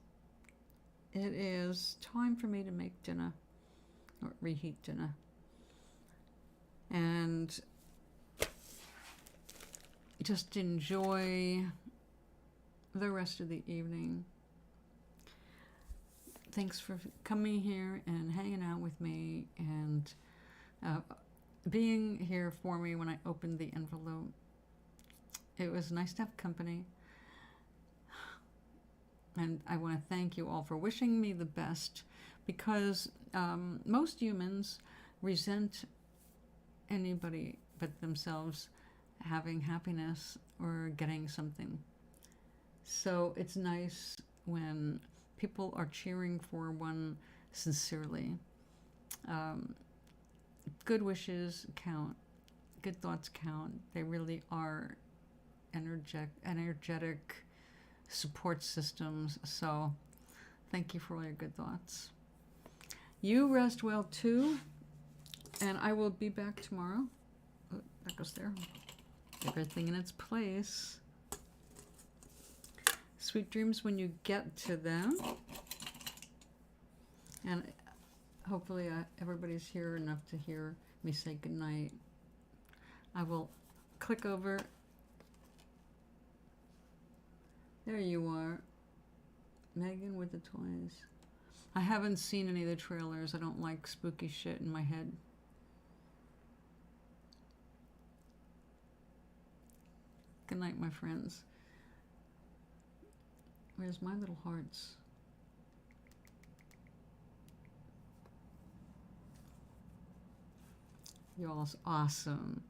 it is time for me to make dinner, or reheat dinner. And just enjoy the rest of the evening. Thanks for coming here and hanging out with me and being here for me when I opened the envelope. It was nice to have company. And I want to thank you all for wishing me the best, because most humans resent anybody but themselves having happiness or getting something. So it's nice when people are cheering for one sincerely. Good wishes count. Good thoughts count. They really are energetic support systems. So thank you for all your good thoughts. You rest well too. And I will be back tomorrow. Oh, that goes there. Everything in its place. Sweet dreams when you get to them. And hopefully everybody's here enough to hear me say goodnight. I will click over. There you are. Megan with the toys. I haven't seen any of the trailers. I don't like spooky shit in my head. Good night, my friends. Where's my little hearts? Y'all's awesome.